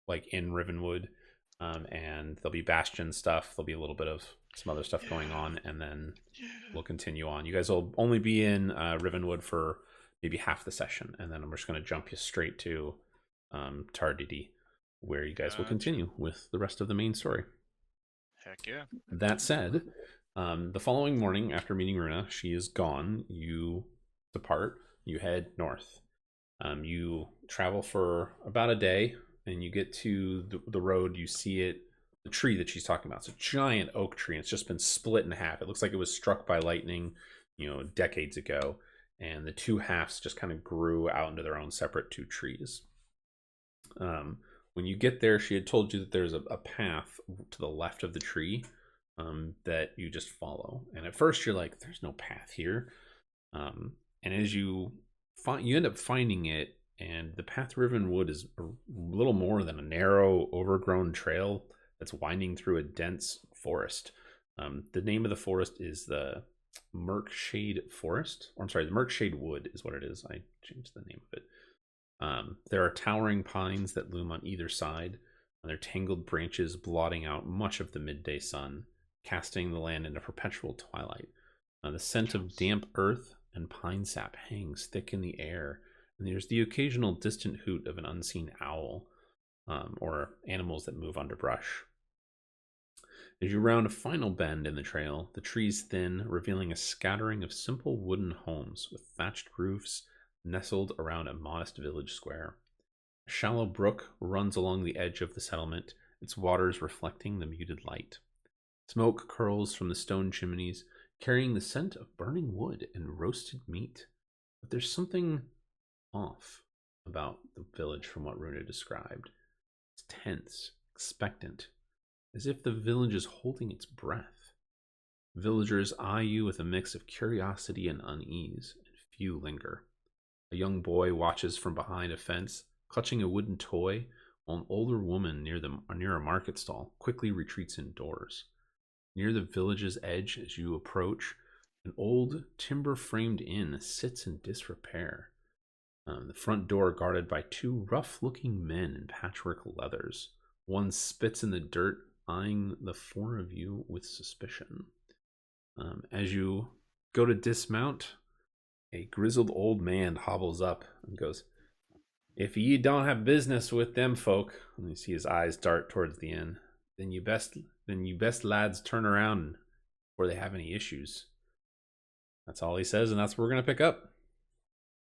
like in Rivenwood, and there'll be Bastion stuff. There'll be a little bit of some other stuff going on, and then we'll continue on. You guys will only be in Rivenwood for maybe half the session, and then I'm just going to jump you straight to Tardide, where you guys will continue with the rest of the main story. Heck yeah. That said, the following morning after meeting Runa, she is gone. You depart. You head north. You travel for about a day, and you get to the road. You see it, the tree that she's talking about. It's a giant oak tree, and it's just been split in half. It looks like it was struck by lightning, decades ago. And the two halves just kind of grew out into their own separate two trees. When you get there, she had told you that there's a path to the left of the tree that you just follow. And at first you're like, there's no path here. And as you end up finding it, and the path to Rivenwood is a little more than a narrow, overgrown trail that's winding through a dense forest. The name of the forest is the Murkshade Forest. Or I'm sorry, the Murkshade Wood is what it is. I changed the name of it. There are towering pines that loom on either side, and their tangled branches blotting out much of the midday sun, casting the land into perpetual twilight. The scent of damp earth and pine sap hangs thick in the air, and there's the occasional distant hoot of an unseen owl, or animals that move underbrush. As you round a final bend in the trail, the trees thin, revealing a scattering of simple wooden homes with thatched roofs nestled around a modest village square. A shallow brook runs along the edge of the settlement, its waters reflecting the muted light. Smoke curls from the stone chimneys, carrying the scent of burning wood and roasted meat. But there's something off about the village from what Runa described. It's tense, expectant, as if the village is holding its breath. Villagers eye you with a mix of curiosity and unease, and few linger. A young boy watches from behind a fence, clutching a wooden toy, while an older woman near a market stall quickly retreats indoors. Near the village's edge, as you approach, an old timber-framed inn sits in disrepair. The front door guarded by two rough-looking men in patchwork leathers. One spits in the dirt, eyeing the four of you with suspicion. As you go to dismount, a grizzled old man hobbles up and goes, "If ye don't have business with them folk," and you see his eyes dart towards the inn, then you best lads turn around before they have any issues. That's all he says, and that's where we're gonna pick up.